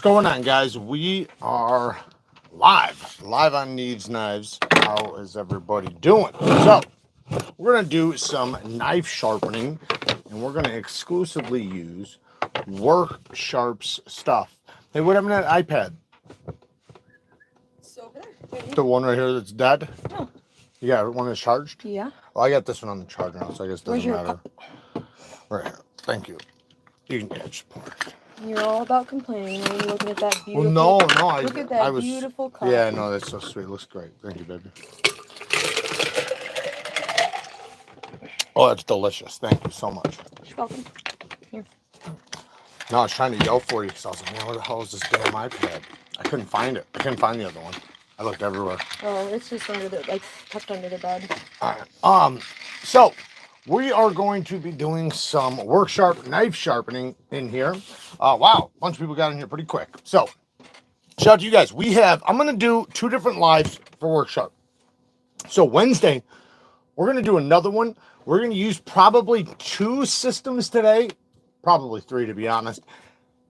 going on, guys? We are live on Neeves Knives. How is everybody doing? So we're going to do some knife sharpening, and we're going to exclusively use WORKSHARP's stuff. Hey, what happened to that iPad? It's over there. The one right here that's dead? No. You got one that's charged? Yeah. Well, I got this one on the charger now, so I guess it doesn't matter. Right here. Thank you. You can catch the point. You're all about complaining when you're looking at that beautiful. Well, no, look at that beautiful color. Yeah, no, that's so sweet. It looks great. Thank you, baby. Oh, that's delicious. Thank you so much. You're welcome. Here. No, I was trying to yell for you because I was like, man, where the hell is this damn iPad? I couldn't find it. I couldn't find the other one. I looked everywhere. Oh, it's just under the, like, tucked under the bed. All right. So we are going to be doing some WORKSHARP knife sharpening in here. Wow, a bunch of people got in here pretty quick. So shout out to you guys. I'm going to do 2 different lives for WORKSHARP. So Wednesday, we're going to do another one. We're going to use probably 2 systems today, probably 3 to be honest.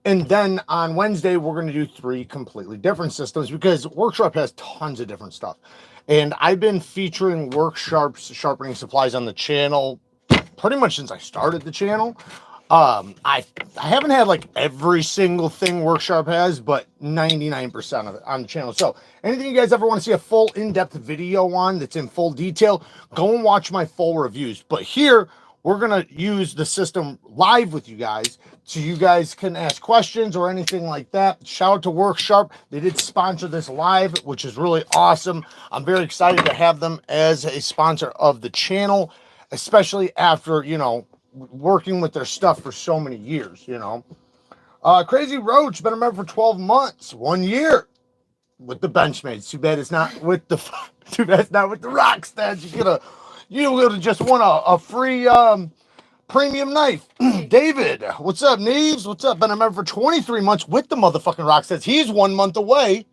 And then on Wednesday, we're going to do 3 completely different systems because WORKSHARP has tons of different stuff. And I've been featuring WORKSHARP's sharpening supplies on the channel pretty much since I started the channel. I haven't had like every single thing WORKSHARP has, but 99% of it on the channel. So anything you guys ever want to see a full in-depth video on that's in full detail, go and watch my full reviews. But here, we're going to use the system live with you guys so you guys can ask questions or anything like that. Shout out to WORKSHARP. They did sponsor this live, which is really awesome. I'm very excited to have them as a sponsor of the channel, especially after, you know, working with their stuff for so many years, you know. Crazy Roach, been a member for 12 months, 1 year with the Benchmates. Too bad it's not with the Rocksteads. You would have just won a free premium knife. David, what's up? Neeves, what's up? Been a member for 23 months with the motherfucking Rocksteads. He's 1 month away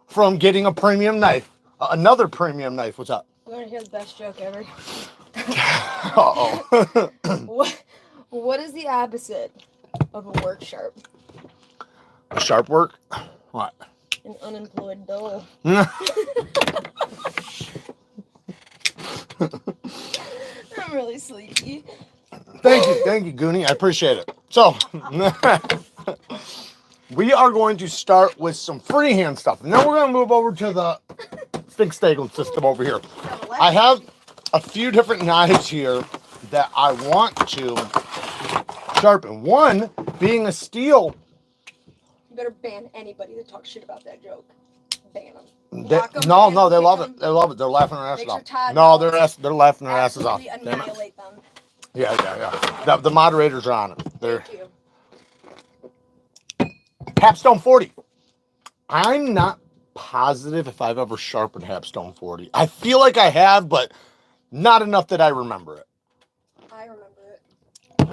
from getting a premium knife. Another premium knife. What's up? You want to hear the best joke ever? Uh-oh. What is the opposite of a WORKSHARP? Sharp work? What? An unemployed dole. I'm really sleepy. Thank you, Goonie. I appreciate it. So, we are going to start with some freehand stuff. And then we're going to move over to the Fixstagel system over here. I have a few different knives here that I want to sharpen. One being a steel. You better ban anybody that talks shit about that joke. Ban them. No, they love it. They love it. They're laughing their asses off. No, they're laughing their asses off. Annihilate them. Yeah. The moderators are on it. They're Thank you. Capstone 40. I'm not positive if I've ever sharpened Capstone 40. I feel like I have, but not enough that I remember it. I remember it.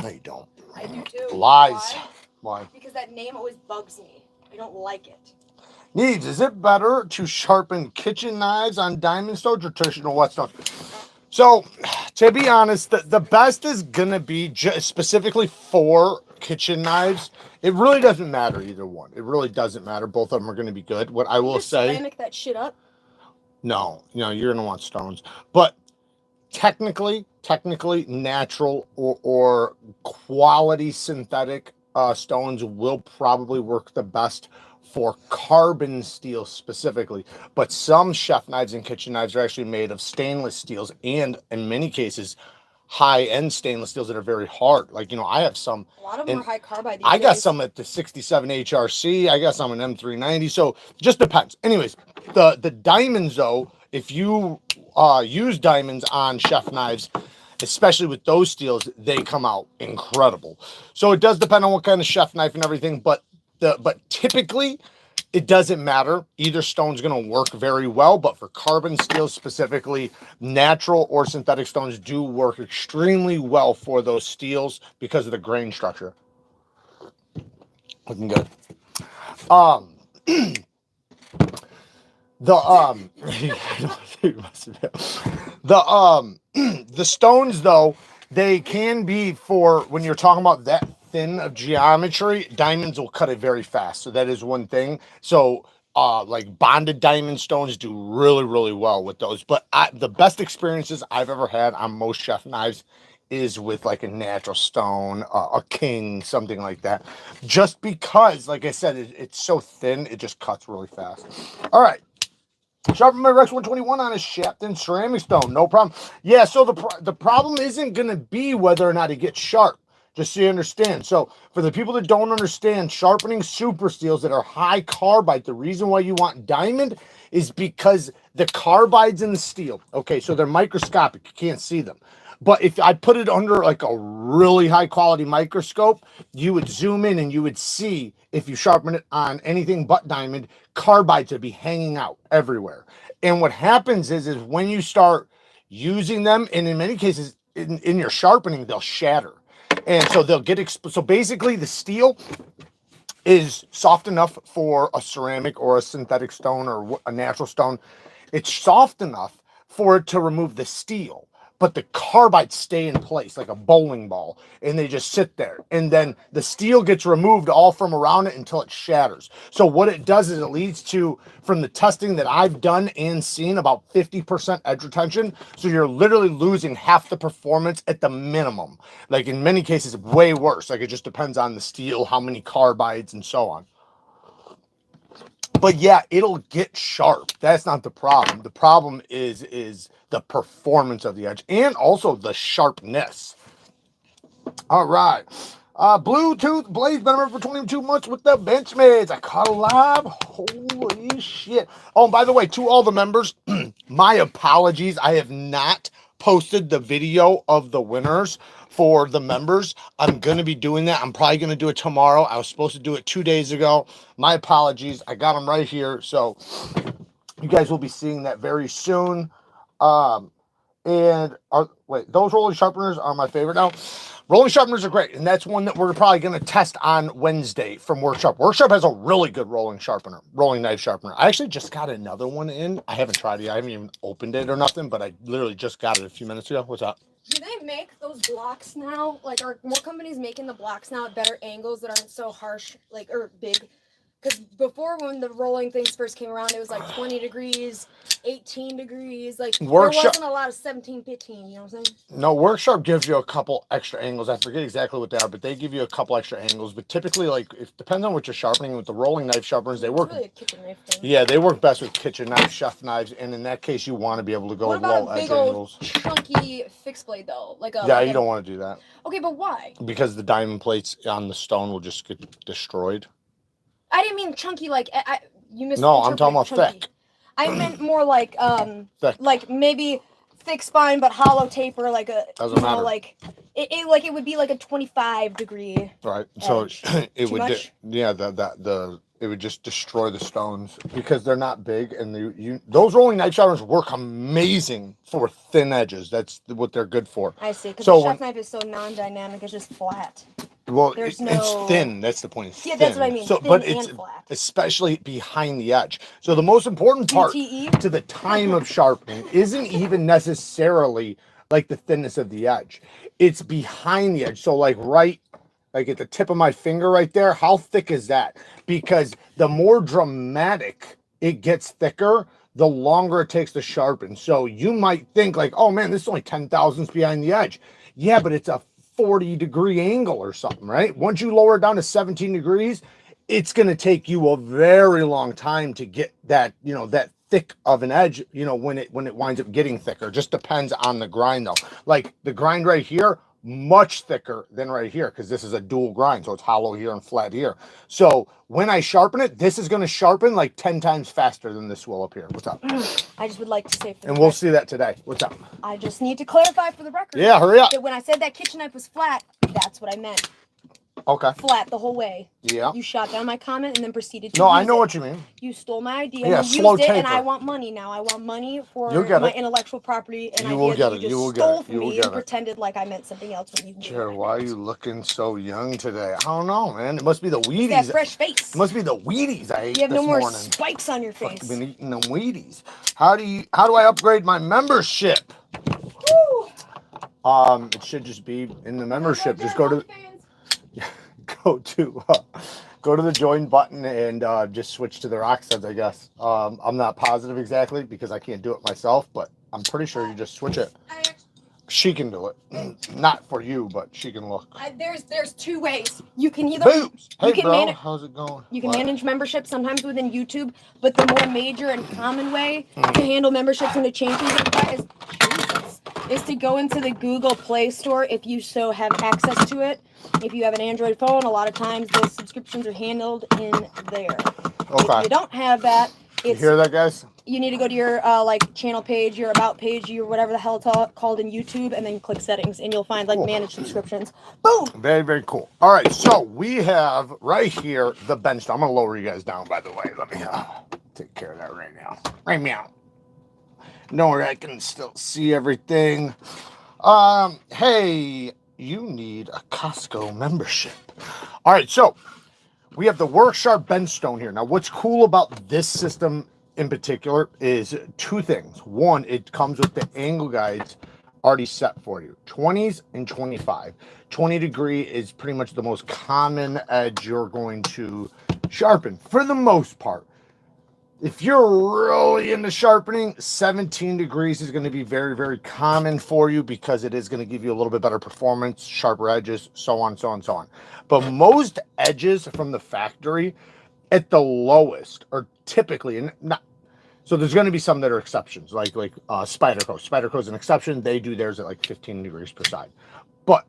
No, you don't. I do too. Lies. Why? Because that name always bugs me. I don't like it. Neeves, is it better to sharpen kitchen knives on diamond stones or traditional whetstones? So, to be honest, the best is going to be just specifically for kitchen knives. It really doesn't matter either one. It really doesn't matter. Both of them are going to be good. What I will say... Ceramic that shit up? No, you're going to want stones. But technically, natural or quality synthetic stones will probably work the best for carbon steel specifically, but some chef knives and kitchen knives are actually made of stainless steels, and in many cases high-end stainless steels that are very hard. Like, you know, I have some. A lot of them are high carbide. I got some at the 67 HRC. I got some in M390. So just depends. Anyways, the diamonds though, if you use diamonds on chef knives, especially with those steels, they come out incredible. So it does depend on what kind of chef knife and everything, but typically it doesn't matter. Either stone's going to work very well, but for carbon steel specifically, natural or synthetic stones do work extremely well for those steels because of the grain structure. Looking good. The stones though, they can be for when you're talking about that thin of geometry, diamonds will cut it very fast. So that is one thing. So like bonded diamond stones do really, really well with those. But the best experiences I've ever had on most chef knives is with like a natural stone, a king, something like that. Just because, like I said, it's so thin, it just cuts really fast. All right. Sharpen my Rex 121 on a Shafton ceramic stone, no problem. Yeah, so the problem isn't going to be whether or not it gets sharp, just so you understand. So for the people that don't understand, sharpening super steels that are high carbide, the reason why you want diamond is because the carbides in the steel, okay, so they're microscopic, you can't see them. But if I put it under like a really high quality microscope, you would zoom in and you would see, if you sharpen it on anything but diamond, carbides would be hanging out everywhere. And what happens is when you start using them, and in many cases in your sharpening, they'll shatter. And so they'll get, so basically the steel is soft enough for a ceramic or a synthetic stone or a natural stone. It's soft enough for it to remove the steel, but the carbides stay in place like a bowling ball, and they just sit there. And then the steel gets removed all from around it until it shatters. So what it does is it leads to, from the testing that I've done and seen, about 50% edge retention. So you're literally losing half the performance at the minimum. Like in many cases, way worse. Like it just depends on the steel, how many carbides and so on. But yeah, it'll get sharp. That's not the problem. The problem is the performance of the edge and also the sharpness. All right. Bluetooth Blaze been around for 22 months with the Benchmates. I caught a live. Holy shit. Oh, and by the way, to all the members, my apologies. I have not posted the video of the winners for the members. I'm going to be doing that. I'm probably going to do it tomorrow. I was supposed to do it 2 days ago. My apologies. I got them right here. So you guys will be seeing that very soon. And wait, those rolling sharpeners are my favorite now. Rolling sharpeners are great, and that's one that we're probably going to test on Wednesday from WORKSHARP. WORKSHARP has a really good rolling knife sharpener. I actually just got another one in. I haven't tried it. I haven't even opened it or nothing, but I literally just got it a few minutes ago. What's up? Do they make those blocks now? Like, are more companies making the blocks now at better angles that aren't so harsh, like, or big? Because before, when the rolling things first came around, it was like 20 degrees, 18 degrees. Like, there wasn't a lot of 17, 15, you know what I'm saying? No, WORKSHARP gives you a couple extra angles. I forget exactly what they are, but they give you a couple extra angles. But typically, like, it depends on what you're sharpening. With the rolling knife sharpeners, they work. Really a kitchen knife thing. Yeah, they work best with kitchen knives, chef knives, and in that case, you want to be able to go low edge angles. What about a big old chunky fixed blade, though? Like a, yeah, you don't want to do that. Okay, but why? Because the diamond plates on the stone will just get destroyed. I didn't mean chunky like you misinterpreted. No, I'm talking about chunky. Thick. I meant more like like maybe thick spine but hollow taper, like a doesn't matter. Like it would be like a 25 degree. Right. So it Too would much? yeah, it would just destroy the stones because they're not big, and those rolling knife sharpeners work amazing for thin edges. That's what they're good for. I see, because the chef knife is so non-dynamic, it's just flat. Well, it's thin. That's the point. It's yeah, thin. That's what I mean. So, thin but and it's flat. especially behind the edge. So the most important part DTE? to the time of sharpening isn't even necessarily like the thinness of the edge. It's behind the edge. So like at the tip of my finger right there, how thick is that? Because the more dramatic it gets thicker, the longer it takes to sharpen. So you might think like, oh man, this is only 10 thousandths behind the edge. Yeah, but it's a 40-degree angle or something, right? Once you lower it down to 17 degrees, it's going to take you a very long time to get that, that thick of an edge, when it winds up getting thicker. Just depends on the grind though. Like the grind right here, much thicker than right here, because this is a dual grind, so it's hollow here and flat here. So when I sharpen it, this is going to sharpen like 10 times faster than this will up here. What's up? I just would like to say, and we'll see that today. What's up? I just need to clarify for the record. Yeah, hurry up. That when I said that kitchen knife was flat, that's what I meant. Okay. Flat the whole way. Yeah. You shot down my comment and then proceeded to No, I know what you mean. You stole my idea. Yeah, and you slow used it, taper. and I want money now. I want money for my intellectual property and you will ideas get that it. you You will just get stole it. from You will me get and it. pretended like I meant something else when you Jared, why are you looking so young today? I don't know, man. It must be the Wheaties. That fresh face. It must be the Wheaties I ate You have this no more morning. spikes on your face. I've been eating them Wheaties. How do I upgrade my membership? Woo. It should just be in the membership. Just go to go to the join button and just switch to the rock studs, I guess. I'm not positive exactly because I can't do it myself, but I'm pretty sure you just switch it. She can do it. Not for you, but she can look. There's two ways. You can either Boobs. Hey, you can bro, manage how's it going? you can manage memberships sometimes within YouTube, but the more major and common way to handle memberships and to change things like that is to go into the Google Play Store if you so have access to it. If you have an Android phone, a lot of times those subscriptions are handled in there. Okay. If you don't have that, You hear that, guys? you need to go to your like channel page, your about page, your whatever the hell it's called in YouTube, and then click settings, and you'll find like manage subscriptions. Boom. Very, very cool. All right, so we have right here the bench. I'm gonna lower you guys down, by the way. Let me take care of that right now. Right now. No, I can still see everything. Hey, you need a Costco membership. All right, so we have the WorkSharp bench stone here. Now, what's cool about this system in particular is two things. One, it comes with the angle guides already set for you, 20s and 25. 20 degree is pretty much the most common edge you're going to sharpen for the most part. If you're really into sharpening, 17 degrees is going to be very, very common for you because it is going to give you a little bit better performance, sharper edges, so on, so on, so on. But most edges from the factory at the lowest are typically, and not, so there's going to be some that are exceptions, like Spyderco. Spyderco is an exception. They do theirs at like 15 degrees per side. But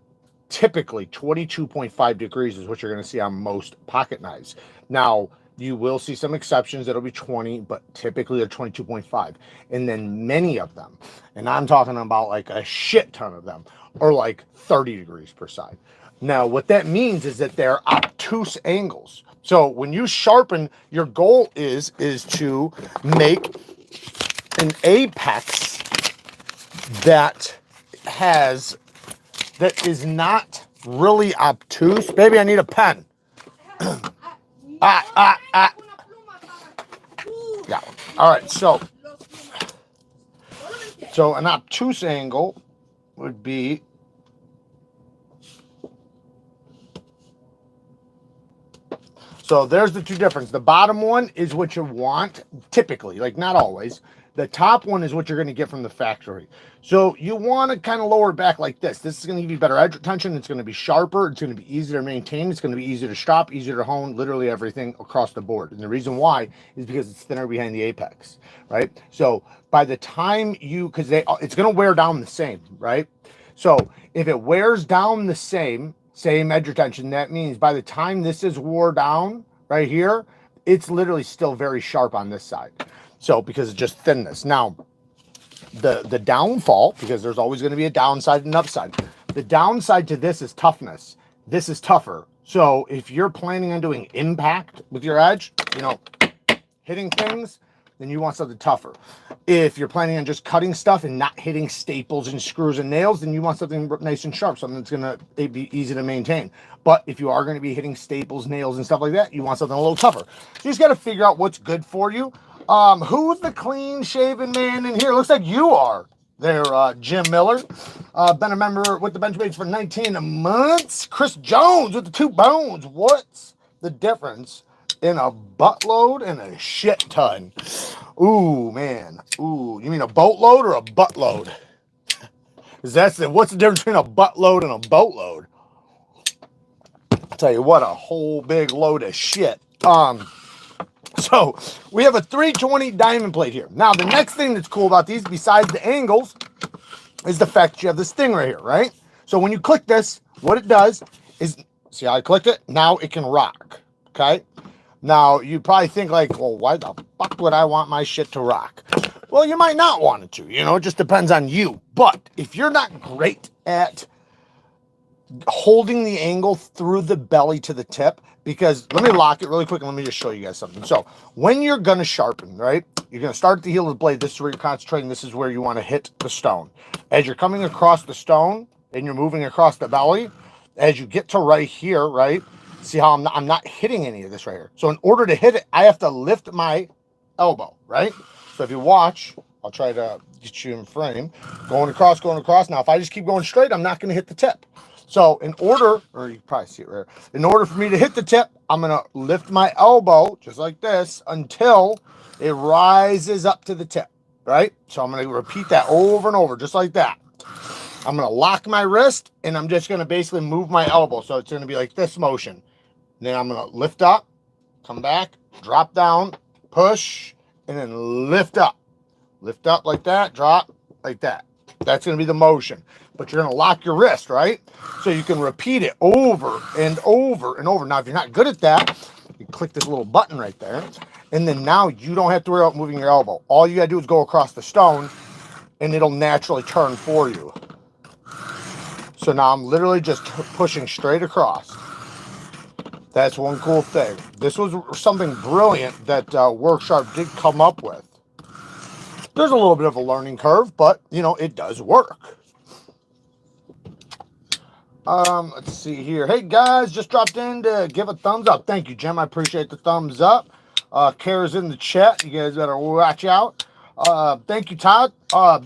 typically 22.5 degrees is what you're going to see on most pocket knives. Now, you will see some exceptions that'll be 20, but typically they're 22.5. And then many of them, and I'm talking about like a shit ton of them, are like 30 degrees per side. Now, what that means is that they're obtuse angles. So when you sharpen, your goal is to make an apex that is not really obtuse. Baby, I need a pen. Yeah. All right. So an obtuse angle would be so there's the two differences. The bottom one is what you want typically, like not always. The top one is what you're going to get from the factory. So you want to kind of lower it back like this. This is going to give you better edge retention. It's going to be sharper. It's going to be easier to maintain. It's going to be easier to strop, easier to hone, literally everything across the board. And the reason why is because it's thinner behind the apex, right? So by the time it's going to wear down the same, right? So if it wears down the same edge retention, that means by the time this is wore down right here, it's literally still very sharp on this side. So because it's just thinness. Now, the downfall, because there's always going to be a downside and upside. The downside to this is toughness. This is tougher. So if you're planning on doing impact with your edge, hitting things, then you want something tougher. If you're planning on just cutting stuff and not hitting staples and screws and nails, then you want something nice and sharp, something that's going to be easy to maintain. But if you are going to be hitting staples, nails, and stuff like that, you want something a little tougher. So you just got to figure out what's good for you. Who's the clean-shaven man in here? Looks like you are there, Jim Miller. Been a member with the Benchmates for 19 months. Chris Jones with the 2 bones. What's the difference in a buttload and a shit ton? Ooh, man. Ooh, you mean a boatload or a buttload? What's the difference between a buttload and a boatload? I'll tell you what, a whole big load of shit. So we have a 320 diamond plate here. Now, the next thing that's cool about these, besides the angles, is the fact that you have this thing right here, right? So when you click this, what it does is, see how I clicked it? Now it can rock, okay? Now, you probably think like, well, why the fuck would I want my shit to rock? Well, you might not want it to, it just depends on you. But if you're not great at holding the angle through the belly to the tip, because let me lock it really quick and let me just show you guys something. So when you're going to sharpen, right, you're going to start at the heel of the blade. This is where you're concentrating. This is where you want to hit the stone. As you're coming across the stone and you're moving across the belly, as you get to right here, right, see how I'm not hitting any of this right here. So in order to hit it, I have to lift my elbow, right? So if you watch, I'll try to get you in frame. Going across. Now, if I just keep going straight, I'm not going to hit the tip. So in order, or you can probably see it right, in order for me to hit the tip, I'm gonna lift my elbow just like this until it rises up to the tip, right? So I'm gonna repeat that over and over, just like that. I'm gonna lock my wrist and I'm just gonna basically move my elbow. So it's gonna be like this motion. And then I'm gonna lift up, come back, drop down, push, and then lift up. Lift up like that, drop like that. That's gonna be the motion. But you're gonna lock your wrist, right? So you can repeat it over and over and over. Now, if you're not good at that, you click this little button right there. And then now you don't have to worry about moving your elbow. All you gotta do is go across the stone and it'll naturally turn for you. So now I'm literally just pushing straight across. That's one cool thing. This was something brilliant that WORKSHARP did come up with. There's a little bit of a learning curve, but, you know, it does work. Let's see here. Hey, guys, just dropped in to give a thumbs up. Thank you, Jim. I appreciate the thumbs up. Kara's in the chat. You guys better watch out. Thank you, Todd.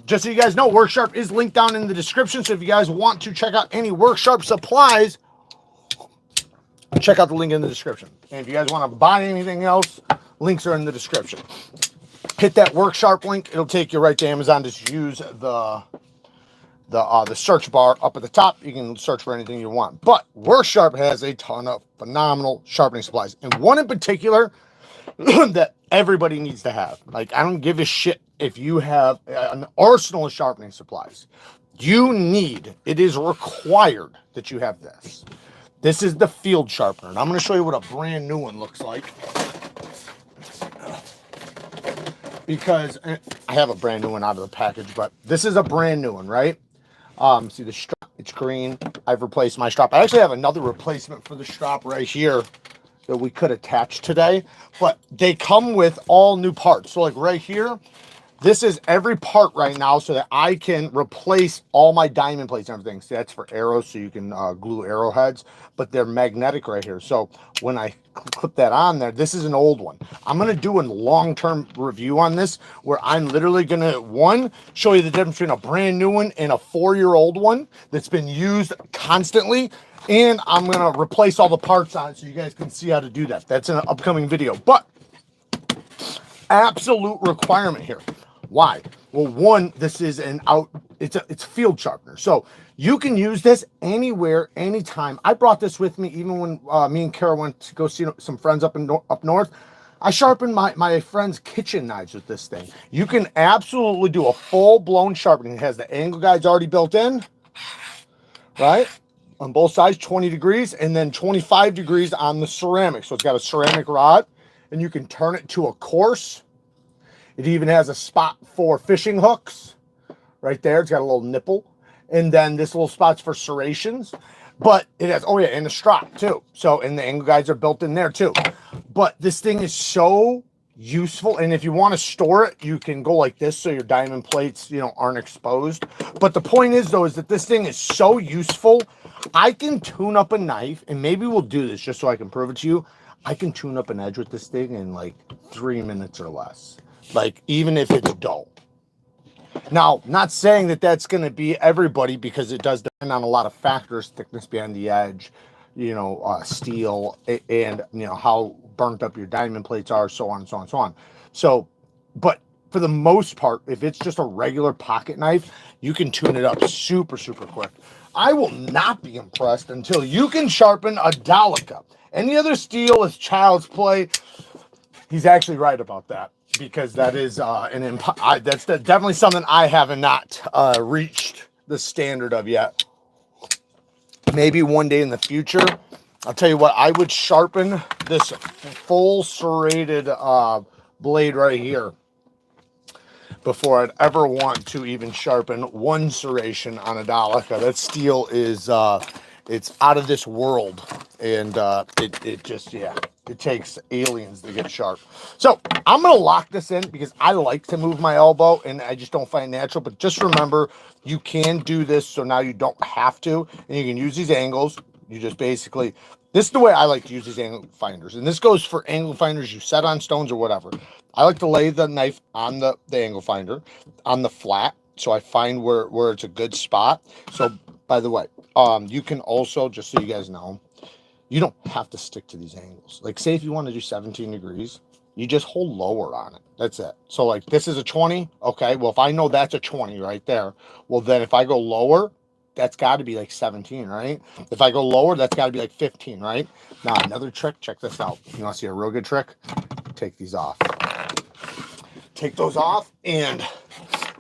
Just so you guys know, WORKSHARP is linked down in the description. So if you guys want to check out any WORKSHARP supplies, check out the link in the description. And if you guys want to buy anything else, links are in the description. Hit that WORKSHARP link. It'll take you right to Amazon. Just use the search bar up at the top. You can search for anything you want. But WORKSHARP has a ton of phenomenal sharpening supplies. And one in particular that everybody needs to have. Like, I don't give a shit if you have an arsenal of sharpening supplies. It is required that you have this. This is the field sharpener. And I'm going to show you what a brand new one looks like. Because I have a brand new one out of the package, but this is a brand new one, right? See the strap, it's green. I've replaced my strap. I actually have another replacement for the strap right here that we could attach today, but they come with all new parts. So like right here, this is every part right now so that I can replace all my diamond plates and everything. See, that's for arrows, so you can glue arrowheads, but they're magnetic right here. So when I clip that on there, this is an old one. I'm going to do a long-term review on this where I'm literally going to, one, show you the difference between a brand new one and a 4-year-old one that's been used constantly. And I'm going to replace all the parts on it so you guys can see how to do that. That's an upcoming video. But absolute requirement here. Why? Well, one, this is it's a field sharpener. So you can use this anywhere, anytime. I brought this with me even when me and Kara went to go see some friends up north. I sharpened my friend's kitchen knives with this thing. You can absolutely do a full-blown sharpening. It has the angle guides already built in, right? On both sides, 20 degrees, and then 25 degrees on the ceramic. So it's got a ceramic rod, and you can turn it to a course. It even has a spot for fishing hooks right there. It's got a little nipple. And then this little spot's for serrations. But it has, oh yeah, and a strap too. So, and the angle guides are built in there too. But this thing is so useful. And if you want to store it, you can go like this so your diamond plates, you know, aren't exposed. But the point is though, is that this thing is so useful. I can tune up a knife, and maybe we'll do this just so I can prove it to you. I can tune up an edge with this thing in like 3 minutes or less. Like, even if it's dull. Now, not saying that that's going to be everybody, because it does depend on a lot of factors, thickness behind the edge, you know, steel, and, you know, how burnt up your diamond plates are, so on and so on and so on. So, but for the most part, if it's just a regular pocket knife, you can tune it up super, super quick. I will not be impressed until you can sharpen a Dolica. Any other steel is child's play. He's actually right about that, because that is that's definitely something I have not reached the standard of yet. Maybe one day in the future. I'll tell you what, I would sharpen this full serrated blade right here before I'd ever want to even sharpen one serration on a Dolica. That steel is it's out of this world, and it just, yeah, it takes aliens to get sharp. So I'm gonna lock this in because I like to move my elbow and I just don't find it natural. But just remember, you can do this, so now you don't have to, and you can use these angles. You just basically, this is the way I like to use these angle finders, and this goes for angle finders you set on stones or whatever. I like to lay the knife on the angle finder on the flat, so I find where it's a good spot. So by the way, you can also, just so you guys know, you don't have to stick to these angles. Like, say if you want to do 17 degrees, you just hold lower on it. That's it. So like this is a 20. Okay, well, if I know that's a 20 right there, well, then if I go lower, that's got to be like 17, right? If I go lower, that's got to be like 15, right? Now, another trick, check this out. You want to see a real good trick? Take these off. Take those off, and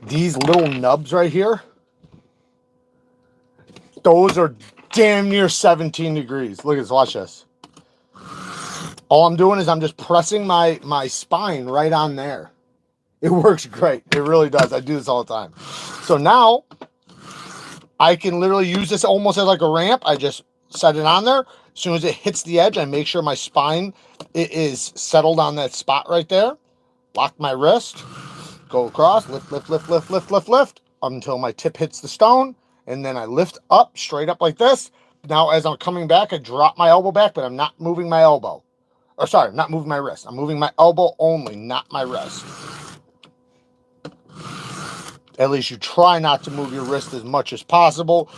these little nubs right here, those are damn near 17 degrees. Look at this, watch this. All I'm doing is I'm just pressing my spine right on there. It works great. It really does. I do this all the time. So now I can literally use this almost as like a ramp. I just set it on there. As soon as it hits the edge, I make sure my spine is settled on that spot right there. Lock my wrist, go across, lift, lift, lift, lift, lift, lift, lift, until my tip hits the stone. And then I lift up, straight up like this. Now, as I'm coming back, I drop my elbow back, but I'm not moving my elbow. Or sorry, not moving my wrist. I'm moving my elbow only, not my wrist. At least you try not to move your wrist as much as possible.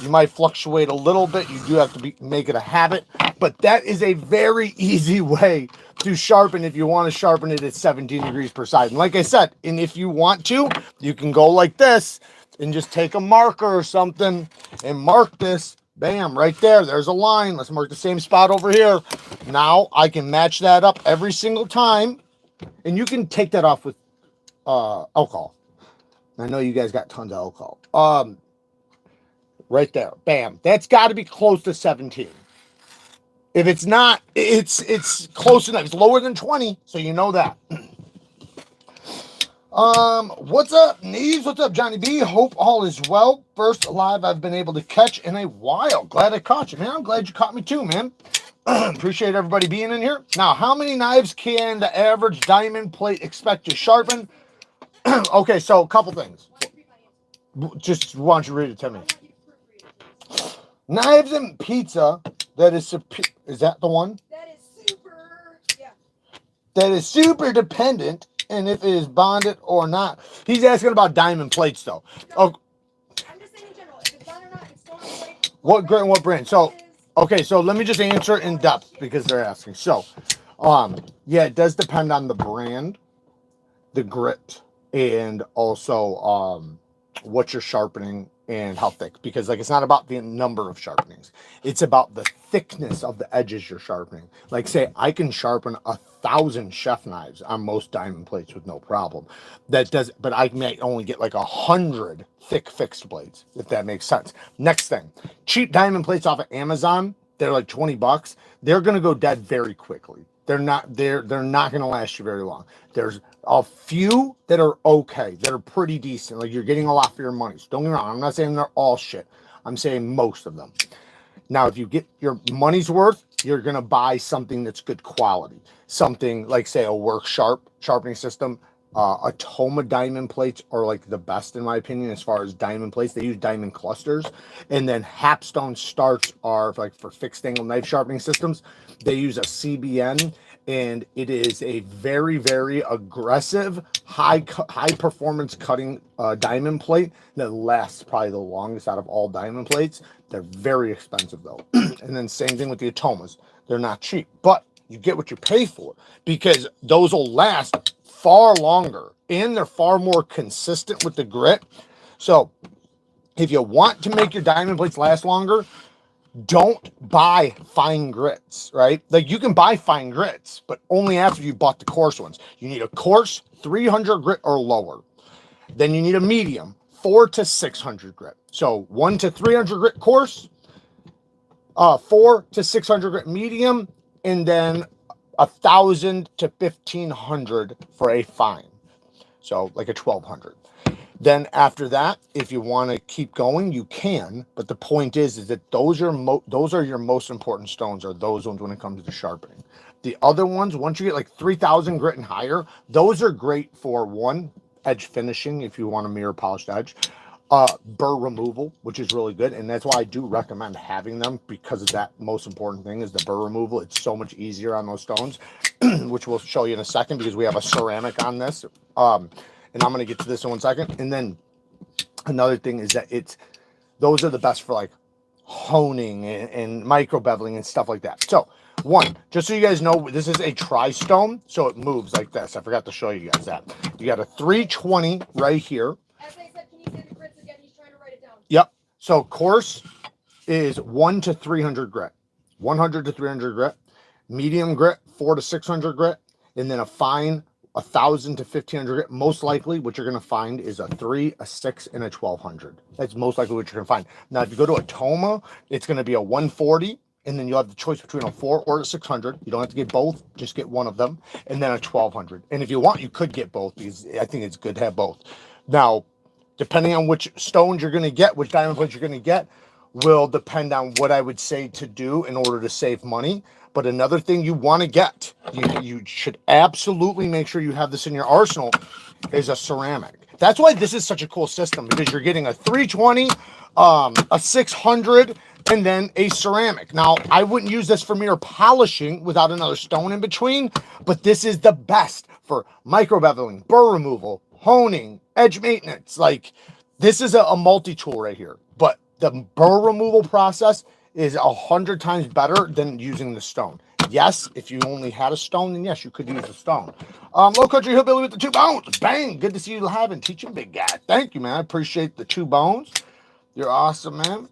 You might fluctuate a little bit. You do have to make it a habit. But that is a very easy way to sharpen if you want to sharpen it at 17 degrees per side. And like I said, and if you want to, you can go like this and just take a marker or something and mark this. Bam, right there. There's a line. Let's mark the same spot over here. Now I can match that up every single time. And you can take that off with alcohol. I know you guys got tons of alcohol. Right there. Bam. That's got to be close to 17. If it's not, it's close enough. It's lower than 20, so you know that. What's up, Neeves? What's up, Johnny B? Hope all is well. First live I've been able to catch in a while. Glad I caught you, man. I'm glad you caught me too, man. Appreciate everybody being in here. Now, how many knives can the average diamond plate expect to sharpen? Okay, so a couple things. Just why don't you read it to me? Knives and pizza that is that the one? That is super, yeah. That is super dependent, and if it is bonded or not. He's asking about diamond plates, though. Oh, I'm just saying in general, if it's bonded or not, it's still on the plate. What brand? What brand? So, okay, so let me just answer in depth because they're asking. So, yeah, it does depend on the brand, the grit, and also what you're sharpening and how thick, because like it's not about the number of sharpenings, it's about the thickness of the edges you're sharpening. Like, say I can sharpen 1,000 chef knives on most diamond plates with no problem. That does, but I may only get like 100 thick fixed blades, if that makes sense. Next thing, cheap diamond plates off of Amazon, they're like 20 bucks. They're gonna go dead very quickly. They're not going to last you very long. There's a few that are okay, that are pretty decent. Like, you're getting a lot for your money. So don't get me wrong. I'm not saying they're all shit. I'm saying most of them. Now, if you get your money's worth, you're going to buy something that's good quality. Something like, say, a WORKSHARP sharpening system. Atoma diamond plates are like the best, in my opinion, as far as diamond plates. They use diamond clusters. And then Hapstone starts are like for fixed angle knife sharpening systems. They use a CBN, and it is a very, very aggressive, high performance cutting diamond plate that lasts probably the longest out of all diamond plates. They're very expensive though. And then same thing with the Atomas. They're not cheap, but you get what you pay for, because those will last far longer and they're far more consistent with the grit. So if you want to make your diamond plates last longer, don't buy fine grits, right? Like, you can buy fine grits, but only after you bought the coarse ones. You need a coarse 300 grit or lower. Then you need a medium 400 to 600 grit. So 1 to 300 grit coarse, 400 to 600 grit medium, and then 1,000 to 1,500 for a fine. So like a 1,200. Then after that, if you want to keep going, you can. But the point is that those are your most important stones, are those ones when it comes to sharpening. The other ones, once you get like 3,000 grit and higher, those are great for one, edge finishing if you want a mirror polished edge. Burr removal, which is really good, and that's why I do recommend having them, because of that most important thing is the burr removal. It's so much easier on those stones, which we'll show you in a second, because we have a ceramic on this. And I'm going to get to this in 1 second. And then another thing is that those are the best for like honing and micro beveling and stuff like that. So one, just so you guys know, this is a tri-stone, so it moves like this. I forgot to show you guys that. You got a 320 right here. As I said, can you say the grits again? He's trying to write it down. Yep. So coarse is 1 to 300 grit, 100 to 300 grit. Medium grit, 4 to 600 grit, and then a fine, 1,000 to 1,500 grit. Most likely, what you're going to find is a 3, a 6, and a 1,200. That's most likely what you're going to find. Now, if you go to a Toma, it's going to be a 140, and then you'll have the choice between a 4 or a 600. You don't have to get both, just get one of them, and then a 1,200. And if you want, you could get both, because I think it's good to have both. Now, depending on which stones you're going to get, which diamond plates you're going to get, will depend on what I would say to do in order to save money. But another thing you want to get, you should absolutely make sure you have this in your arsenal, is a ceramic. That's why this is such a cool system, because you're getting a 320, a 600, and then a ceramic. Now, I wouldn't use this for mere polishing without another stone in between, but this is the best for micro beveling, burr removal, honing, edge maintenance. Like, this is a multi-tool right here. But the burr removal process is 100 times better than using the stone. Yes, if you only had a stone, then yes, you could use a stone. Low Country Hillbilly with the 2 bones. Bang! Good to see you live and teaching, big guy. Thank you, man. I appreciate the 2 bones. You're awesome, man.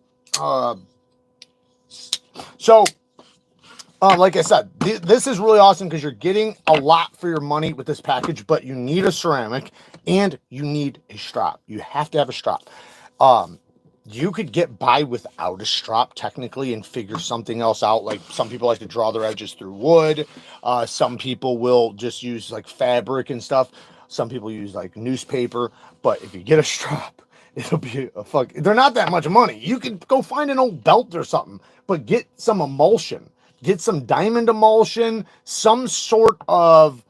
Like I said, this is really awesome because you're getting a lot for your money with this package, but you need a ceramic and you need a strop. You have to have a strop. You could get by without a strop technically and figure something else out. Like some people like to draw their edges through wood. Some people will just use like fabric and stuff. Some people use like newspaper. But if you get a strop, it'll be a fuck. They're not that much money. You could go find an old belt or something, but get some emulsion. Get some diamond emulsion, some sort of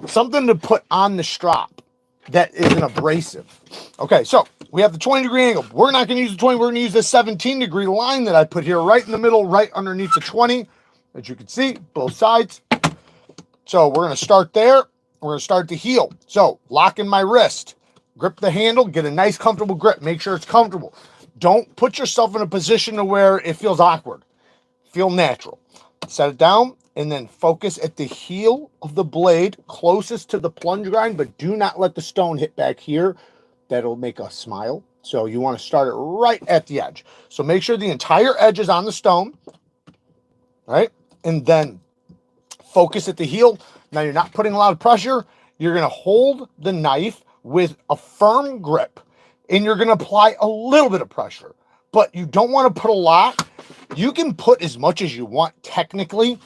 something to put on the strop that is an abrasive. Okay, so we have the 20-degree angle. We're not going to use the 20. We're going to use the 17-degree line that I put here right in the middle, right underneath the 20, as you can see, both sides. So we're going to start there. We're going to start the heel. So lock in my wrist, grip the handle, get a nice comfortable grip. Make sure it's comfortable. Don't put yourself in a position to where it feels awkward. Feel natural. Set it down and then focus at the heel of the blade closest to the plunge grind, but do not let the stone hit back here. That'll make us smile. So you want to start it right at the edge. So make sure the entire edge is on the stone, right? And then focus at the heel. Now you're not putting a lot of pressure. You're going to hold the knife with a firm grip. And you're going to apply a little bit of pressure, but you don't want to put a lot. You can put as much as you want technically,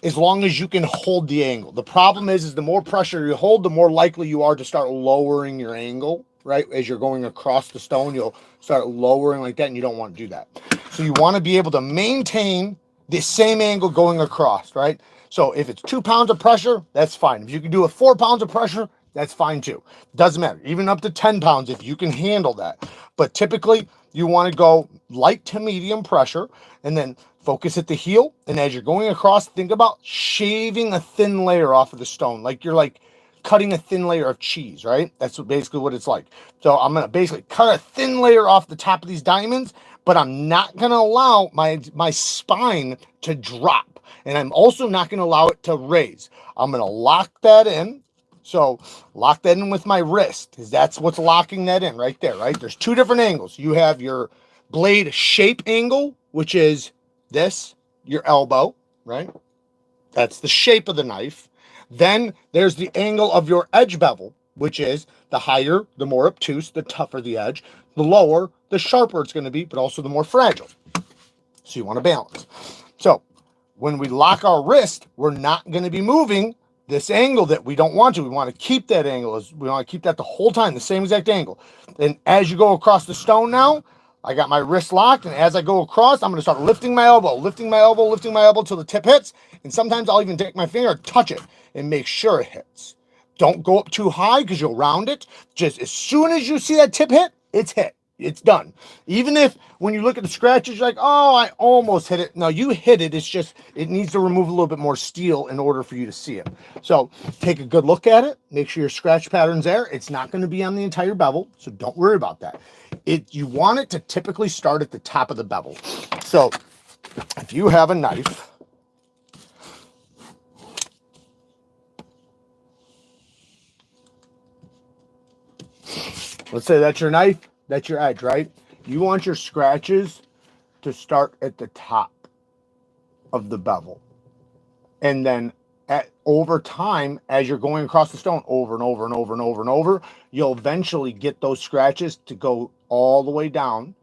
as long as you can hold the angle. The problem is the more pressure you hold, the more likely you are to start lowering your angle, right? As you're going across the stone, you'll start lowering like that, and you don't want to do that. So you want to be able to maintain the same angle going across, right? So if it's 2 pounds of pressure, that's fine. If you can do it 4 pounds of pressure, that's fine too. Doesn't matter. Even up to 10 pounds if you can handle that. But typically you want to go light to medium pressure and then focus at the heel. And as you're going across, think about shaving a thin layer off of the stone. Like you're like cutting a thin layer of cheese, right? That's basically what it's like. So I'm going to basically cut a thin layer off the top of these diamonds, but I'm not going to allow my spine to drop. And I'm also not going to allow it to raise. I'm going to lock that in. So lock that in with my wrist, because that's what's locking that in right there, right? There's 2 different angles. You have your blade shape angle, which is this, your elbow, right? That's the shape of the knife. Then there's the angle of your edge bevel, which is the higher, the more obtuse, the tougher the edge. The lower, the sharper it's going to be, but also the more fragile. So you want to balance. So when we lock our wrist, we're not going to be moving this angle that we don't want to. We want to keep that angle. We want to keep that the whole time, the same exact angle. And as you go across the stone now, I got my wrist locked, and as I go across, I'm going to start lifting my elbow, lifting my elbow, lifting my elbow till the tip hits. And sometimes I'll even take my finger, touch it, and make sure it hits. Don't go up too high because you'll round it. Just as soon as you see that tip hit, it's hit. It's done. Even if when you look at the scratches, you're like, oh, I almost hit it. No, you hit it. It's just, it needs to remove a little bit more steel in order for you to see it. So take a good look at it. Make sure your scratch pattern's there. It's not going to be on the entire bevel, so don't worry about that. You want it to typically start at the top of the bevel. So if you have a knife, let's say that's your knife, that's your edge, right? You want your scratches to start at the top of the bevel. And then over time, as you're going across the stone over and over and over and over and over, you'll eventually get those scratches to go all the way down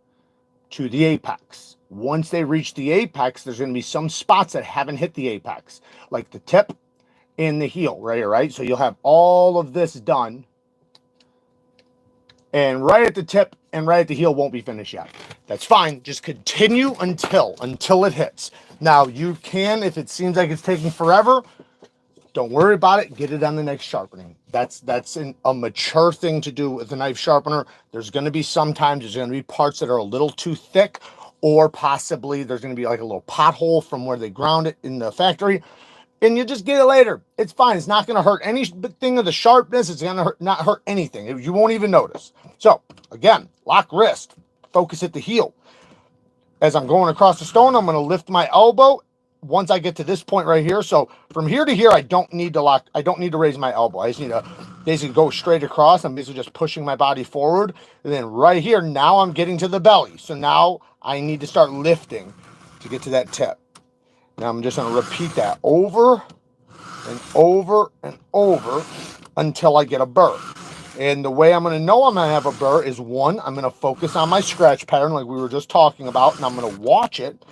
to the apex. Once they reach the apex, there's going to be some spots that haven't hit the apex, like the tip and the heel right here, right? So you'll have all of this done, and right at the tip and right at the heel won't be finished yet. That's fine. Just continue until it hits. Now you can, if it seems like it's taking forever, don't worry about it. Get it on the next sharpening. That's a mature thing to do with a knife sharpener. There's going to be sometimes there's going to be parts that are a little too thick, or possibly there's going to be like a little pothole from where they ground it in the factory, and you just get it later. It's fine. It's not going to hurt anything of the sharpness. It's going to not hurt anything. You won't even notice. So again, lock wrist, focus at the heel. As I'm going across the stone, I'm going to lift my elbow once I get to this point right here. So from here to here, I don't need to lock. I don't need to raise my elbow. I just need to basically go straight across. I'm basically just pushing my body forward. And then right here, now I'm getting to the belly. So now I need to start lifting to get to that tip. Now I'm just going to repeat that over and over and over until I get a burr. And the way I'm going to know I'm going to have a burr is, one, I'm going to focus on my scratch pattern like we were just talking about, and I'm going to watch it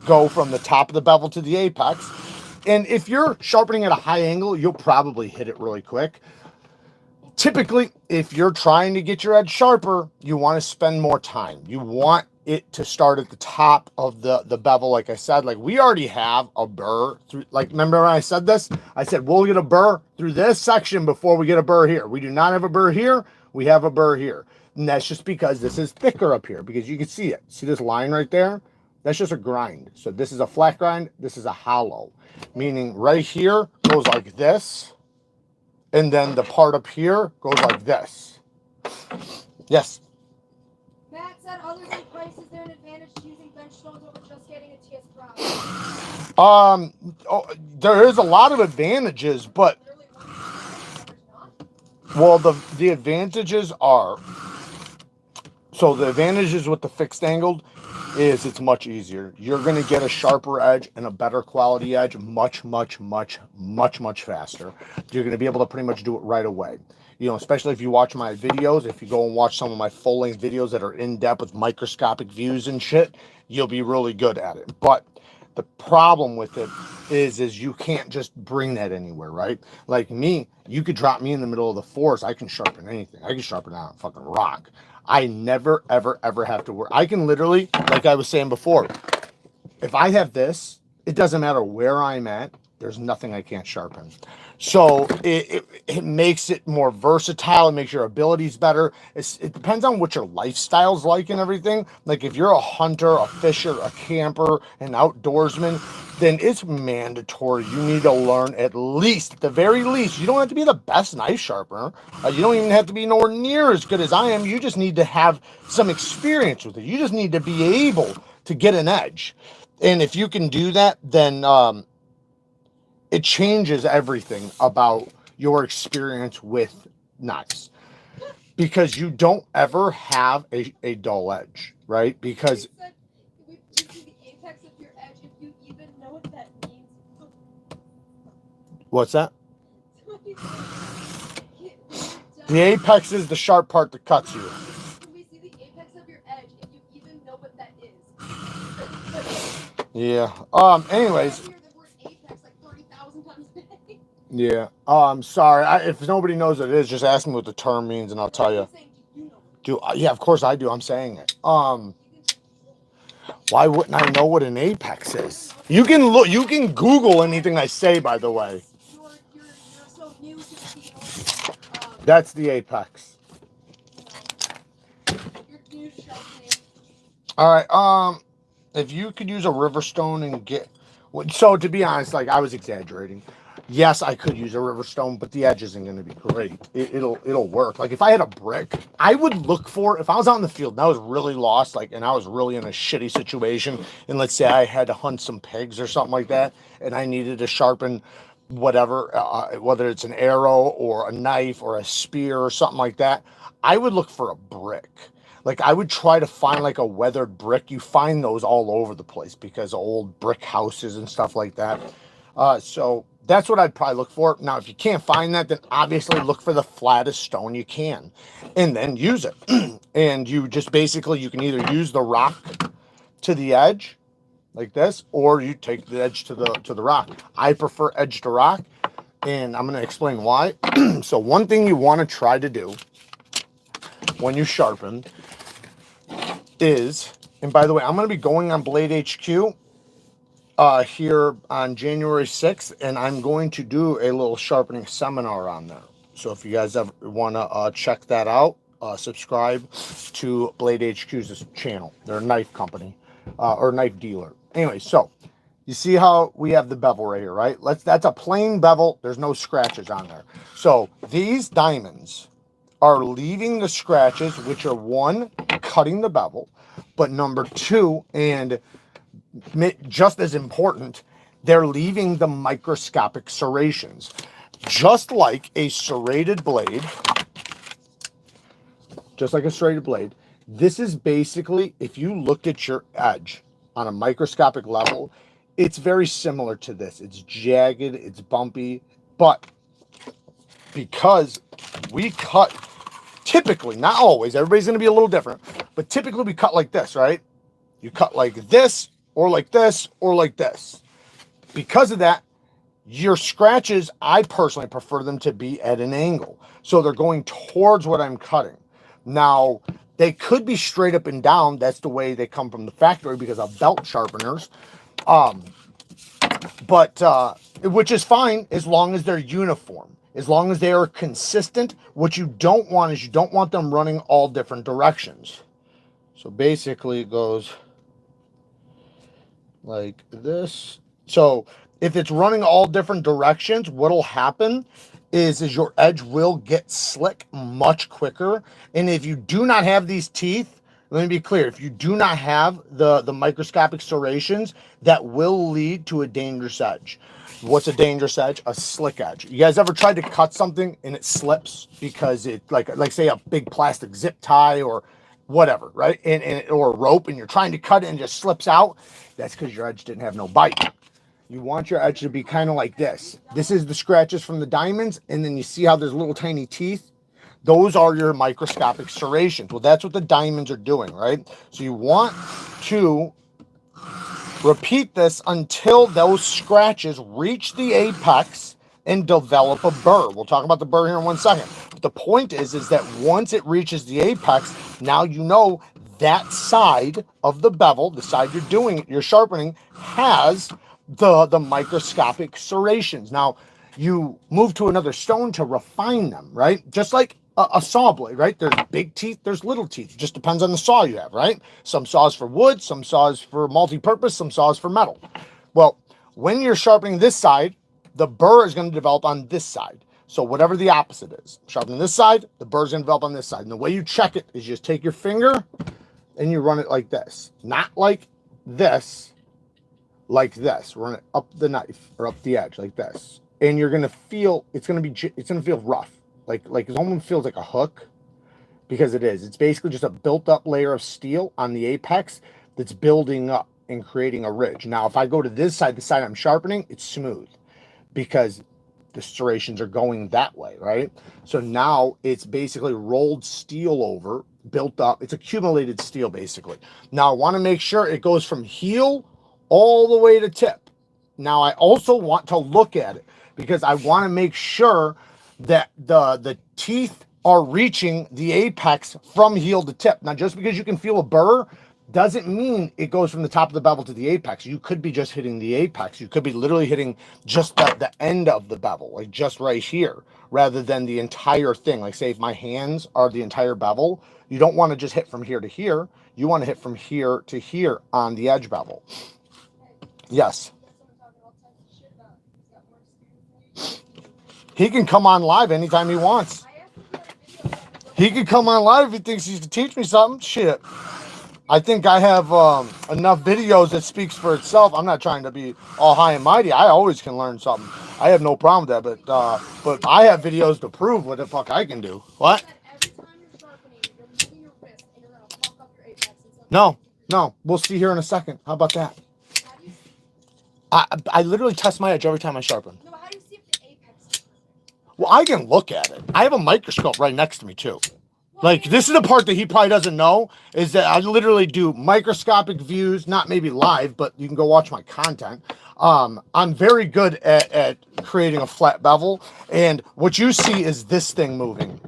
go from the top of the bevel to the apex. And if you're sharpening at a high angle, you'll probably hit it really quick. Typically, if you're trying to get your edge sharper, you want to spend more time. You want it to start at the top of the bevel. Like I said, like we already have a burr through, like, remember when I said this? I said, we'll get a burr through this section before we get a burr here. We do not have a burr here. We have a burr here. And that's just because this is thicker up here, because you can see it. See this line right there? That's just a grind. So this is a flat grind. This is a hollow, meaning right here goes like this. And then the part up here goes like this. Yes. Matt said, other than price, is there an advantage to using bench stones over just getting a TS product? There is a lot of advantages, but well, the advantages are, so the advantages with the fixed angled is it's much easier. You're going to get a sharper edge and a better quality edge much faster. You're going to be able to pretty much do it right away. You know, especially if you watch my videos, if you go and watch some of my full-length videos that are in-depth with microscopic views and shit, you'll be really good at it. But the problem with it is you can't just bring that anywhere, right? Like me, you could drop me in the middle of the forest, I can sharpen anything. I can sharpen out a fucking rock. I never, ever have to work. I can literally, like I was saying before, if I have this, it doesn't matter where I'm at, there's nothing I can't sharpen. So it makes it more versatile. It makes your abilities better. It depends on what your lifestyle's like and everything. Like if you're a hunter, a fisher, a camper, an outdoorsman, then it's mandatory. You need to learn at the very least. You don't have to be the best knife sharpener. You don't even have to be nowhere near as good as I am. You just need to have some experience with it. You just need to be able to get an edge. And if you can do that, then it changes everything about your experience with knives, because you don't ever have a dull edge, right? Because we see the apex of your edge, if you even know what that means. What's that? The apex is the sharp part that cuts you. We see the apex of your edge, if you even know what that is. Yeah. Anyways. Yeah. Sorry. If nobody knows what it is, just ask me what the term means, and I'll tell you. Yeah, of course I do. I'm saying it. Why wouldn't I know what an apex is? You can look. You can Google anything I say. By the way. That's the apex. All right. If you could use a river stone and get, so to be honest, like I was exaggerating. Yes, I could use a river stone, but the edge isn't going to be great. It'll work. Like if I had a brick, I would look for, if I was out in the field and I was really lost, like, and I was really in a shitty situation, and let's say I had to hunt some pigs or something like that, and I needed to sharpen whatever, whether it's an arrow or a knife or a spear or something like that, I would look for a brick. Like I would try to find like a weathered brick. You find those all over the place because of old brick houses and stuff like that. So that's what I'd probably look for. Now, if you can't find that, then obviously look for the flattest stone you can and then use it. And you just basically, you can either use the rock to the edge like this, or you take the edge to the rock. I prefer edge to rock, and I'm going to explain why. So one thing you want to try to do when you sharpen is, and by the way, I'm going to be going on Blade HQ here on January 6th, and I'm going to do a little sharpening seminar on there. So if you guys ever want to check that out, subscribe to Blade HQ's channel. They're a knife company or knife dealer. Anyway, so you see how we have the bevel right here, right? That's a plain bevel. There's no scratches on there. So these diamonds are leaving the scratches, which are one, cutting the bevel, but number two, and just as important, they're leaving the microscopic serrations. Just like a serrated blade, this is basically, if you look at your edge on a microscopic level, it's very similar to this. It's jagged, it's bumpy, but because we cut, typically, not always, everybody's going to be a little different, but typically we cut like this, right? You cut like this, or like this, or like this. Because of that, your scratches, I personally prefer them to be at an angle. So they're going towards what I'm cutting. Now, they could be straight up and down. That's the way they come from the factory because of belt sharpeners. Which is fine as long as they're uniform. As long as they are consistent. What you don't want is you don't want them running all different directions. So basically it goes like this. So if it's running all different directions, what'll happen is your edge will get slick much quicker. And if you do not have these teeth, let me be clear, if you do not have the microscopic serrations, that will lead to a dangerous edge. What's a dangerous edge? A slick edge. You guys ever tried to cut something and it slips because it, like say a big plastic zip tie or whatever, right? Or a rope, and you're trying to cut it and it just slips out? That's because your edge didn't have no bite. You want your edge to be kind of like this. This is the scratches from the diamonds, and then you see how there's little tiny teeth? Those are your microscopic serrations. Well, that's what the diamonds are doing, right? So you want to repeat this until those scratches reach the apex and develop a burr. We'll talk about the burr here in 1 second. But the point is that once it reaches the apex, now you know that side of the bevel, the side you're sharpening, has the microscopic serrations. Now, you move to another stone to refine them, right? Just like a saw blade, right? There's big teeth, there's little teeth. It just depends on the saw you have, right? Some saws for wood, some saws for multi-purpose, some saws for metal. Well, when you're sharpening this side, the burr is going to develop on this side. So whatever the opposite is, sharpening this side, the burr is going to develop on this side. And the way you check it is you just take your finger and you run it like this. Not like this, like this. Run it up the knife or up the edge like this. And you're going to feel, it's going to feel rough. Like it almost feels like a hook, because it is. It's basically just a built-up layer of steel on the apex that's building up and creating a ridge. Now, if I go to this side, the side I'm sharpening, it's smooth because the serrations are going that way, right? So now it's basically rolled steel over, built up. It's accumulated steel, basically. Now, I want to make sure it goes from heel all the way to tip. Now, I also want to look at it because I want to make sure that the teeth are reaching the apex from heel to tip. Now, just because you can feel a burr doesn't mean it goes from the top of the bevel to the apex. You could be just hitting the apex. You could be literally hitting just the end of the bevel, like just right here, rather than the entire thing. Like say if my hands are the entire bevel, you don't want to just hit from here to here. You want to hit from here to here on the edge bevel. Yes. He can come on live anytime he wants. He can come on live if he thinks he can teach me something. Shit. I think I have enough videos that speaks for itself. I'm not trying to be all high and mighty. I always can learn something. I have no problem with that, but I have videos to prove what the fuck I can do. What? No, no. We'll see here in a second. How about that? I literally test my edge every time I sharpen. No, how do you see if the apex is perfect? Well, I can look at it. I have a microscope right next to me too. Like, this is the part that he probably doesn't know, is that I literally do microscopic views, not maybe live, but you can go watch my content. I'm very good at creating a flat bevel, and what you see is this thing moving.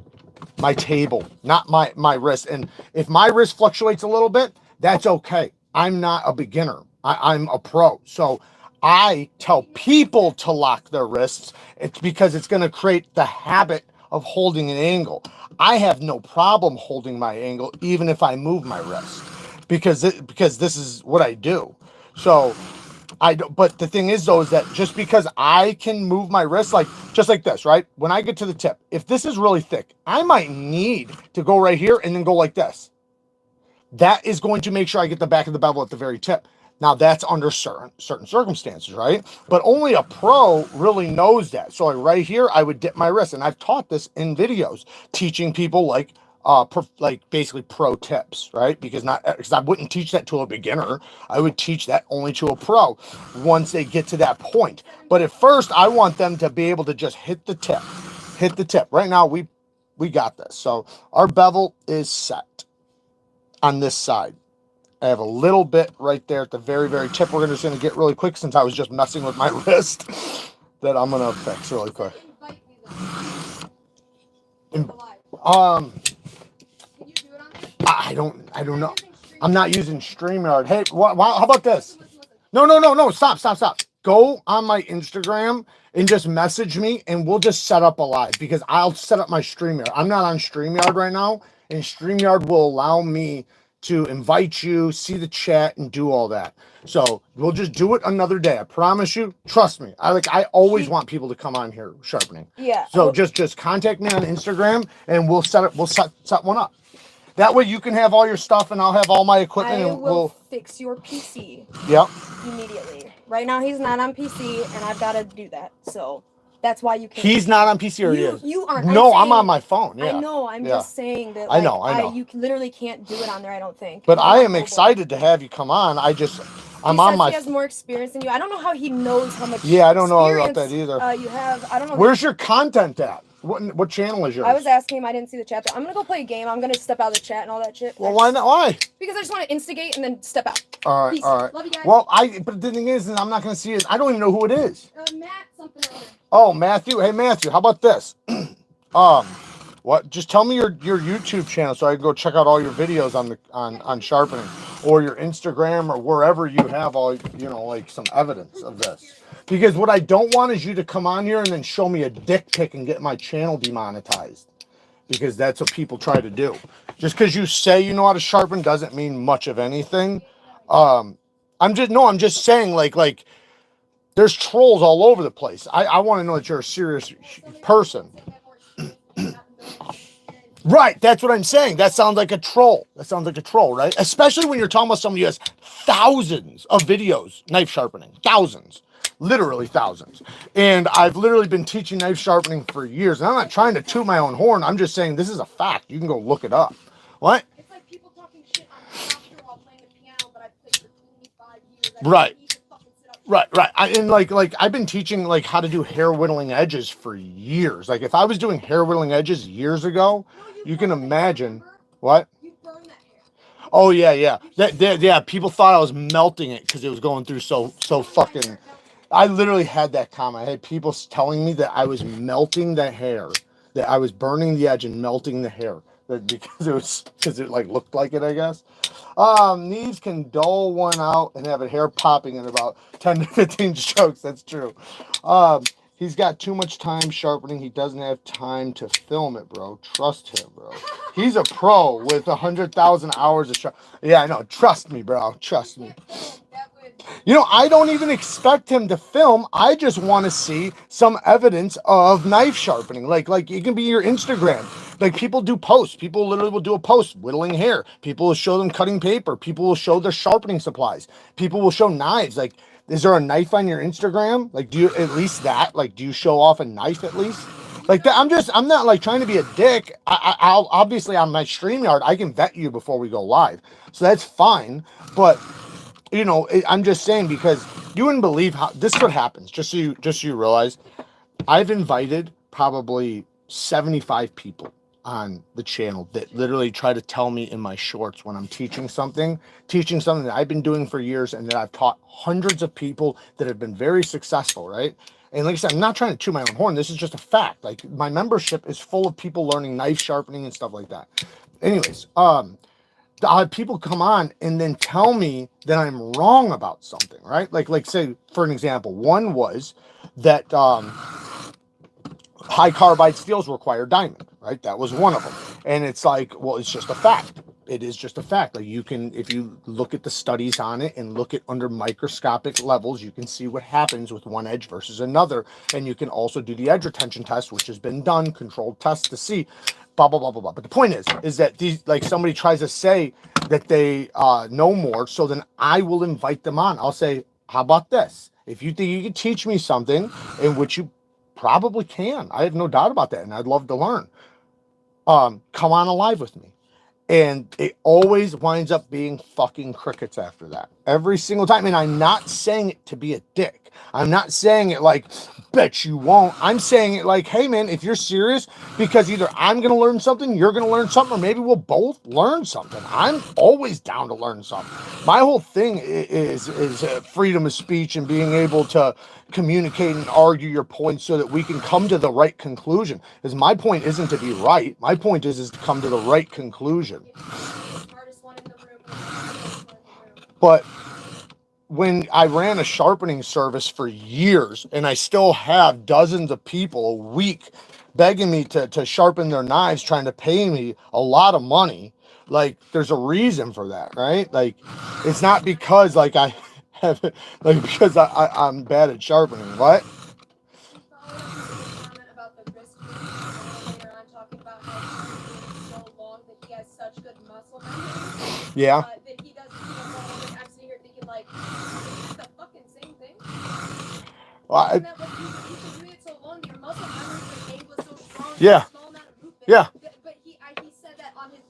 My table, not my wrist. And if my wrist fluctuates a little bit, that's okay. I'm not a beginner. I'm a pro. So I tell people to lock their wrists. It's because it's going to create the habit of holding an angle. I have no problem holding my angle, even if I move my wrist, because this is what I do. So but the thing is though, is that just because I can move my wrist, like just like this, right? When I get to the tip, if this is really thick, I might need to go right here and then go like this. That is going to make sure I get the back of the bevel at the very tip. Now that's under certain circumstances, right? But only a pro really knows that. So like right here, I would dip my wrist, and I've taught this in videos, teaching people like basically pro tips, right? Because I wouldn't teach that to a beginner. I would teach that only to a pro once they get to that point. But at first, I want them to be able to just hit the tip. Right now, we got this. So our bevel is set on this side. I have a little bit right there at the very, very tip. We're just going to get really quick, since I was just messing with my wrist, that I'm going to fix really quick. I don't know. I'm not using StreamYard. Hey, how about this? No. Stop. Go on my Instagram and just message me, and we'll just set up a live, because I'll set up my StreamYard. I'm not on StreamYard right now, and StreamYard will allow me to invite you, see the chat, and do all that. So we'll just do it another day. I promise you. Trust me. I always want people to come on here sharpening. Yeah. So just contact me on Instagram, and we'll set one up. That way you can have all your stuff, and I'll have all my equipment. I and will fix your PC. Yep. Immediately. Right now he's not on PC, and I've got to do that. So that's why you can't. He's not on PC, or he is? You aren't. No, I'm on my phone. Yeah. I know. I'm just saying that. Like, I know. You literally can't do it on there, I don't think. But I am excited to have you come on. I'm on my. He has more experience than you. I don't know how he knows how much. Yeah, I don't know about that either. You have. I don't know. Where's your content at? What channel is yours? I was asking him. I didn't see the chat. I'm gonna go play a game. I'm gonna step out of the chat and all that shit. Well, why not? Why? Because I just want to instigate and then step out. All right. Peace. All right. Love you guys. Well, but the thing is, I'm not gonna see it. I don't even know who it is. Matt something or other. Oh, Matthew. Hey, Matthew. How about this? What? Just tell me your YouTube channel so I can go check out all your videos on sharpening, or your Instagram, or wherever you have all like some evidence of this. Because what I don't want is you to come on here and then show me a dick pic and get my channel demonetized. Because that's what people try to do. Just because you say you know how to sharpen doesn't mean much of anything. I'm just saying, like there's trolls all over the place. I want to know that you're a serious person. Right, that's what I'm saying. That sounds like a troll. Right? Especially when you're talking about somebody who has thousands of videos, knife sharpening. Thousands. Literally thousands. And I've literally been teaching knife sharpening for years. And I'm not trying to toot my own horn. I'm just saying this is a fact. You can go look it up. What? It's like people talking shit on the computer while playing the piano, but I've played for 25 years. Right. Right. I've been teaching like how to do hair whittling edges for years. Like if I was doing hair whittling edges years ago, you can imagine what? You burned that hair. Oh yeah. Yeah. People thought I was melting it because it was going through so fucking. I literally had that comment. I had people telling me that I was melting the hair, that I was burning the edge and melting the hair, because it like looked like it, I guess. Neeves can dull one out and have a hair popping in about 10 to 15 strokes. That's true. He's got too much time sharpening. He doesn't have time to film it, bro. Trust him, bro. He's a pro with 100,000 hours of sharp. Yeah, I know. Trust me, bro. Trust me. You know, I don't even expect him to film. I just want to see some evidence of knife sharpening. Like it can be your Instagram. Like people do posts. People literally will do a post whittling hair. People will show them cutting paper. People will show their sharpening supplies. People will show knives. Like, is there a knife on your Instagram? Like, do you at least that? Like, do you show off a knife at least? Like that, I'm not like trying to be a dick. I'll obviously on my StreamYard, I can vet you before we go live. So that's fine. But you know, I'm just saying, because you wouldn't believe how this is what happens. Just so you realize, I've invited probably 75 people on the channel that literally try to tell me in my shorts when I'm teaching something that I've been doing for years and that I've taught hundreds of people that have been very successful, right? And like I said, I'm not trying to toot my own horn. This is just a fact. Like, my membership is full of people learning knife sharpening and stuff like that. Anyways, people come on and then tell me that I'm wrong about something, right? Like say, for an example, one was that high carbide steels require diamond, right? That was one of them. And it's like, well, it's just a fact. It is just a fact. Like, you can, if you look at the studies on it and look at under microscopic levels, you can see what happens with one edge versus another. And you can also do the edge retention test, which has been done, controlled tests to see blah, blah, blah, blah, blah. But the point is that these, like, somebody tries to say that they know more. So then I will invite them on. I'll say, how about this? If you think you can teach me something in which you probably can, I have no doubt about that, and I'd love to learn. Come on alive with me. And it always winds up being fucking crickets after that. Every single time. And I'm not saying it to be a dick. I'm not saying it like, bet you won't. I'm saying it like, hey man, if you're serious, because either I'm going to learn something, you're going to learn something, or maybe we'll both learn something. I'm always down to learn something. My whole thing is freedom of speech and being able to communicate and argue your points so that we can come to the right conclusion. Because my point isn't to be right. My point is to come to the right conclusion. But when I ran a sharpening service for years, and I still have dozens of people a week begging me to sharpen their knives, trying to pay me a lot of money, like, there's a reason for that, right? Like, it's not because like I have, like, because I'm bad at sharpening. What? Yeah. That he doesn't, I'm sitting here thinking, like, it's the fucking same thing. Well, isn't that what you've been doing it so long? Your muscle memory for the angle is so strong. Yeah. Small amount of movement. Yeah. But he said that on his,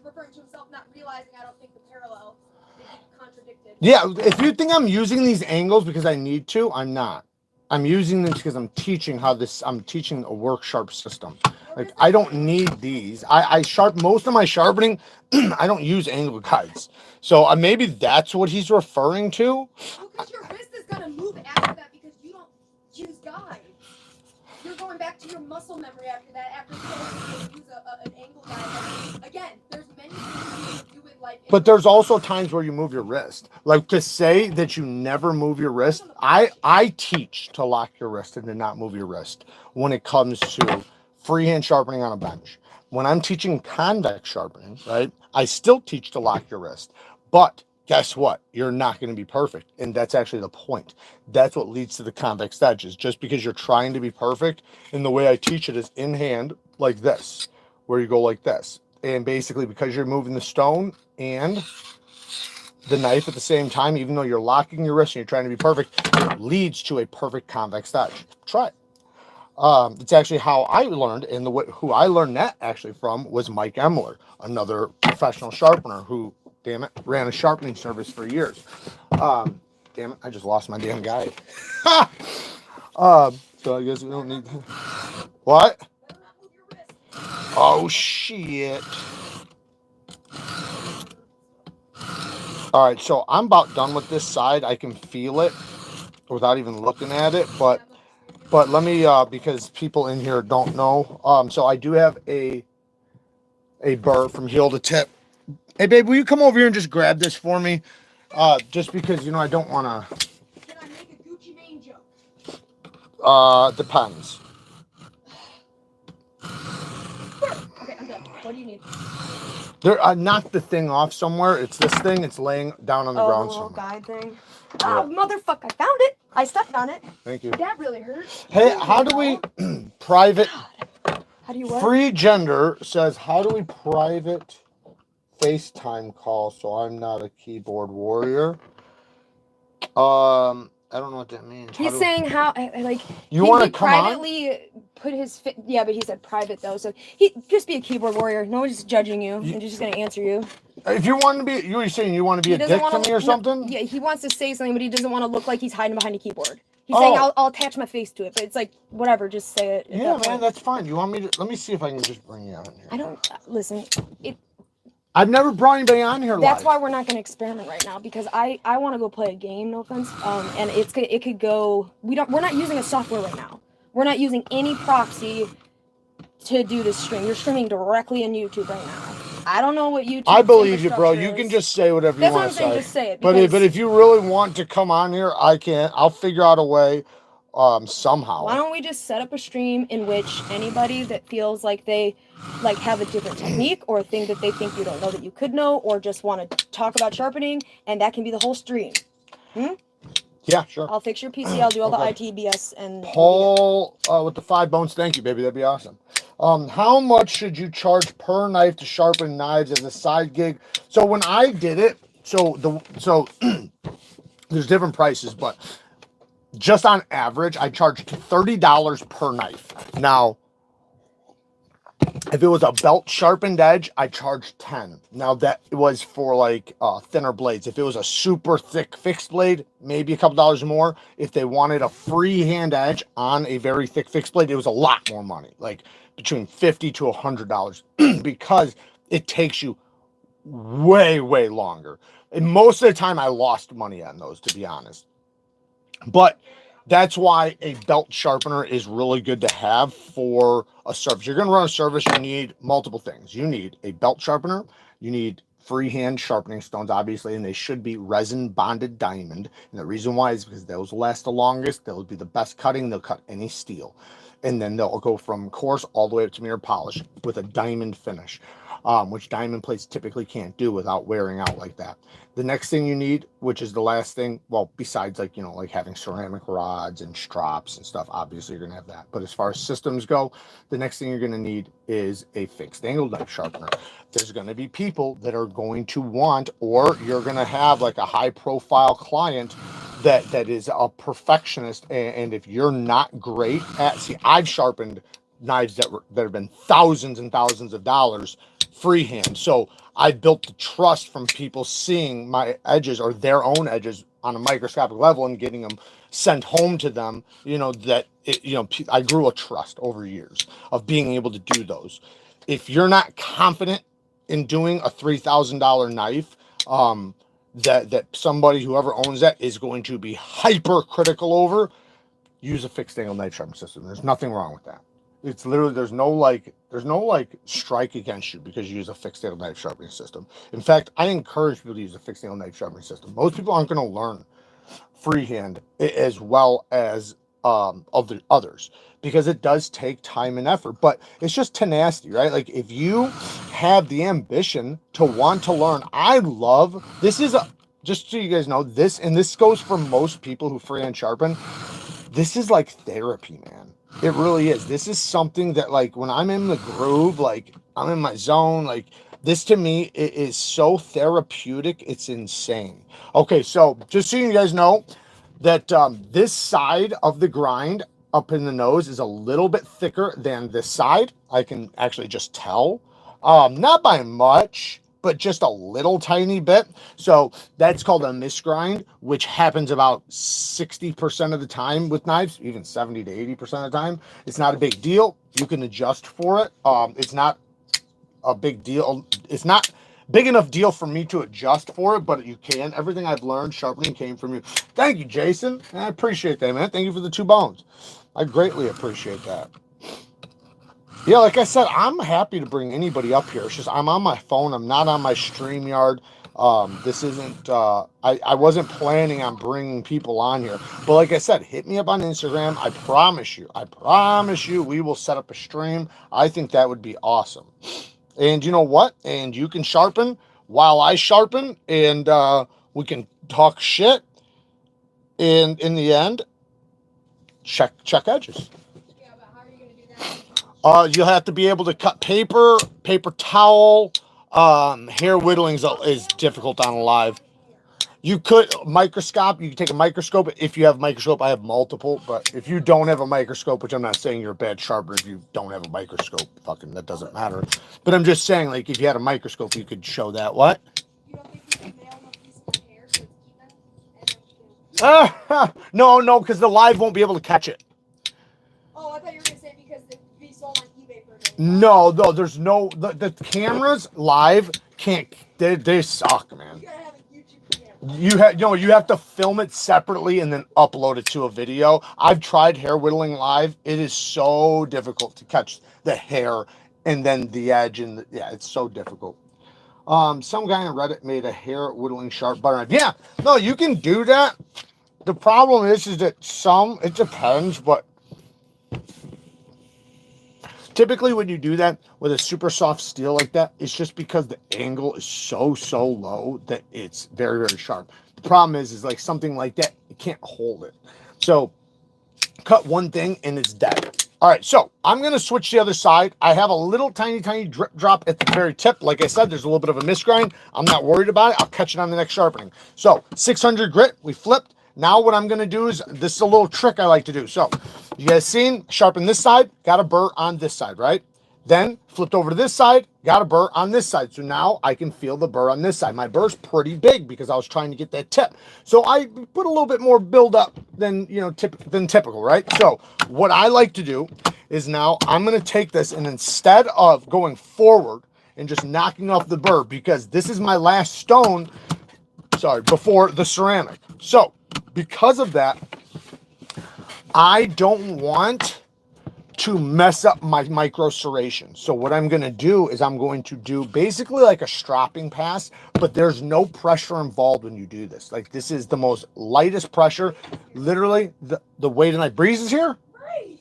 referring to himself, not realizing, I don't think, the parallel that he contradicted. Yeah, if you think I'm using these angles because I need to, I'm not. I'm using them because I'm teaching I'm teaching a WORKSHARP system. Like, I don't need these. I most of my sharpening, I don't use angle guides. So maybe that's what he's referring to. Well, because your wrist is going to move after that because you don't use guides. You're going back to your muscle memory after that, after you use an angle guide. Again, there's many things you do in life. But there's also times where you move your wrist. Like, to say that you never move your wrist, I teach to lock your wrist and to not move your wrist when it comes to freehand sharpening on a bench. When I'm teaching convex sharpening, right, I still teach to lock your wrist. But guess what? You're not going to be perfect. And that's actually the point. That's what leads to the convex edges. Just because you're trying to be perfect, and the way I teach it is in hand like this, where you go like this. And basically, because you're moving the stone and the knife at the same time, even though you're locking your wrist and you're trying to be perfect, it leads to a perfect convex edge. Try it. It's actually how I learned, and who I learned that actually from was Mike Emler, another professional sharpener who, damn it, ran a sharpening service for years. Damn it, I just lost my damn guide. So I guess we don't need. What? Oh shit! All right, so I'm about done with this side. I can feel it without even looking at it, but let me, because people in here don't know. So I do have a Burr from heel to tip. Hey, babe, will you come over here and just grab this for me? Just because, I don't want to. Can I make a Gucci Mane joke? Depends. Okay, I'm done. What do you need? There, I knocked the thing off somewhere. It's this thing. It's laying down on the Oh, the ground little somewhere. guide thing. Oh, motherfucker! I found it. I stepped on it. Thank you. That really hurt. Hey, how do we private? How do you what? Free Gender says, how do we private FaceTime call so I'm not a keyboard warrior? I don't know what that means. He's saying how like you want to come privately put his yeah, but he said private though, so he just be a keyboard warrior. No one's judging you, and just gonna answer you. If you want to be, you were saying you want to be a dick to me or something? Yeah, he wants to say something, but he doesn't want to look like he's hiding behind a keyboard. He's saying I'll attach my face to it, but it's like whatever, just say it. Yeah, man, that's fine. You want me to? Let me see if I can just bring you on here. I don't listen. I've never brought anybody on here. That's why we're not going to experiment right now, because I want to go play a game. No offense, and it could go. We're not using a software right now. We're not using any proxy to do this stream. You're streaming directly on YouTube right now. I don't know what YouTube. I believe you, bro. You can just say whatever you want to say. Just say it. But if you really want to come on here, I can. I'll figure out a way. Somehow. Why don't we just set up a stream in which anybody that feels like they have a different technique or a thing that they think you don't know that you could know, or just want to talk about sharpening, and that can be the whole stream. Yeah, sure. I'll fix your PC. I'll do all the ITBS and Paul with the 5 bones. Thank you, baby. That'd be awesome. How much should you charge per knife to sharpen knives as a side gig? So when I did it, so there's different prices, but just on average, I charged $30 per knife. Now, if it was a belt sharpened edge, I charged $10. Now that was for like thinner blades. If it was a super thick fixed blade, maybe a couple dollars more. If they wanted a freehand edge on a very thick fixed blade, it was a lot more money, like between $50 to $100, because it takes you way longer. And most of the time, I lost money on those, to be honest. But that's why a belt sharpener is really good to have for a service. You're going to run a service, you need multiple things. You need a belt sharpener, you need freehand sharpening stones, obviously, and they should be resin bonded diamond. And the reason why is because those last the longest, they'll be the best cutting, they'll cut any steel. And then they'll go from coarse all the way up to mirror polish with a diamond finish, which diamond plates typically can't do without wearing out like that. The next thing you need, which is the last thing, well, besides like, like having ceramic rods and strops and stuff, obviously you're going to have that. But as far as systems go, the next thing you're going to need is a fixed angle knife sharpener. There's going to be people that are going to want, or you're going to have like a high profile client that is a perfectionist. And if you're not great at, see, I've sharpened knives that have been thousands and thousands of dollars freehand. So I built the trust from people seeing my edges or their own edges on a microscopic level and getting them sent home to them, I grew a trust over years of being able to do those. If you're not confident in doing a $3,000 knife, that somebody, whoever owns that, is going to be hyper critical over, use a fixed angle knife sharpening system. There's nothing wrong with that. It's literally, there's no strike against you because you use a fixed angle knife sharpening system. In fact, I encourage people to use a fixed angle knife sharpening system. Most people aren't going to learn freehand as well as of the others, because it does take time and effort, but it's just tenacity, right? Like if you have the ambition to want to learn, this is just so you guys know, this goes for most people who freehand sharpen. This is like therapy, man. It really is. This is something that, like, when I'm in the groove, like I'm in my zone, like this to me, it is so therapeutic. It's insane. Okay. So just so you guys know that this side of the grind up in the nose is a little bit thicker than this side. I can actually just tell, not by much, but just a little tiny bit. So that's called a misgrind, which happens about 60% of the time with knives, even 70 to 80% of the time. It's not a big deal. You can adjust for it. It's not a big deal. It's not big enough deal for me to adjust for it, but you can. Everything I've learned sharpening came from you. Thank you, Jason. I appreciate that, man. Thank you for the 2 bones. I greatly appreciate that. Yeah, like I said, I'm happy to bring anybody up here. It's just I'm on my phone. I'm not on my StreamYard. This isn't, I wasn't planning on bringing people on here, but like I said, hit me up on Instagram. I promise you, we will set up a stream. I think that would be awesome. And you know what? And you can sharpen while I sharpen, and we can talk shit. And in the end, check edges. Yeah, but how are you gonna do that? You'll have to be able to cut paper towel. Hair whittlings is difficult on a live. You could microscope. You can take a microscope. If you have a microscope, I have multiple. But if you don't have a microscope, which I'm not saying you're a bad sharpener if you don't have a microscope, fucking that doesn't matter. But I'm just saying, like, if you had a microscope, you could show that. What? You don't think you can nail a piece of hair so it's even, and then you can... No, because the live won't be able to catch it. Oh, I thought you were gonna say because they'd be sold on eBay for it. No, there's no the cameras live can't. They suck, man. You gotta have a YouTube camera. You have to film it separately and then upload it to a video. I've tried hair whittling live. It is so difficult to catch the hair and then the edge, and yeah, it's so difficult. Some guy on Reddit made a hair whittling sharp butter knife. Yeah, no, you can do that. The problem is that it depends, but typically when you do that with a super soft steel like that, it's just because the angle is so low that it's very, very sharp. The problem is like something like that, you can't hold it. So cut one thing and it's dead. All right, so I'm going to switch the other side. I have a little tiny drip drop at the very tip. Like I said, there's a little bit of a misgrind. I'm not worried about it. I'll catch it on the next sharpening. So 600 grit, we flipped. Now what I'm going to do is, this is a little trick I like to do. So you guys seen, sharpen this side, got a burr on this side, right? Then flipped over to this side, got a burr on this side. So now I can feel the burr on this side. My burr's pretty big because I was trying to get that tip. So I put a little bit more build up than, than typical, right? So what I like to do is now I'm going to take this, and instead of going forward and just knocking off the burr, because this is my last stone, before the ceramic. So because of that, I don't want to mess up my micro serration. So what I'm going to do is I'm going to do basically like a stropping pass, but there's no pressure involved when you do this. Like, this is the most lightest pressure. Literally, the weight of my Breeze is here.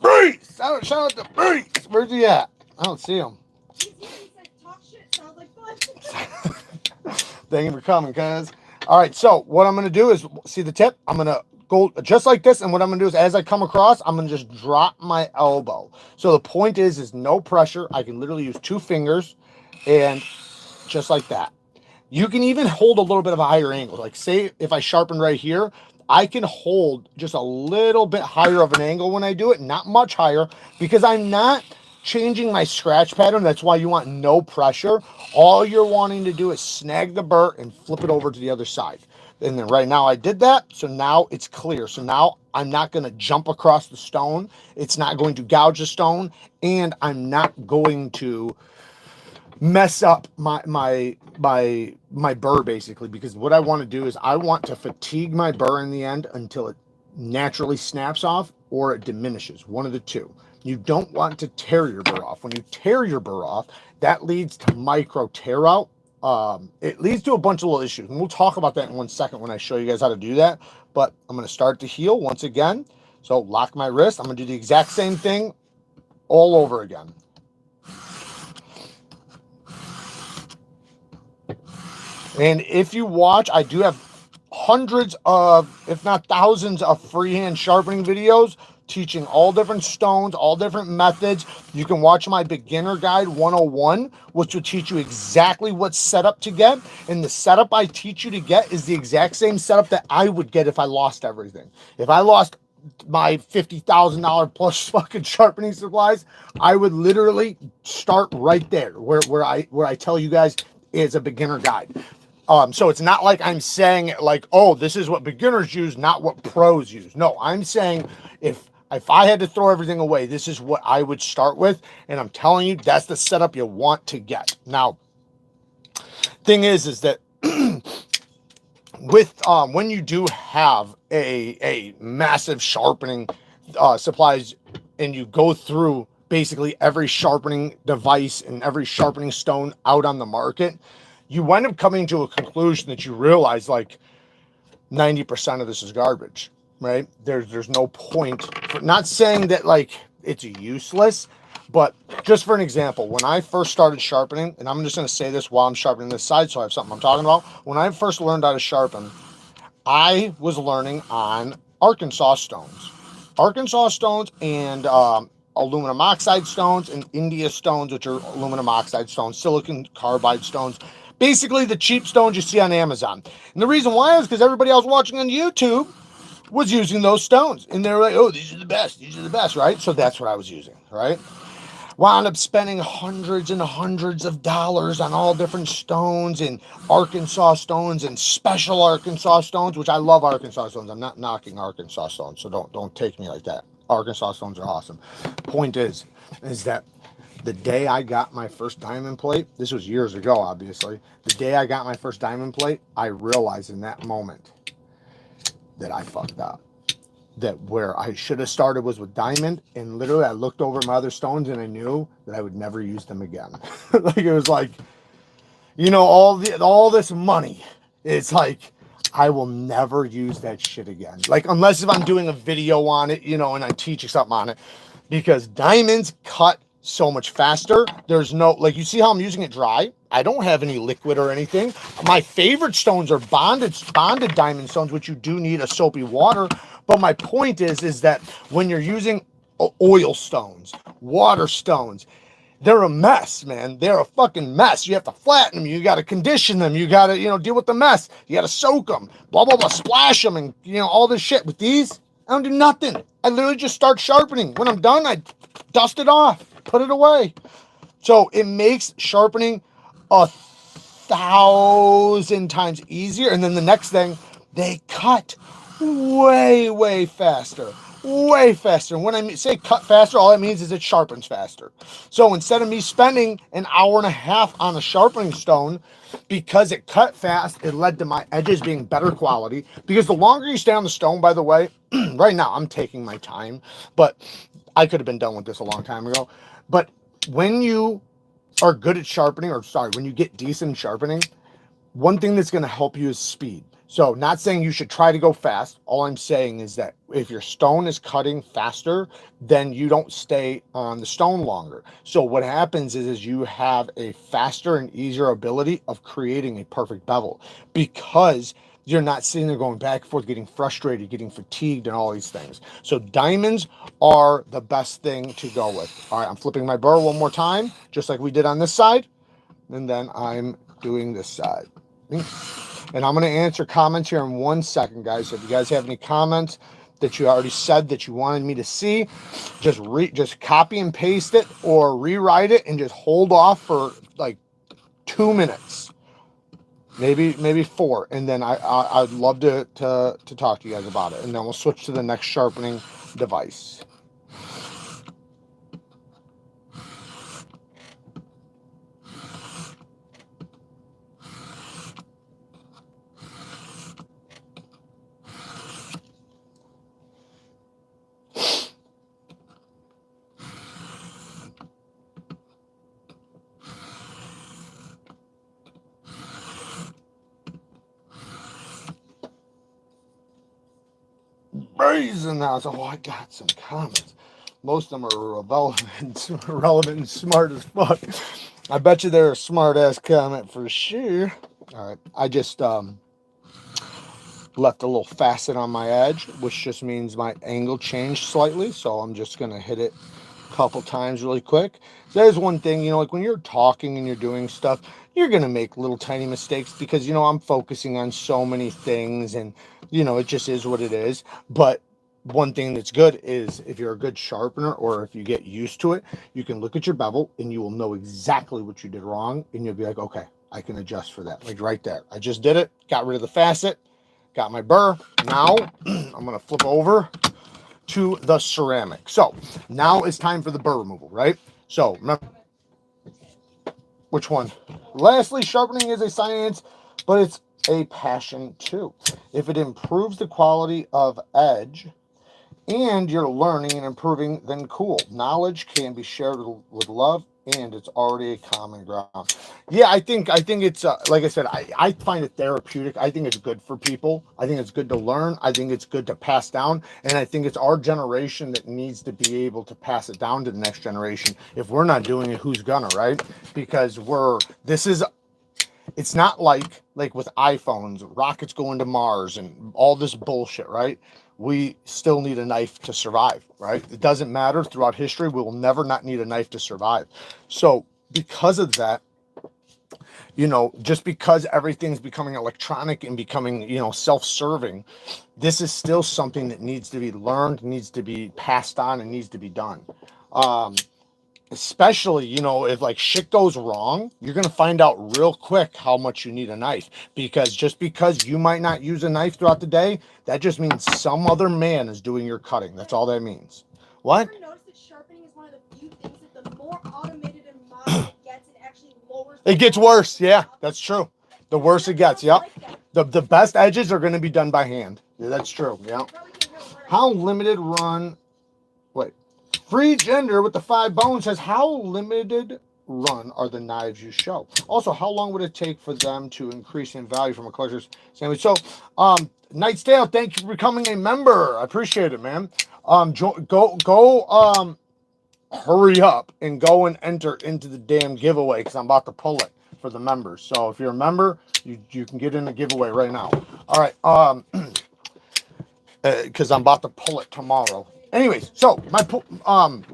Breeze! Shout out to Breeze! Where's he at? I don't see him. He's here. He said, talk shit, sounds like fun. Thank you for coming, cuz. All right, so what I'm going to do is, see the tip? I'm going to go just like this, and what I'm going to do is, as I come across, I'm going to just drop my elbow. So the point is no pressure. I can literally use 2 fingers, and just like that. You can even hold a little bit of a higher angle. Like, say if I sharpen right here, I can hold just a little bit higher of an angle when I do it, not much higher, because I'm not changing my scratch pattern. That's why you want no pressure. All you're wanting to do is snag the burr and flip it over to the other side. And then right now I did that, so now it's clear. So now I'm not going to jump across the stone. It's not going to gouge the stone, and I'm not going to mess up my burr, basically, because what I want to do is I want to fatigue my burr in the end until it naturally snaps off or it diminishes, one of the two. You don't want to tear your burr off. When you tear your burr off, that leads to micro tear out. It leads to a bunch of little issues, and we'll talk about that in 1 second when I show you guys how to do that. But I'm going to start to heal once again. So lock my wrist. I'm going to do the exact same thing all over again. And if you watch, I do have hundreds of, if not thousands of freehand sharpening videos teaching all different stones, all different methods. You can watch my beginner guide 101, which will teach you exactly what setup to get. And the setup I teach you to get is the exact same setup that I would get if I lost everything. If I lost my $50,000 plus fucking sharpening supplies, I would literally start right there where I tell you guys is a beginner guide. So it's not like I'm saying like, oh, this is what beginners use, not what pros use. No, I'm saying if I had to throw everything away, this is what I would start with. And I'm telling you, that's the setup you want to get. Now, thing is that with when you do have a massive sharpening supplies, and you go through basically every sharpening device and every sharpening stone out on the market, you wind up coming to a conclusion that you realize like 90% of this is garbage, right? There's no point for, not saying that like it's useless, but just for an example, when I first started sharpening, and I'm just going to say this while I'm sharpening this side so I have something I'm talking about. When I first learned how to sharpen, I was learning on Arkansas stones. Arkansas stones and aluminum oxide stones and India stones, which are aluminum oxide stones, silicon carbide stones, basically the cheap stones you see on Amazon. And the reason why is because everybody else watching on YouTube was using those stones. And they were like, oh, these are the best, right? So that's what I was using, right? Wound up spending hundreds and hundreds of dollars on all different stones and Arkansas stones and special Arkansas stones, which I love Arkansas stones. I'm not knocking Arkansas stones, so don't take me like that. Arkansas stones are awesome. Point is that the day I got my first diamond plate, this was years ago, obviously. The day I got my first diamond plate, I realized in that moment that I fucked up. That where I should have started was with diamond, and literally I looked over my other stones and I knew that I would never use them again. Like it was like, you know, all this money, it's like I will never use that shit again. Like unless if I'm doing a video on it, you know, and I teach you something on it, because diamonds cut so much faster. There's no, like you see how I'm using it dry. I don't have any liquid or anything. My favorite stones are bonded diamond stones, which you do need a soapy water. But my point is that when you're using oil stones, water stones, they're a mess, man. They're a fucking mess. You have to flatten them. You got to condition them. You got to, you know, deal with the mess. You got to soak them, blah, blah, blah, splash them, and, you know, all this shit. With these, I don't do nothing. I literally just start sharpening. When I'm done, I dust it off, put it away. So it makes sharpening 1,000 times easier. And then the next thing, they cut way faster. Way faster. And when I say cut faster, all that means is it sharpens faster. So instead of me spending an hour and a half on a sharpening stone, because it cut fast, it led to my edges being better quality. Because the longer you stay on the stone, by the way, right now I'm taking my time, but I could have been done with this a long time ago. But when you are good at sharpening, or sorry, when you get decent sharpening, one thing that's going to help you is speed. So not saying you should try to go fast. All I'm saying is that if your stone is cutting faster, then you don't stay on the stone longer. So what happens is you have a faster and easier ability of creating a perfect bevel, because you're not sitting there going back and forth, getting frustrated, getting fatigued, and all these things. So diamonds are the best thing to go with. All right, I'm flipping my burr one more time, just like we did on this side. And then I'm doing this side. And I'm going to answer comments here in 1 second, guys. So if you guys have any comments that you already said that you wanted me to see, just copy and paste it or rewrite it and just hold off for like 2 minutes, maybe 4, and then I'd love to talk to you guys about it, and then we'll switch to the next sharpening device. Brazen house. Oh, I got some comments. Most of them are relevant and smart as fuck. I bet you they're a smart ass comment for sure. All right, I just left a little facet on my edge, which just means my angle changed slightly. So I'm just gonna hit it a couple times really quick. So there's one thing, you know, like when you're talking and you're doing stuff, you're gonna make little tiny mistakes because, you know, I'm focusing on so many things, and, you know, it just is what it is. But one thing that's good is if you're a good sharpener, or if you get used to it, you can look at your bevel and you will know exactly what you did wrong, and you'll be like, okay, I can adjust for that. Like right there, I just did it, got rid of the facet, got my burr. Now I'm gonna flip over to the ceramic. So now it's time for the burr removal, right? So remember, which one? Lastly, sharpening is a science, but it's a passion too. If it improves the quality of edge and you're learning and improving, then cool. Knowledge can be shared with love and it's already a common ground. Yeah, I think it's like I said, I find it therapeutic. I think it's good for people. I think it's good to learn. I think it's good to pass down, and I think it's our generation that needs to be able to pass it down to the next generation. If we're not doing it, who's gonna, right? Because it's not like with iPhones, rockets going to Mars and all this bullshit, right? We still need a knife to survive, right? It doesn't matter throughout history. We will never not need a knife to survive. So because of that, just because everything's becoming electronic and becoming, self-serving, this is still something that needs to be learned, needs to be passed on, and needs to be done. Especially, if like shit goes wrong, you're going to find out real quick how much you need a knife, because just because you might not use a knife throughout the day, that just means some other man is doing your cutting. That's all that means. What? Ever noticed that sharpening is one of the few things that the more automated and modern it gets, it actually lowers. It gets worse. Yeah, that's true. The worse it gets. Yep. The best edges are going to be done by hand. Yeah, that's true. Yeah. How limited run? Wait. Free Gender with the 5 bones says, how limited run are the knives you show? Also, how long would it take for them to increase in value from a collector's standpoint? So, Knight's Tale, thank you for becoming a member. I appreciate it, man. Hurry up and go and enter into the damn giveaway, because I'm about to pull it for the members. So if you're a member, you can get in the giveaway right now. All right, because I'm about to pull it tomorrow. Anyways, so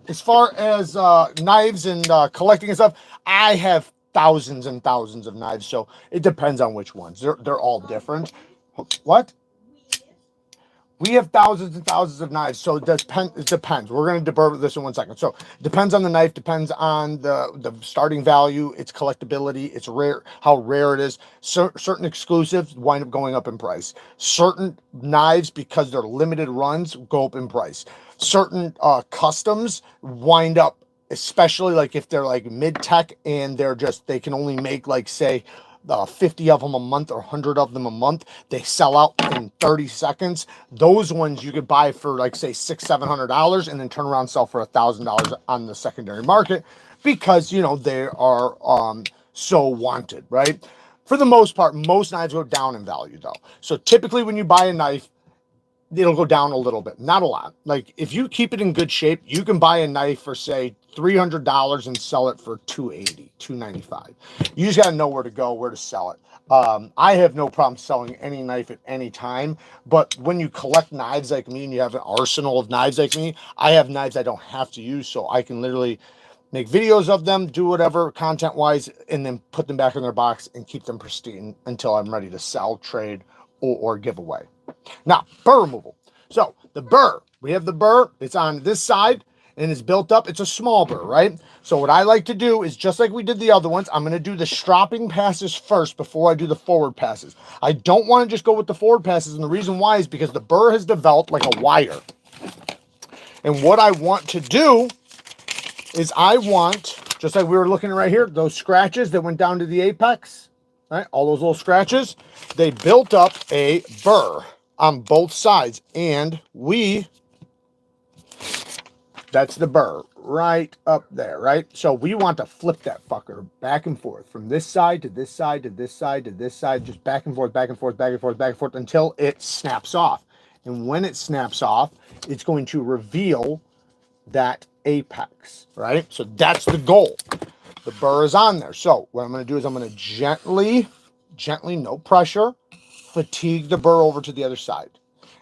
as far as knives and collecting and stuff, I have thousands and thousands of knives, so it depends on which ones. They're all different. What? We have thousands and thousands of knives, so it depends. We're going to debate this in 1 second. So it depends on the knife, depends on the starting value, its collectability, its rare, how rare it is. Certain exclusives wind up going up in price. Certain knives, because they're limited runs, go up in price. Certain customs wind up, especially like if they're like mid-tech and they can only make like, say, 50 of them a month or 100 of them a month, they sell out in 30 seconds. Those ones you could buy for like, say, $600-700 and then turn around and sell for $1,000 on the secondary market, because they are so wanted, right? For the most part, most knives go down in value though. So typically when you buy a knife, it'll go down a little bit, not a lot. Like if you keep it in good shape, you can buy a knife for, say, $300 and sell it for $280, $295. You just got to know where to go, where to sell it. I have no problem selling any knife at any time, but when you collect knives like me and you have an arsenal of knives like me, I have knives I don't have to use, so I can literally make videos of them, do whatever content-wise, and then put them back in their box and keep them pristine until I'm ready to sell, trade, or give away. Now, burr removal. So the burr, we have the burr. It's on this side and it's built up. It's a small burr, right? So what I like to do is, just like we did the other ones, I'm going to do the stropping passes first before I do the forward passes. I don't want to just go with the forward passes, and the reason why is because the burr has developed like a wire. And what I want to do is just like we were looking at right here, those scratches that went down to the apex, right? All those little scratches, they built up a burr on both sides, and that's the burr right up there, right? So we want to flip that fucker back and forth from this side to this side to this side to this side, just back and forth, back and forth, back and forth, back and forth until it snaps off. And when it snaps off, it's going to reveal that apex, right? So that's the goal. The burr is on there. So what I'm going to do is I'm going to gently, no pressure, fatigue the burr over to the other side.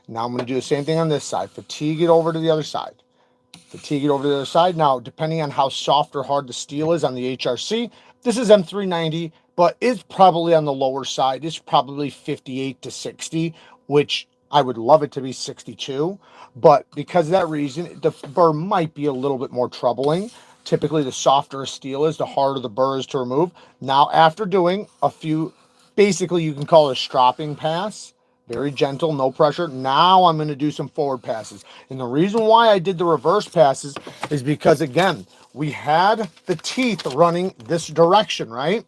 Now I'm going to do the same thing on this side. Fatigue it over to the other side. Fatigue it over to the other side. Now, depending on how soft or hard the steel is on the HRC, this is M390, but it's probably on the lower side. It's probably 58 to 60, which I would love it to be 62. But because of that reason, the burr might be a little bit more troubling. Typically, the softer a steel is, the harder the burr is to remove. Now, after doing a few, basically you can call it a stropping pass, very gentle, no pressure. Now I'm going to do some forward passes. And the reason why I did the reverse passes is because, again, we had the teeth running this direction, right?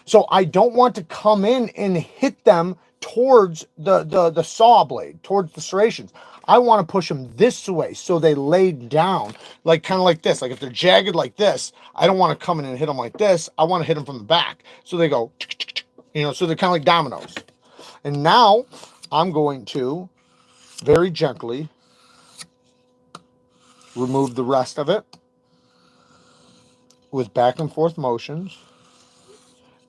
So I don't want to come in and hit them towards the saw blade, towards the serrations. I want to push them this way so they lay down, like kind of like this. Like if they're jagged like this, I don't want to come in and hit them like this. I want to hit them from the back. So they go, you know, so they're kind of like dominoes. And now I'm going to very gently remove the rest of it with back and forth motions.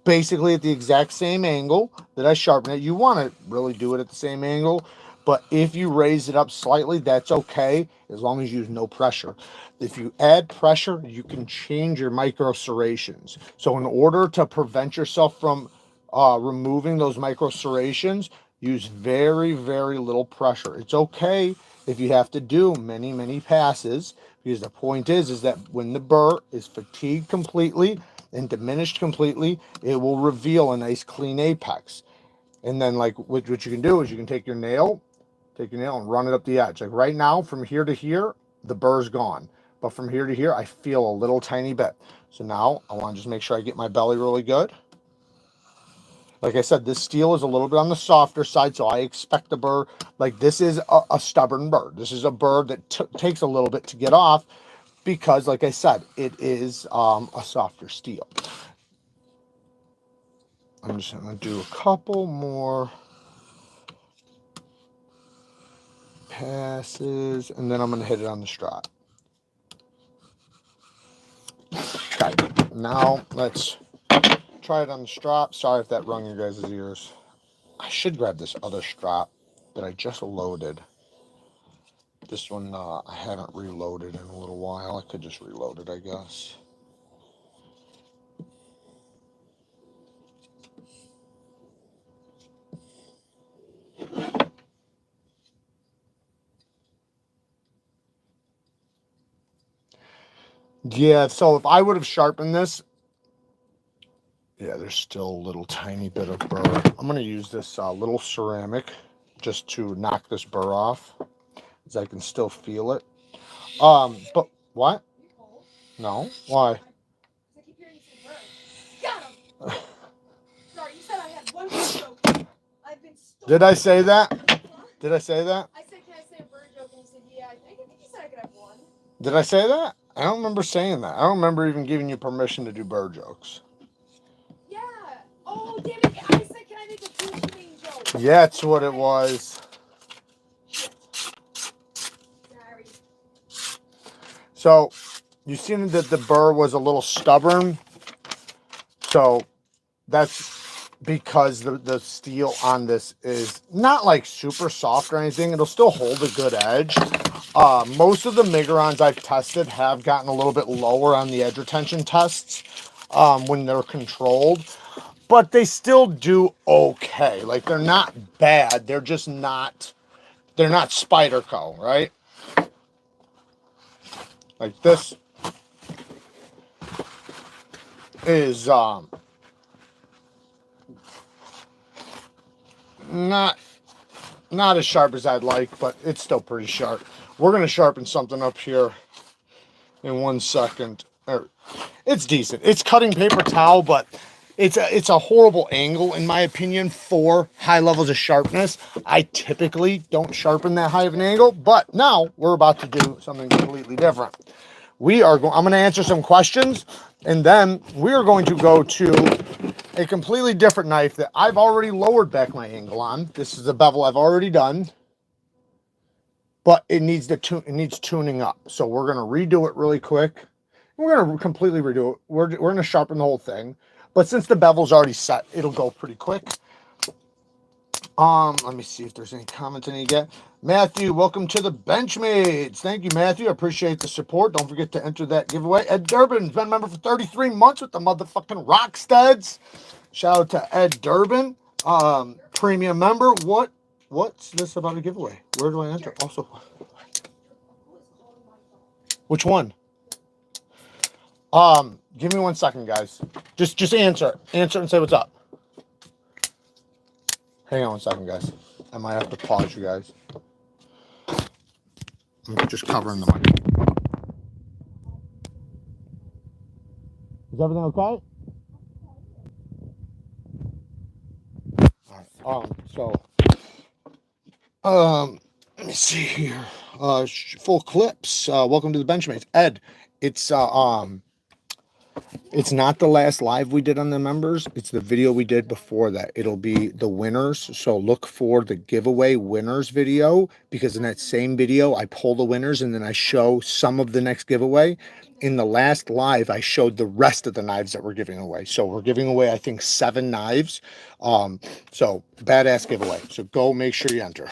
Basically at the exact same angle that I sharpen it. You want to really do it at the same angle, but if you raise it up slightly, that's okay, as long as you use no pressure. If you add pressure, you can change your micro serrations. So in order to prevent yourself from removing those micro serrations, use very, very little pressure. It's okay if you have to do many, many passes, because the point is that when the burr is fatigued completely and diminished completely, it will reveal a nice clean apex. And then like what you can do is you can take your nail and run it up the edge. Like right now, from here to here, the burr's gone. But from here to here, I feel a little tiny bit. So now I want to just make sure I get my belly really good. Like I said, this steel is a little bit on the softer side, so I expect the burr, like this is a stubborn burr. This is a burr that takes a little bit to get off, because like I said, it is a softer steel. I'm just going to do a couple more passes, and then I'm going to hit it on the strap. Okay, now let's try it on the strap. Sorry if that rung your guys' ears. I should grab this other strap that I just loaded. This one I haven't reloaded in a little while. I could just reload it, I guess. Yeah, so if I would have sharpened this, yeah, there's still a little tiny bit of burr. I'm going to use this little ceramic just to knock this burr off, as I can still feel it. But what? No, why? I keep hearing you say Burr. Got him. Sorry, you said I had one bird joke. I've been. Did I say that? Did I say that? I said, can I say a bird joke? And you said, yeah. I think you said I could have one. Did I say that? I don't remember saying that. I don't remember even giving you permission to do bird jokes. Yeah. Oh, damn it. I said, can I make a conditioning joke? Yeah, that's what it was. Sorry. So, you seen that the burr was a little stubborn. So, that's because the steel on this is not like super soft or anything. It'll still hold a good edge. Most of the Migrons I've tested have gotten a little bit lower on the edge retention tests when they're controlled, but they still do okay. Like they're not bad. They're just not, they're not Spyderco, right? Like this is not as sharp as I'd like, but it's still pretty sharp. We're going to sharpen something up here in 1 second. It's decent. It's cutting paper towel, but it's a horrible angle, in my opinion, for high levels of sharpness. I typically don't sharpen that high of an angle, but now we're about to do something completely different. I'm going to answer some questions, and then we are going to go to a completely different knife that I've already lowered back my angle on. This is a bevel I've already done, but it needs tuning up. So we're going to redo it really quick. We're going to completely redo it. We're going to sharpen the whole thing, but since the bevel's already set, it'll go pretty quick. Let me see if there's any comments I need to get. Matthew, welcome to the Benchmades. Thank you, Matthew. I appreciate the support. Don't forget to enter that giveaway. Ed Durbin's been a member for 33 months with the motherfucking Rocksteads. Shout out to Ed Durbin, premium member. What's this about a giveaway? Where do I enter? Also, which one? Give me 1 second, guys. Just answer and say what's up. Hang on 1 second, guys. I might have to pause you guys. I'm just covering the mic. Is everything okay? All right. Let me see here. Full clips. Welcome to the Benchmates. Ed, it's not the last live we did on the members. It's the video we did before that. It'll be the winners. So look for the giveaway winners video, because in that same video, I pull the winners and then I show some of the next giveaway. In the last live, I showed the rest of the knives that we're giving away. So we're giving away, I think, 7 knives. So badass giveaway. So go make sure you enter.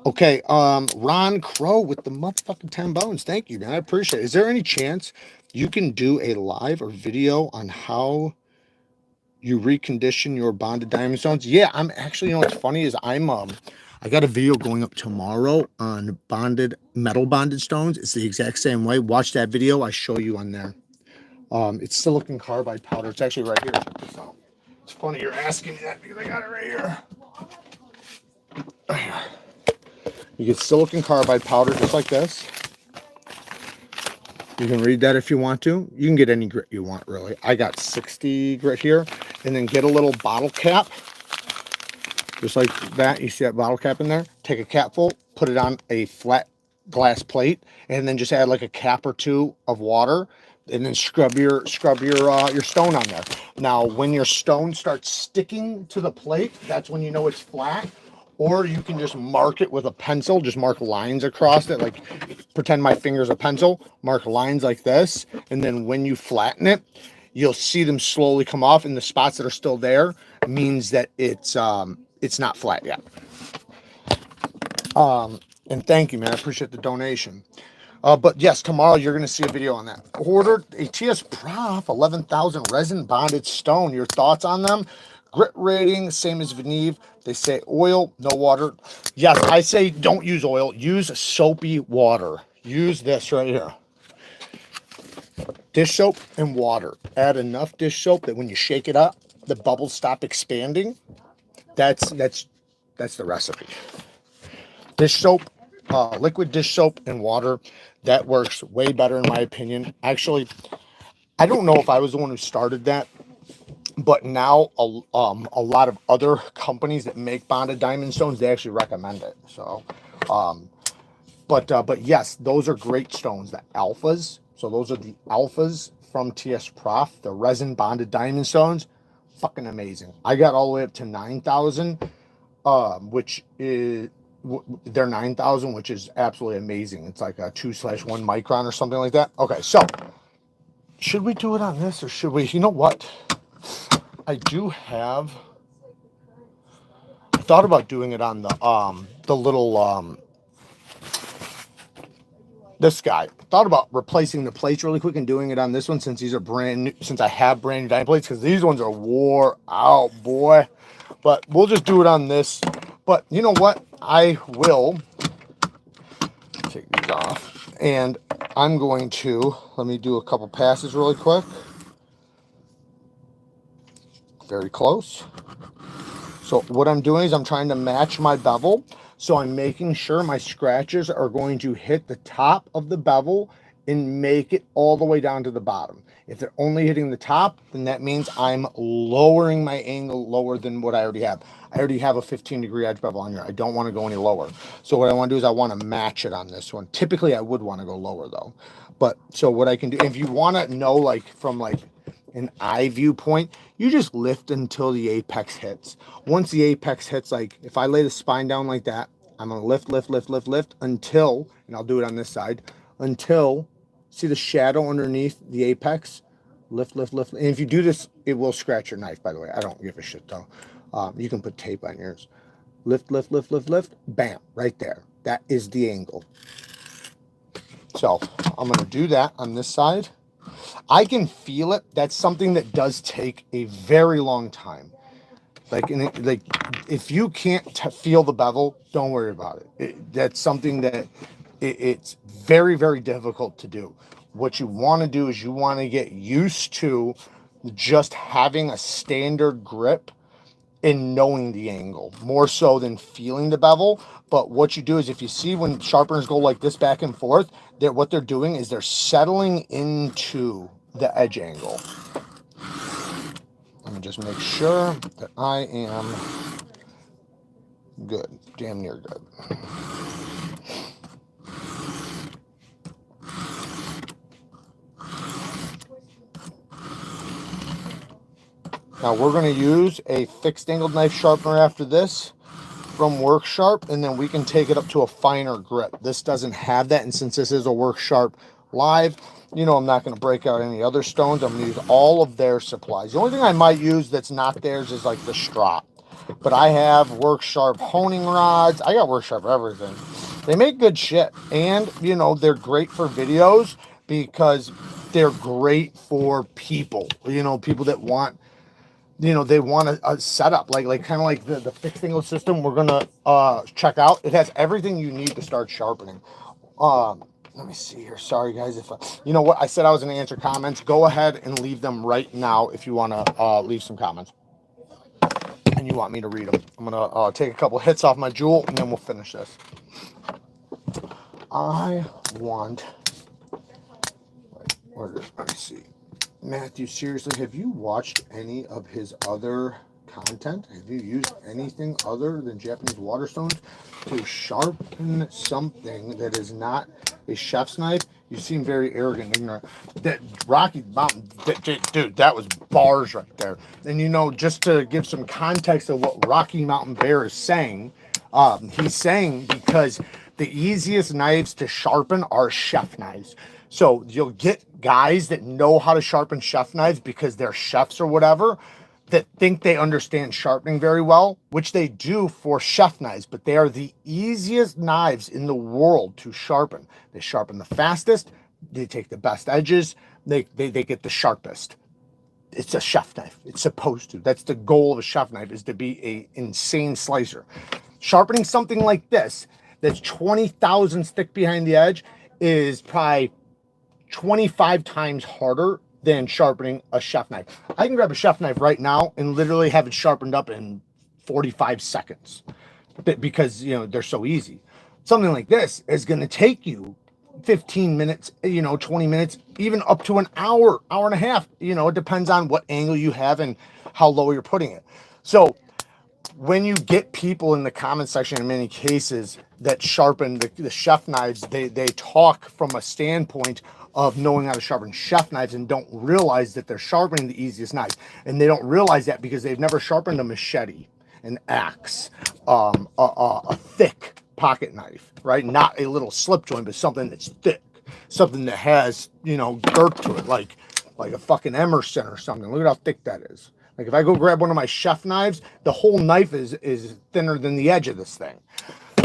Okay, Ron Crow with the motherfucking 10 bones. Thank you, man. I appreciate it. Is there any chance you can do a live or video on how you recondition your bonded diamond stones? Yeah, I'm actually, you know what's funny is I got a video going up tomorrow on metal bonded stones. It's the exact same way. Watch that video. I show you on there. It's silicon carbide powder. It's actually right here. So it's funny you're asking me that because I got it right here. You get silicon carbide powder just like this. You can read that if you want to. You can get any grit you want, really. I got 60 grit here. And then get a little bottle cap. Just like that. You see that bottle cap in there? Take a capful, put it on a flat glass plate, and then just add like a cap or two of water. And then scrub your stone on there. Now, when your stone starts sticking to the plate, that's when you know it's flat. Or you can just mark it with a pencil, just mark lines across it, like pretend my finger's a pencil, mark lines like this, and then when you flatten it, you'll see them slowly come off, and the spots that are still there means that it's not flat yet. And thank you, man. I appreciate the donation. But yes, tomorrow you're going to see a video on that. Ordered a TS Prof 11,000 resin bonded stone. Your thoughts on them? Grit rating, same as Neeves. They say oil, no water. Yes, I say don't use oil. Use soapy water. Use this right here. Dish soap and water. Add enough dish soap that when you shake it up, the bubbles stop expanding. That's the recipe. Dish soap, liquid dish soap and water. That works way better in my opinion. Actually, I don't know if I was the one who started that, but now a lot of other companies that make bonded diamond stones, they actually recommend it. So, but yes, those are great stones, the alphas. So those are the alphas from TS Prof, the resin bonded diamond stones. Fucking amazing. I got all the way up to 9,000, which is, they're 9,000, which is absolutely amazing. It's like a 2/1 micron or something like that. Okay, so should we do it on this or should we, you know what? I thought about doing it on the little, this guy. Thought about replacing the plates really quick and doing it on this one since these are brand new, since I have brand new diamond plates, because these ones are wore out, boy. But we'll just do it on this. But you know what? I will take these off and I'm going to, let me do a couple passes really quick. Very close. So what I'm doing is I'm trying to match my bevel. So I'm making sure my scratches are going to hit the top of the bevel and make it all the way down to the bottom. If they're only hitting the top, then that means I'm lowering my angle lower than what I already have. I already have a 15-degree edge bevel on here. I don't want to go any lower. So what I want to do is I want to match it on this one. Typically, I would want to go lower though. But so what I can do, if you want to know like from like an eye viewpoint, you just lift until the apex hits. Once the apex hits, like if I lay the spine down like that, I'm gonna lift until, and I'll do it on this side, until, see the shadow underneath the apex? Lift. And if you do this, it will scratch your knife, by the way. I don't give a shit though. You can put tape on yours. Lift, bam, right there. That is the angle. So I'm gonna do that on this side. I can feel it. That's something that does take a very long time. Like if you can't feel the bevel, don't worry about it. That's something that it's very, very difficult to do. What you want to do is you want to get used to just having a standard grip and knowing the angle more so than feeling the bevel. But what you do is if you see when sharpeners go like this back and forth, what they're doing is they're settling into the edge angle. Let me just make sure that I am Good. Damn near good. Now we're going to use a fixed angled knife sharpener after this from WorkSharp, and then we can take it up to a finer grip. This doesn't have that, and since this is a WorkSharp live, you know, I'm not going to break out any other stones. I'm going to use all of their supplies. The only thing I might use that's not theirs is like the strop. But I have WorkSharp honing rods. I got WorkSharp everything. They make good shit, and you know, they're great for videos because they're great for people. You know, people that want, you know, they want a setup like kind of like the fixed angle system we're gonna check out. It has everything you need to start sharpening. Let me see here. Sorry guys, if you know what I said I was gonna answer comments. Go ahead and leave them right now if you want to leave some comments and you want me to read them. I'm gonna take a couple hits off my jewel and then we'll finish this. I want, let me see. Matthew, seriously, have you watched any of his other content? Have you used anything other than Japanese waterstones to sharpen something that is not a chef's knife? You seem very arrogant and ignorant. That Rocky Mountain, dude, that was bars right there. And you know, just to give some context of what Rocky Mountain Bear is saying, he's saying because the easiest knives to sharpen are chef knives. So you'll get guys that know how to sharpen chef knives because they're chefs or whatever, that think they understand sharpening very well, which they do for chef knives, but they are the easiest knives in the world to sharpen. They sharpen the fastest, they take the best edges, they get the sharpest. It's a chef knife. It's supposed to. That's the goal of a chef knife, is to be a insane slicer. Sharpening something like this, that's 20 thousandths thick behind the edge, is probably 25 times harder than sharpening a chef knife. I can grab a chef knife right now and literally have it sharpened up in 45 seconds because, you know, they're so easy. Something like this is going to take you 15 minutes, you know, 20 minutes, even up to an hour, hour and a half. You know, it depends on what angle you have and how low you're putting it. So when you get people in the comment section, in many cases, that sharpen the chef knives, they talk from a standpoint of knowing how to sharpen chef knives and don't realize that they're sharpening the easiest knives. And they don't realize that because they've never sharpened a machete, an axe, a thick pocket knife, right? Not a little slip joint, but something that's thick, something that has, you know, girth to it, like a fucking Emerson or something. Look at how thick that is. Like if I go grab one of my chef knives, the whole knife is thinner than the edge of this thing.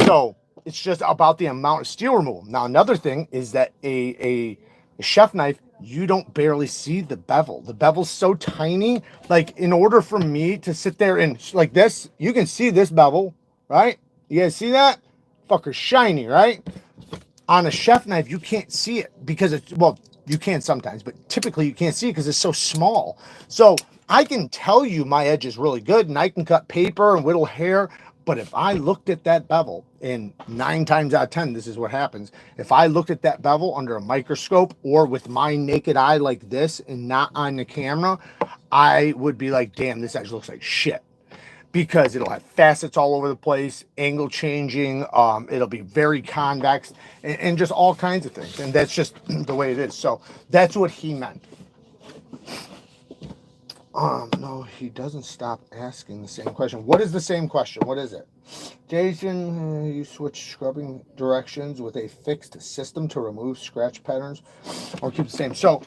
So it's just about the amount of steel removal. Now, another thing is that a chef knife, you don't barely see the bevel. The bevel's so tiny. Like in order for me to sit there and like this, you can see this bevel, right? You guys see that? Fucker's shiny, right? On a chef knife, you can't see it because it's, well, you can sometimes, but typically you can't see it because it's so small. So I can tell you my edge is really good and I can cut paper and whittle hair, but if I looked at that bevel, and 9 times out of 10, this is what happens. If I looked at that bevel under a microscope or with my naked eye like this and not on the camera, I would be like, damn, this edge looks like shit. Because it'll have facets all over the place, angle changing, it'll be very convex, and just all kinds of things. And that's just the way it is. So that's what he meant. No, he doesn't stop asking the same question. What is the same question? What is it? Jason, you switch scrubbing directions with a fixed system to remove scratch patterns or keep the same. So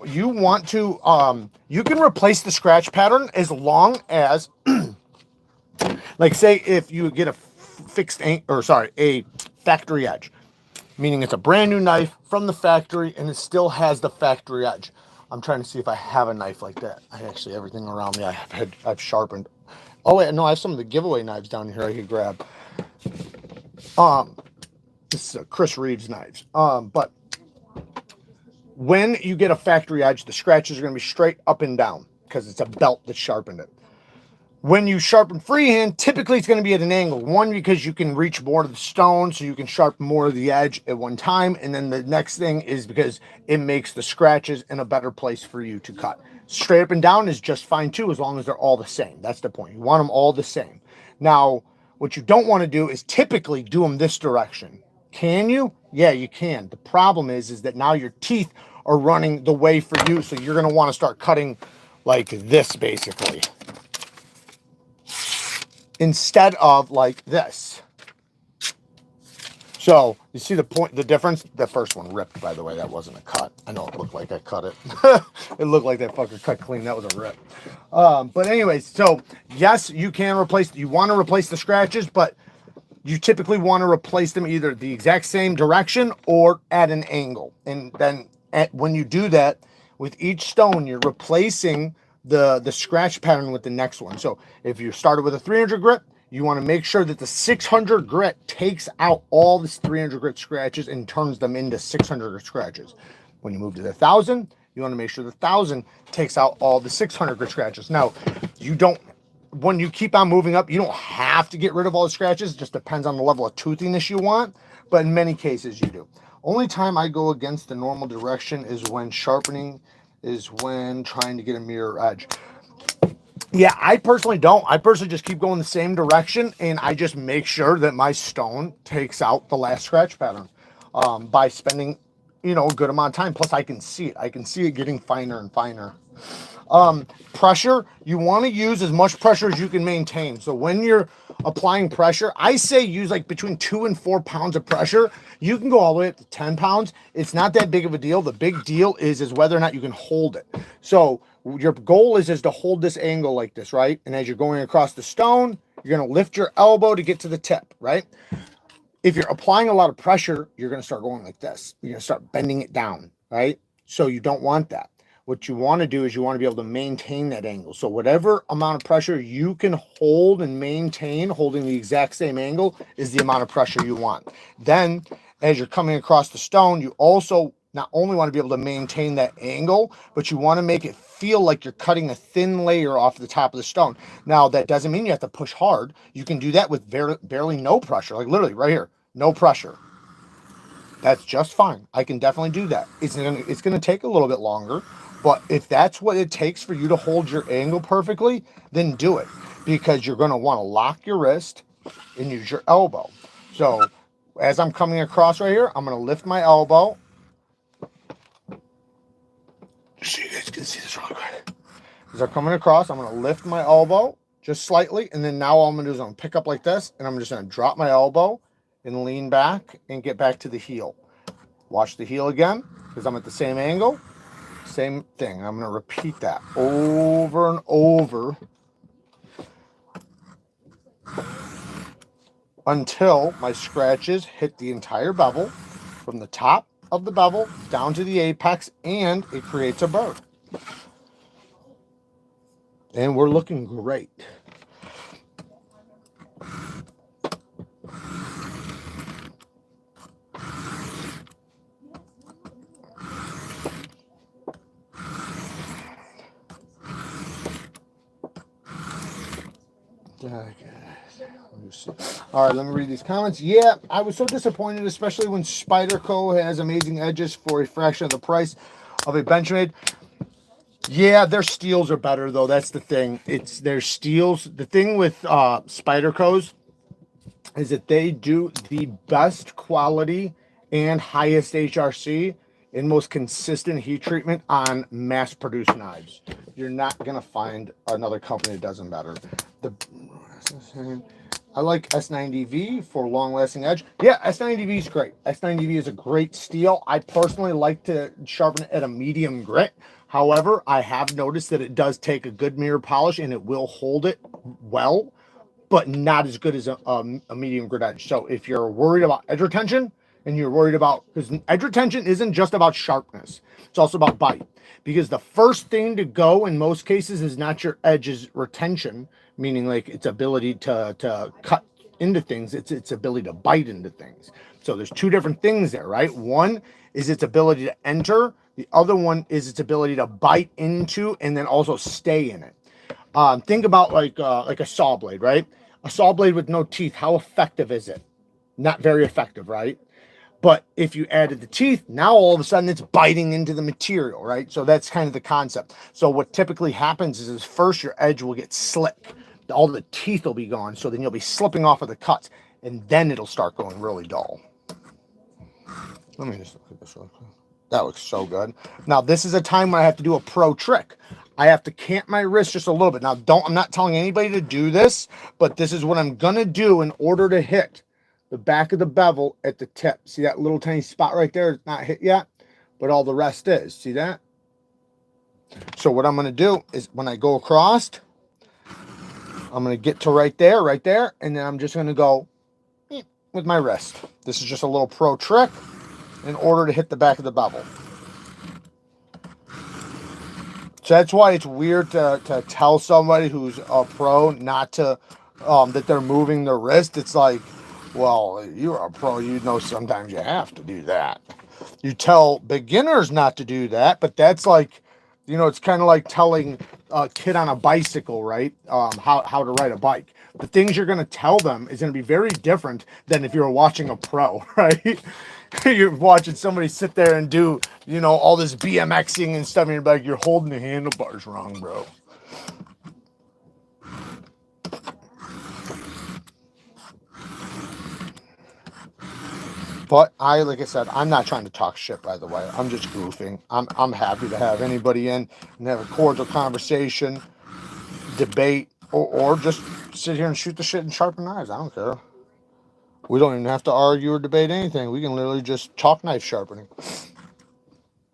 you want to, you can replace the scratch pattern as long as, like say if you get a a factory edge, meaning it's a brand new knife from the factory and it still has the factory edge. I'm trying to see if I have a knife like that. I actually, everything around me I've sharpened. Oh wait, no, I have some of the giveaway knives down here I could grab. This is Chris Reeves knives. But when you get a factory edge, the scratches are going to be straight up and down because it's a belt that sharpened it. When you sharpen freehand, typically it's going to be at an angle. One, because you can reach more of the stone, so you can sharpen more of the edge at one time. And then the next thing is because it makes the scratches in a better place for you to cut. Straight up and down is just fine too, as long as they're all the same. That's the point. You want them all the same. Now, What you don't want to do is typically do them this direction. Can you? Yeah, you can. The problem is that now your teeth are running the way for you, so you're going to want to start cutting like this, basically, instead of like this. So you see the difference? The first one ripped, by the way. That wasn't a cut. I know it looked like I cut it. It looked like that fucker cut clean. That was a rip. But anyways, so yes, you can replace, you want to replace the scratches, but you typically want to replace them either the exact same direction or at an angle. And then when you do that, with each stone, you're replacing the scratch pattern with the next one. So if you started with a 300 grit, you want to make sure that the 600 grit takes out all this 300 grit scratches and turns them into 600 grit scratches. When you move to the 1000, you want to make sure the 1000 takes out all the 600 grit scratches. Now, you don't, when you keep on moving up, you don't have to get rid of all the scratches. It just depends on the level of toothiness you want, but in many cases you do. Only time I go against the normal direction is when sharpening, is when trying to get a mirror edge. Yeah, I personally don't. I personally just keep going the same direction, and I just make sure that my stone takes out the last scratch pattern by spending, you know, a good amount of time. Plus, I can see it. I can see it getting finer and finer. Pressure, you want to use as much pressure as you can maintain. So when you're applying pressure, I say use like between 2 and 4 pounds of pressure. You can go all the way up to 10 pounds. It's not that big of a deal. The big deal is whether or not you can hold it. So your goal is to hold this angle like this, right? And as you're going across the stone, you're going to lift your elbow to get to the tip, right? If you're applying a lot of pressure, you're going to start going like this. You're going to start bending it down, right? So you don't want that. What you want to do is you want to be able to maintain that angle. So whatever amount of pressure you can hold and maintain, holding the exact same angle, is the amount of pressure you want. Then, as you're coming across the stone, you also not only want to be able to maintain that angle, but you want to make it feel like you're cutting a thin layer off the top of the stone. Now, that doesn't mean you have to push hard. You can do that with barely no pressure, like literally right here, no pressure. That's just fine. I can definitely do that. It's gonna take a little bit longer, but if that's what it takes for you to hold your angle perfectly, then do it, because you're going to want to lock your wrist and use your elbow. So as I'm coming across right here, I'm going to lift my elbow. So you guys can see this real quick. As I'm coming across, I'm going to lift my elbow just slightly, and then now all I'm going to do is I'm going to pick up like this, and I'm just going to drop my elbow and lean back and get back to the heel. Watch the heel again, because I'm at the same angle. Same thing. I'm going to repeat that over and over until my scratches hit the entire bevel, from the top of the bevel down to the apex, and it creates a burr. And we're looking great. All right, let me read these comments. Yeah, I was so disappointed, especially when Spyderco has amazing edges for a fraction of the price of a Benchmade. Yeah, their steels are better, though. That's the thing. It's their steels. The thing with Spyderco's is that they do the best quality and highest HRC and most consistent heat treatment on mass-produced knives. You're not going to find another company that does them better. I like S90V for long-lasting edge. Yeah, S90V is great. S90V is a great steel. I personally like to sharpen it at a medium grit. However, I have noticed that it does take a good mirror polish and it will hold it well, but not as good as a medium grit edge. So if you're worried about edge retention, and you're worried about, because edge retention isn't just about sharpness, it's also about bite. Because the first thing to go in most cases is not your edge's retention, meaning like its ability to cut into things, it's its ability to bite into things. So there's two different things there, right? One is its ability to enter, the other one is its ability to bite into and then also stay in it. Think about like a saw blade, right? A saw blade with no teeth, how effective is it? Not very effective, right? But if you added the teeth, now all of a sudden it's biting into the material, right? So that's kind of the concept. So what typically happens is first your edge will get slick. all the teeth will be gone. So then you'll be slipping off of the cuts, and then it'll start going really dull. Let me just look at this real quick. That looks so good. Now, this is a time when I have to do a pro trick. I have to cant my wrist just a little bit. Now, I'm not telling anybody to do this, but this is what I'm going to do in order to hit the back of the bevel at the tip. See that little tiny spot right there? It's not hit yet, but all the rest is. See that? So what I'm going to do is when I go across, I'm going to get to right there, and then I'm just going to go with my wrist. This is just a little pro trick in order to hit the back of the bevel. So that's why it's weird to tell somebody who's a pro not to, that they're moving their wrist. It's like, well, you're a pro, you know sometimes you have to do that. You tell beginners not to do that, but that's like, you know, it's kind of like telling a kid on a bicycle, right? How to ride a bike. The things you're going to tell them is going to be very different than if you're watching a pro, right? You're watching somebody sit there and do, you know, all this BMXing and stuff, and you're like, you're holding the handlebars wrong, bro. But like I said, I'm not trying to talk shit, by the way. I'm just goofing. I'm happy to have anybody in and have a cordial conversation, debate, or just sit here and shoot the shit and sharpen knives. I don't care. We don't even have to argue or debate anything. We can literally just talk knife sharpening.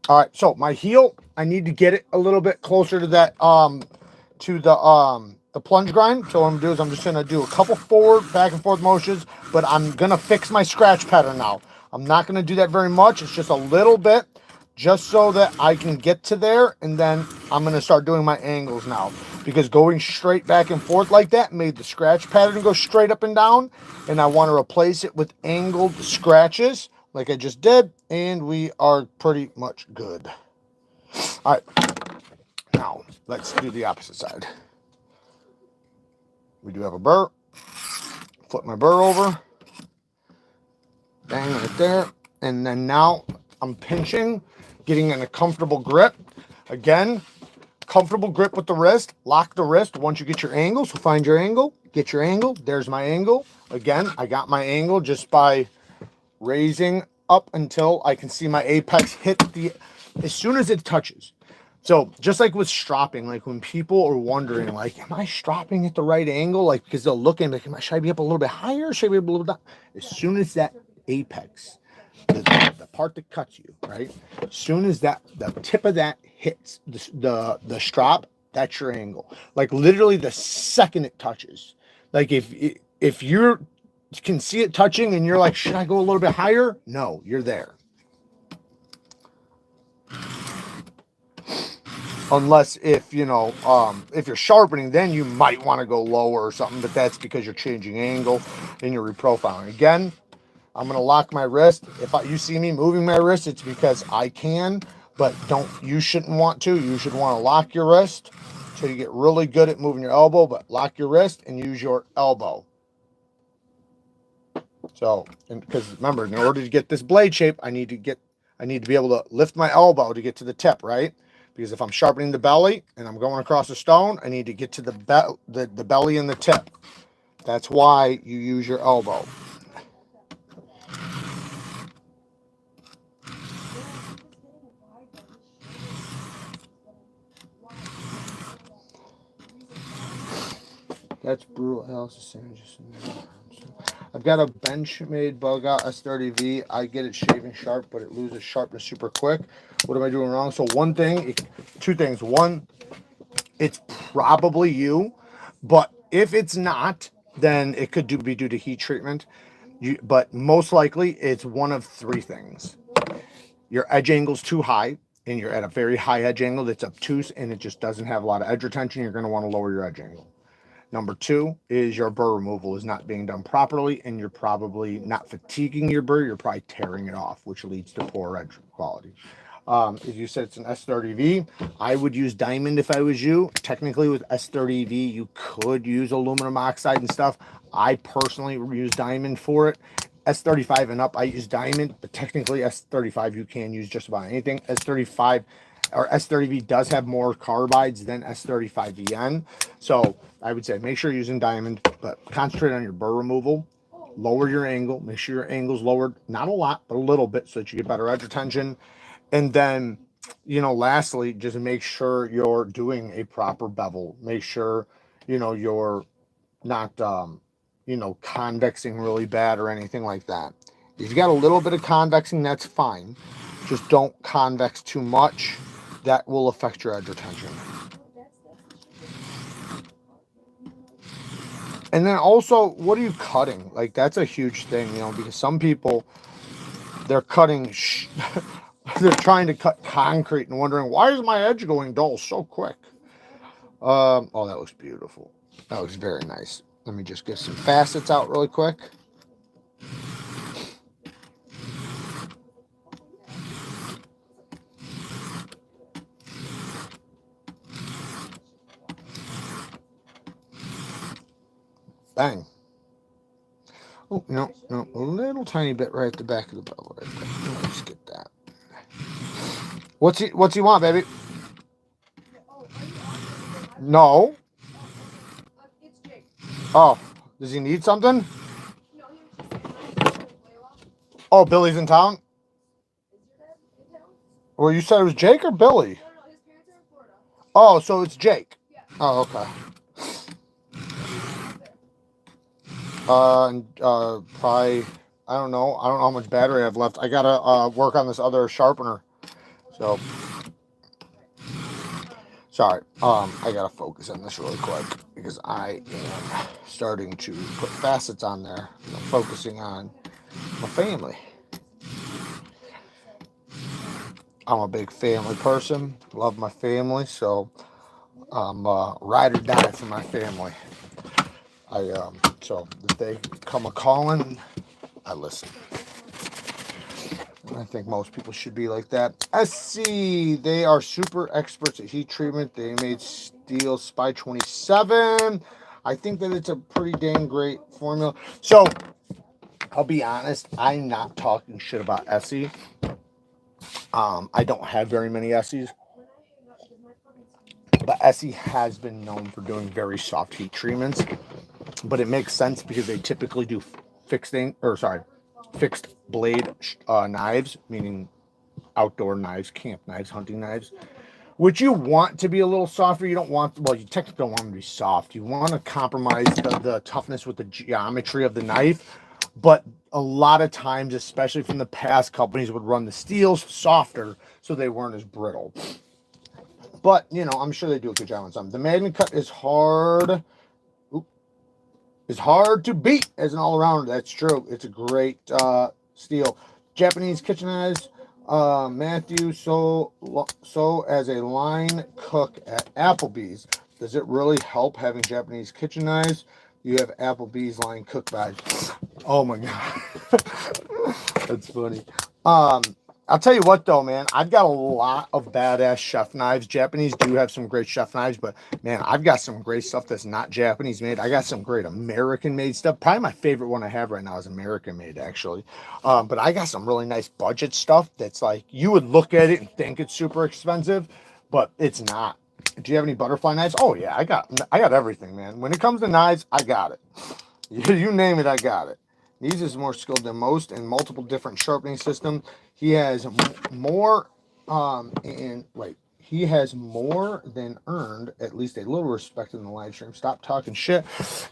All right, so my heel, I need to get it a little bit closer to that, to the plunge grind. So what I'm gonna do is I'm just gonna do a couple forward, back and forth motions, but I'm gonna fix my scratch pattern now. I'm not gonna do that very much. It's just a little bit, just so that I can get to there, and then I'm gonna start doing my angles now. Because going straight back and forth like that made the scratch pattern go straight up and down, and I want to replace it with angled scratches like I just did, and we are pretty much good. All right, now let's do the opposite side. We do have a burr. Flip my burr over. Bang right there. And then now I'm pinching, getting in a comfortable grip. Again, comfortable grip with the wrist. Lock the wrist once you get your angle. So find your angle. Get your angle. There's my angle. Again, I got my angle just by raising up until I can see my apex hit as soon as it touches. So just like with stropping, like when people are wondering, like, am I stropping at the right angle? Like, because they'll look and like, should I be up a little bit higher? Should I be up a little down? As soon as that apex, the part that cuts you, right? As soon as the tip of that hits the strop, that's your angle. Like literally the second it touches. Like if you can see it touching and you're like, should I go a little bit higher? No, you're there. Unless if, you know, if you're sharpening, then you might want to go lower or something, but that's because you're changing angle and you're reprofiling. Again, I'm going to lock my wrist. If you see me moving my wrist, it's because I can, but you shouldn't want to. You should want to lock your wrist so you get really good at moving your elbow, but lock your wrist and use your elbow. So, because remember, in order to get this blade shape, I need to be able to lift my elbow to get to the tip, right? Because if I'm sharpening the belly and I'm going across the stone, I need to get to the belly and the tip. That's why you use your elbow. That's brutal. Else is saying just. I've got a Benchmade bug out S30V. I get it shaving sharp, but it loses sharpness super quick. What am I doing wrong? So two things. One, it's probably you, but if it's not, then it could be due to heat treatment. But most likely, it's one of three things. Your edge angle's too high, and you're at a very high edge angle that's obtuse, and it just doesn't have a lot of edge retention. You're going to want to lower your edge angle. Number two is your burr removal is not being done properly, and you're probably not fatiguing your burr. You're probably tearing it off, which leads to poor edge quality. As you said, it's an S30V. I would use diamond if I was you. Technically, with S30V, you could use aluminum oxide and stuff. I personally use diamond for it. S35 and up, I use diamond, but technically S35, you can use just about anything. S35 or S30V does have more carbides than S35VN. So I would say make sure you're using diamond, but concentrate on your burr removal. Lower your angle. Make sure your angle's lowered, not a lot, but a little bit, so that you get better edge retention. And then, you know, lastly, just make sure you're doing a proper bevel. Make sure, you know, you're not, you know, convexing really bad or anything like that. If you got a little bit of convexing, that's fine. Just don't convex too much. That will affect your edge retention. And then also, what are you cutting? Like, that's a huge thing, you know, because some people, they're cutting, they're trying to cut concrete and wondering, why is my edge going dull so quick? Oh, that looks beautiful. That looks very nice. Let me just get some facets out really quick. Bang. Oh, no, a little tiny bit right at the back of the bevel right there. Let's get that. What's he want, baby? No. Oh, does he need something? Oh, Billy's in town? Well, you said it was Jake or Billy? Oh, so it's Jake. Oh, okay. Probably, I don't know how much battery I have left. I gotta work on this other sharpener. So, sorry. I gotta focus on this really quick because I am starting to put facets on there. I'm focusing on my family. I'm a big family person. Love my family, so I'm ride or die for my family. So if they come a calling, I listen. I think most people should be like that. SC, they are super experts at heat treatment. They made steel Spy 27. I think that it's a pretty dang great formula. So I'll be honest, I'm not talking shit about SE. I don't have very many SEs. But SE has been known for doing very soft heat treatments. But it makes sense because they typically do fixed blade knives, meaning outdoor knives, camp knives, hunting knives, which you want to be a little softer. You don't want, well, you technically don't want them to be soft. You want to compromise the toughness with the geometry of the knife. But a lot of times, especially from the past, companies would run the steels softer so they weren't as brittle. But, you know, I'm sure they do a good job on some. The Magnet Cut is hard. Is hard to beat as an all-arounder. That's true. It's a great steel. Japanese kitchen knives. Matthew, so as a line cook at Applebee's, does it really help having Japanese kitchen knives? You have Applebee's line cook badge. Oh my god. That's funny. I'll tell you what though, man, I've got a lot of badass chef knives. Japanese do have some great chef knives, but man, I've got some great stuff that's not Japanese made. I got some great American made stuff. Probably my favorite one I have right now is American made, actually. But I got some really nice budget stuff that's like, you would look at it and think it's super expensive, but it's not. Do you have any butterfly knives? Oh yeah, I got everything, man. When it comes to knives, I got it. You name it, I got it. Neeves is more skilled than most in multiple different sharpening systems. He has more, he has more than earned at least a little respect in the live stream. Stop talking shit.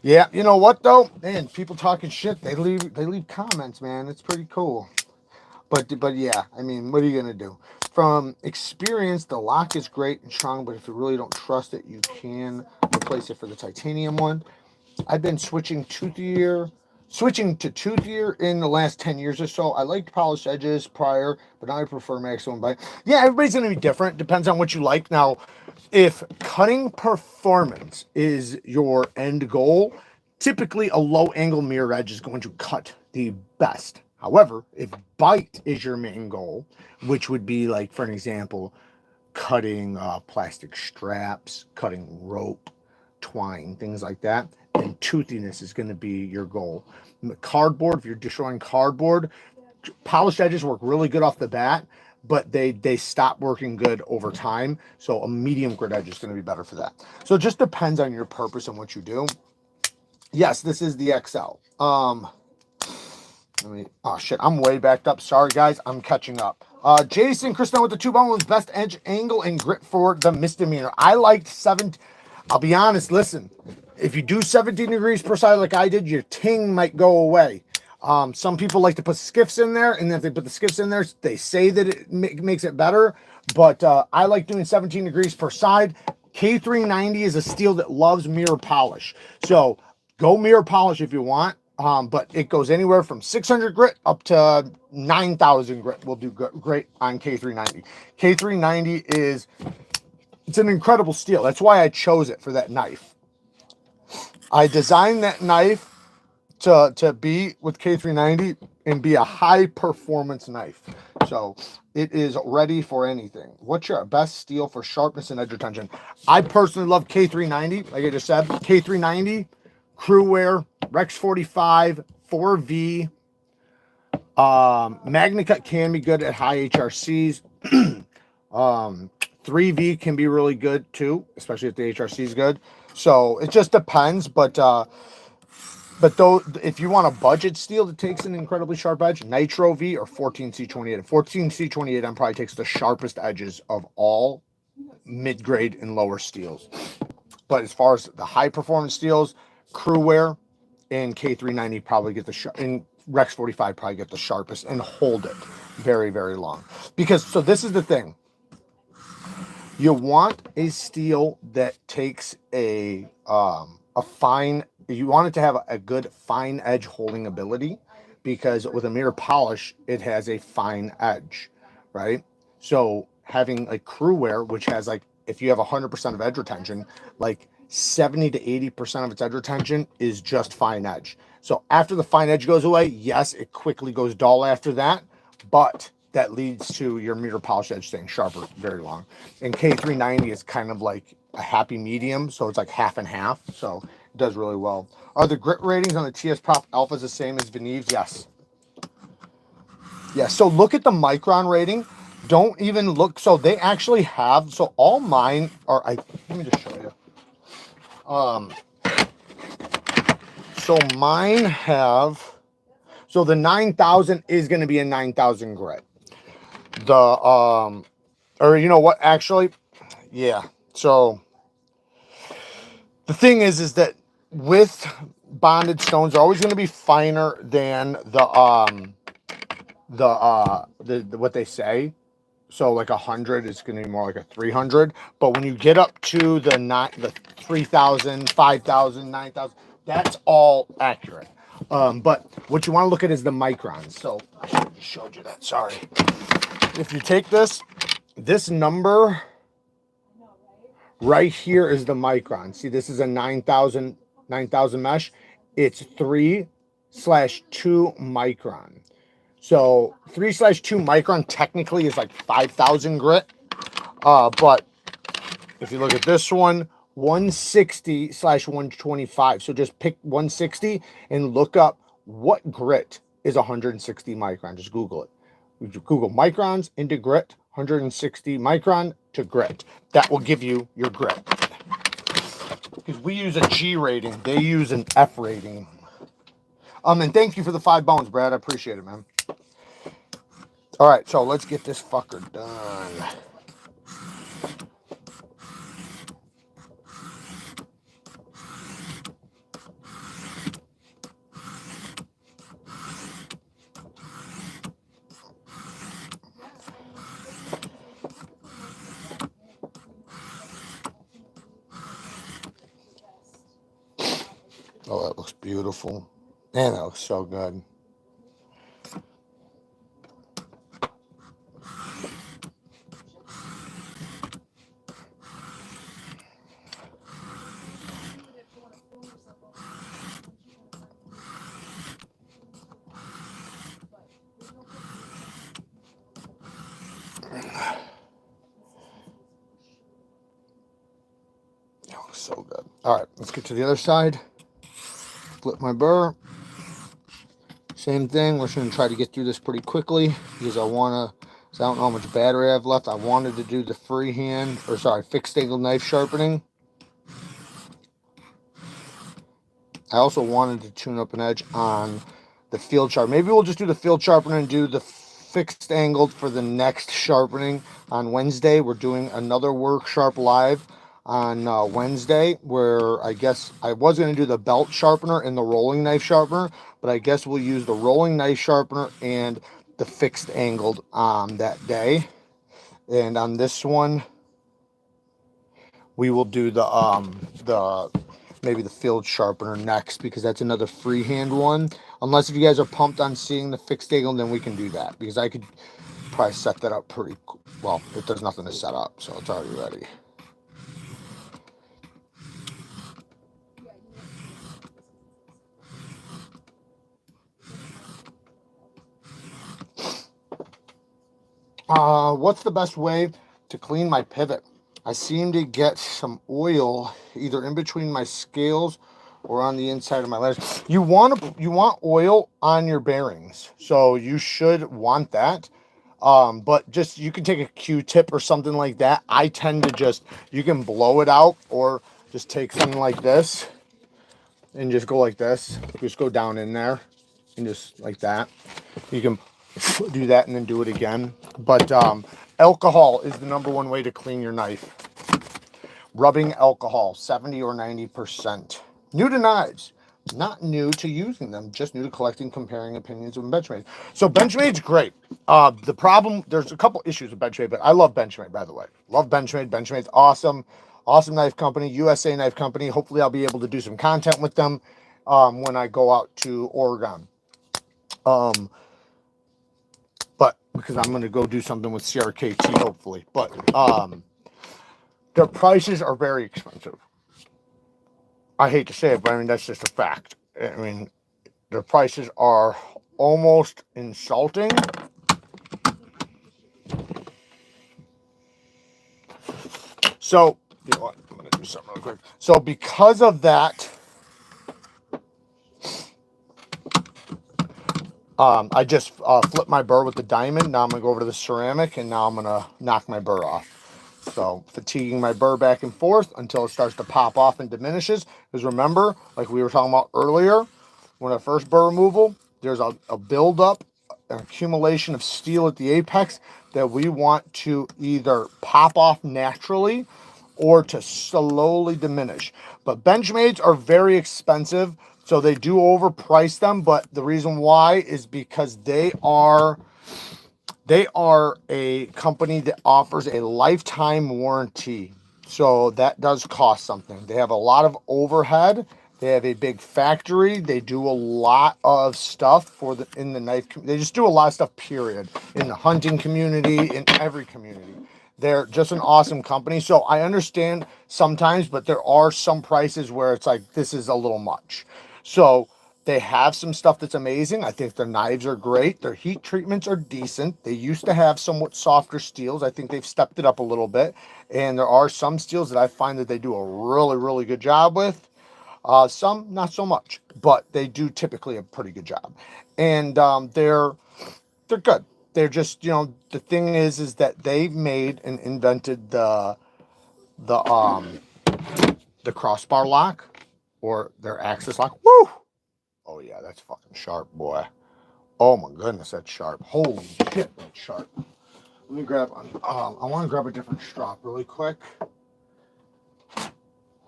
Yeah, you know what though? Man, people talking shit, they leave comments, man. It's pretty cool. But yeah, I mean, what are you gonna do? From experience, the lock is great and strong, but if you really don't trust it, you can replace it for the titanium one. I've been switching to toothier in the last 10 years or so. I liked polished edges prior, but now I prefer maximum bite. Yeah, everybody's going to be different. Depends on what you like. Now, if cutting performance is your end goal, typically a low angle mirror edge is going to cut the best. However, if bite is your main goal, which would be like, for an example, cutting plastic straps, cutting rope, twine, things like that, and toothiness is going to be your goal. Cardboard, if you're destroying cardboard, polished edges work really good off the bat, but they stop working good over time. So a medium grit edge is going to be better for that. So it just depends on your purpose and what you do. Yes, this is the XL. Oh shit, I'm way backed up. Sorry guys, I'm catching up. Jason Christian with the 2 bones, best edge angle and grit for the misdemeanor. I liked 7. I'll be honest, listen, if you do 17 degrees per side like I did, your ting might go away. Some people like to put skiffs in there, and if they put the skiffs in there, they say that it makes it better. But I like doing 17 degrees per side. K390 is a steel that loves mirror polish. So go mirror polish if you want. But it goes anywhere from 600 grit up to 9,000 grit will do great on K390. K390 it's an incredible steel. That's why I chose it for that knife. I designed that knife to be with K390 and be a high performance knife. So it is ready for anything. What's your best steel for sharpness and edge retention? I personally love K390. Like I just said, K390, crew wear, Rex 45, 4V. MagnaCut can be good at high HRCs. 3V can be really good too, especially if the HRC is good. So it just depends. But though, if you want a budget steel that takes an incredibly sharp edge, Nitro V or 14C28. And 14C28 probably takes the sharpest edges of all mid-grade and lower steels. But as far as the high performance steels, crew wear and K390 probably get and Rex 45 probably get the sharpest and hold it very, very long. Because, so this is the thing. You want a steel that takes a fine, you want it to have a good fine edge holding ability, because with a mirror polish, it has a fine edge, right? So having like crew wear, which has like, if you have 100% of edge retention, like 70 to 80% of its edge retention is just fine edge. So after the fine edge goes away, yes, it quickly goes dull after that, but that leads to your mirror polish edge staying sharper very long. And K390 is kind of like a happy medium, so it's like half and half, so it does really well. Are the grit ratings on the TS Prop Alphas the same as the Neeves? Yes. Yeah, so look at the micron rating. Don't even look. So they actually have, so all mine are, let me just show you. So mine have, so the 9,000 is going to be a 9,000 grit. The, or you know what, actually, yeah. So the thing is that with bonded stones, they're always going to be finer than the what they say. So like 100 is going to be more like a 300. But when you get up to the 3,000, 5,000, 9,000, that's all accurate. But what you want to look at is the microns. So I should have showed you that. Sorry. If you take this number right here is the micron. See, this is a 9,000 mesh. It's 3/2 micron. So 3/2 micron technically is like 5,000 grit. But if you look at this one, 160/125. So just pick 160 and look up what grit is 160 micron. Just Google it. Google microns into grit, 160 micron to grit. That will give you your grit. Because we use a G rating, they use an F rating. And thank you for the 5 bones, Brad. I appreciate it, man. All right, so let's get this fucker done. Oh, that looks beautiful. Man, that looks so good. That looks so good. All right, let's get to the other side. Flip my burr. Same thing. We're just going to try to get through this pretty quickly because I want to So I don't know how much battery I have left. I wanted to do the freehand, or sorry, fixed angle knife sharpening. I also wanted to tune up an edge on the field sharp. Maybe we'll just do the field sharpener and do the fixed angled for the next sharpening on Wednesday. We're doing another Work Sharp live on Wednesday, where I guess I was going to do the belt sharpener and the rolling knife sharpener, but I guess we'll use the rolling knife sharpener and the fixed angled on that day. And on this one, we will do the maybe the field sharpener next, because that's another freehand one. Unless if you guys are pumped on seeing the fixed angle, then we can do that, because I could probably set that up pretty well. There's nothing to set up, so it's already ready. What's the best way to clean my pivot? I seem to get some oil either in between my scales or on the inside of my ledge. You want oil on your bearings, so you should want that. But just, you can take a Q-tip or something like that. I tend to just, you can blow it out, or just take something like this and just go like this. Just go down in there and just like that. You can do that and then do it again. But alcohol is the #1 way to clean your knife. Rubbing alcohol, 70 or 90%. New to knives, not new to using them, just new to collecting, comparing opinions of Benchmade. So Benchmade's great. The problem, there's a couple issues with Benchmade, but I love Benchmade, by the way. Love Benchmade. Benchmade's awesome. Awesome knife company, USA knife company. Hopefully I'll be able to do some content with them when I go out to Oregon. But because I'm going to go do something with CRKT, hopefully. But their prices are very expensive. I hate to say it, but I mean, that's just a fact. I mean, their prices are almost insulting. So, you know what? I'm going to do something real quick. So, because of that, I just flipped my burr with the diamond. Now I'm going to go over to the ceramic, and now I'm going to knock my burr off. So fatiguing my burr back and forth until it starts to pop off and diminishes. Because remember, like we were talking about earlier, when a first burr removal, there's a buildup, an accumulation of steel at the apex that we want to either pop off naturally or to slowly diminish. But Benchmades are very expensive, so they do overprice them. But the reason why is because they are a company that offers a lifetime warranty. So that does cost something. They have a lot of overhead. They have a big factory. They do a lot of stuff in the knife. They just do a lot of stuff, period, in the hunting community, in every community. They're just an awesome company. So I understand sometimes, but there are some prices where it's like, this is a little much. So they have some stuff that's amazing. I think their knives are great. Their heat treatments are decent. They used to have somewhat softer steels. I think they've stepped it up a little bit. And there are some steels that I find that they do a really, really good job with. Some not so much, but they do typically a pretty good job. And they're good. They're just, you know, the thing is that they made and invented the crossbar lock, or their axis lock. Woo! Oh yeah, that's fucking sharp, boy. Oh my goodness, that's sharp. Holy shit, that's sharp. Let me grab I want to grab a different strop really quick,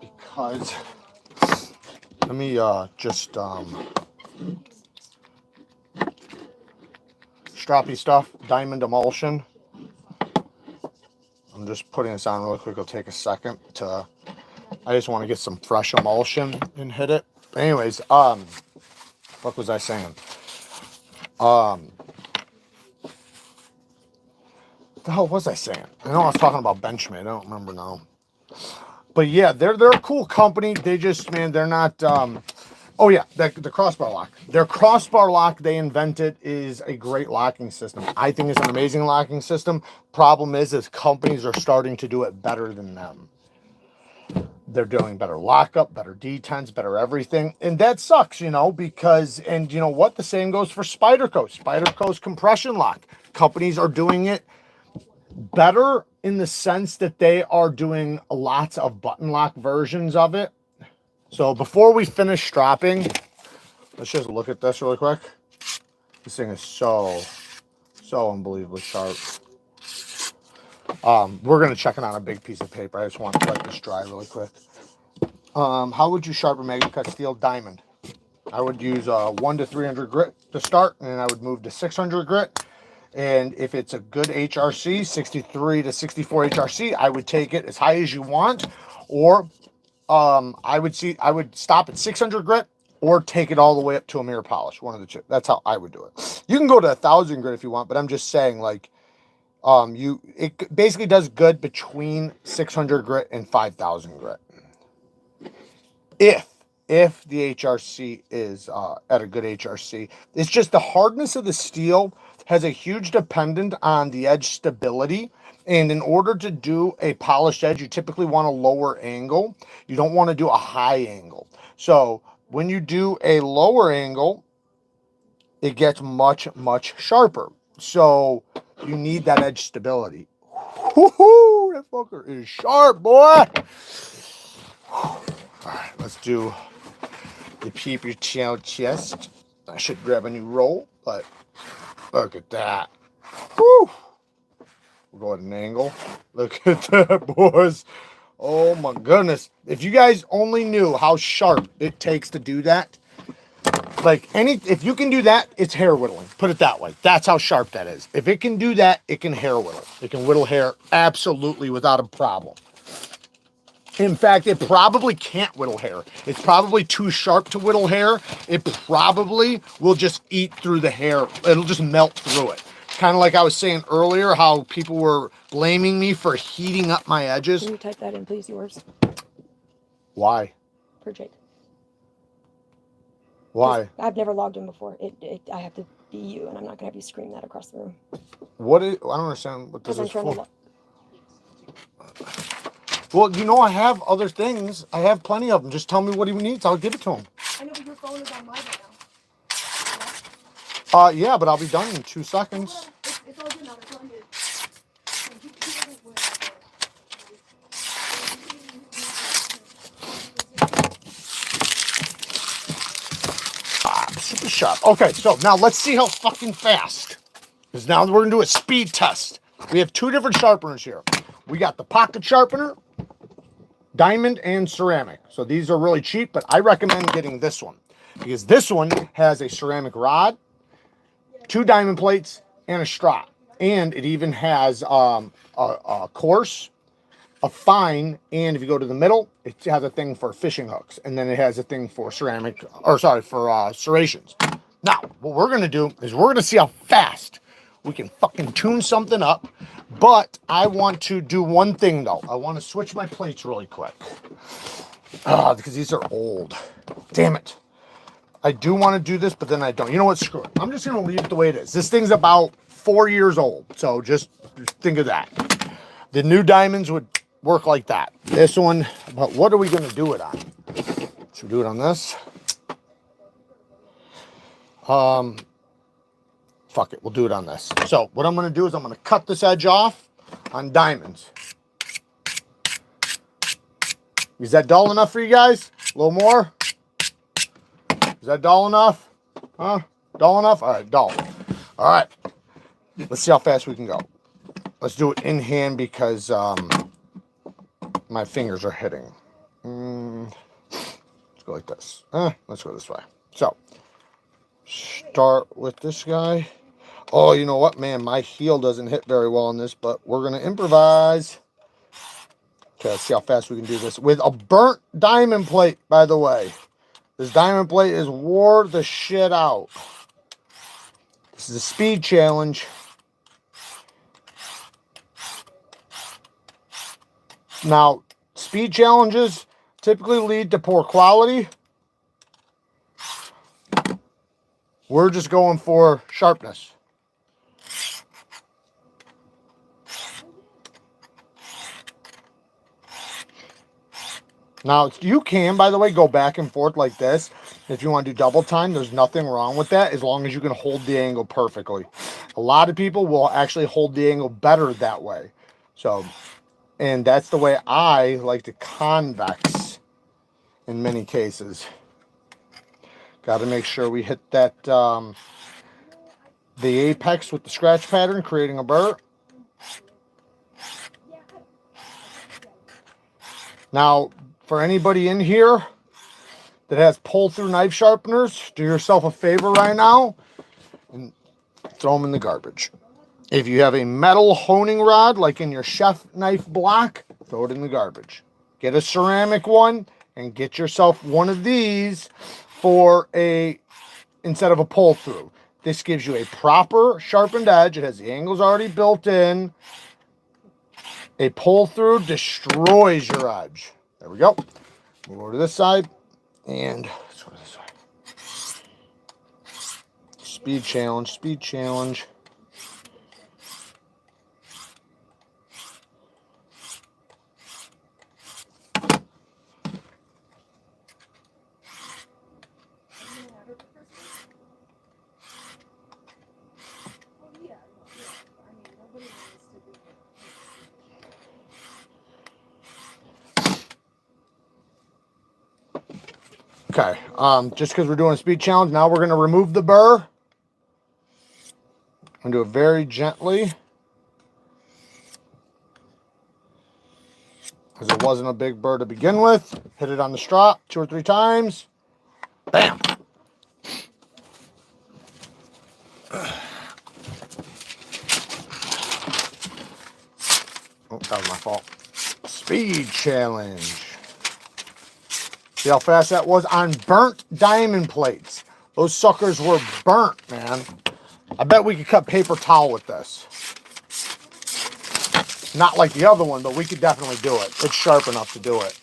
because let me just stroppy stuff, diamond emulsion. I'm just putting this on really quick. It'll take a second to, I just want to get some fresh emulsion and hit it. Anyways, what was I saying? What the hell was I saying? I know I was talking about Benchmade. I don't remember now. But yeah, they're a cool company. They just, man, they're not. Oh yeah, the crossbar lock. Their crossbar lock they invented is a great locking system. I think it's an amazing locking system. Problem is companies are starting to do it better than them. They're doing better lockup, better detents, better everything. And that sucks, you know, because, and you know what? The same goes for Spyderco. Spyderco's compression lock. Companies are doing it better in the sense that they are doing lots of button lock versions of it. So before we finish stropping, let's just look at this really quick. This thing is so unbelievably sharp. We're gonna check it on a big piece of paper. I just want to let this dry really quick. How would you sharpen magnet cut steel diamond? I would use 1 to 300 grit to start, and then I would move to 600 grit. And if it's a good HRC, 63 to 64 HRC, I would take it as high as you want, or I would stop at 600 grit or take it all the way up to a mirror polish. One of the two. That's how I would do it. You can go to 1,000 grit if you want, but I'm just saying, like, it basically does good between 600 grit and 5,000 grit. If the HRC is at a good HRC. It's just the hardness of the steel has a huge dependent on the edge stability. And in order to do a polished edge, you typically want a lower angle. You don't want to do a high angle. So when you do a lower angle, it gets much sharper. So you need that edge stability. Woohoo! That fucker is sharp, boy. All right, let's do the peep your chest. I should grab a new roll, but look at that. Woo! We'll go at an angle. Look at that, boys. Oh my goodness. If you guys only knew how sharp it takes to do that, like if you can do that, it's hair whittling. Put it that way. That's how sharp that is. If it can do that, it can hair whittle. It can whittle hair absolutely without a problem. In fact, it probably can't whittle hair. It's probably too sharp to whittle hair. It probably will just eat through the hair. It'll just melt through it. Kind of like I was saying earlier, how people were blaming me for heating up my edges. Can you type that in, please, yours? Why? For Jake. Why? I've never logged in before. I have to be you, and I'm not going to have you scream that across the room. What is, I don't understand what this is for. Well, you know, I have other things. I have plenty of them. Just tell me what he needs. I'll give it to him. I know, but your phone is on mine right now. Yeah, but I'll be done in 2 seconds. It's all good now. It's all good. Super sharp. Okay, so now let's see how fucking fast. Because now we're going to do a speed test. We have 2 different sharpeners here. We got the pocket sharpener, diamond, and ceramic. So these are really cheap, but I recommend getting this one. Because this one has a ceramic rod, 2 diamond plates, and a strop. And it even has a coarse, a fine, and if you go to the middle, it has a thing for fishing hooks. And then it has a thing for ceramic, or sorry, for serrations. Now, what we're going to do is we're going to see how fast we can fucking tune something up. But I want to do one thing, though. I want to switch my plates really quick. Because these are old. Damn it. I do want to do this, but then I don't. You know what? Screw it. I'm just going to leave it the way it is. This thing's about 4 years old. So just think of that. The new diamonds would work like that. This one, but what are we going to do it on? Should we do it on this? Fuck it, we'll do it on this. So what I'm going to do is I'm going to cut this edge off on diamonds. Is that dull enough for you guys? A little more? Is that dull enough? Huh? Dull enough? All right, dull. All right. Let's see how fast we can go. Let's do it in hand because my fingers are hitting. Let's go like this. Let's go this way. So, start with this guy. Oh, you know what, man? My heel doesn't hit very well on this, but we're going to improvise. Okay, let's see how fast we can do this. With a burnt diamond plate, by the way. This diamond plate is wore the shit out. This is a speed challenge. Now, speed challenges typically lead to poor quality. We're just going for sharpness. Now, you can, by the way, go back and forth like this. If you want to do double time, there's nothing wrong with that as long as you can hold the angle perfectly. A lot of people will actually hold the angle better that way. So, and that's the way I like to convex in many cases. Got to make sure we hit that, the apex with the scratch pattern, creating a burr. Now, for anybody in here that has pull-through knife sharpeners, do yourself a favor right now and throw them in the garbage. If you have a metal honing rod, like in your chef knife block, throw it in the garbage. Get a ceramic one and get yourself one of these for instead of a pull-through. This gives you a proper sharpened edge. It has the angles already built in. A pull-through destroys your edge. There we go. Move over to this side. And let's go to this side. Speed challenge, speed challenge. Okay, just because we're doing a speed challenge, now we're going to remove the burr. And do it very gently. Because it wasn't a big burr to begin with. Hit it on the strop 2 or 3 times. Bam! Oh, that was my fault. Speed challenge. See how fast that was on burnt diamond plates. Those suckers were burnt, man. I bet we could cut paper towel with this. Not like the other one, but we could definitely do it. It's sharp enough to do it.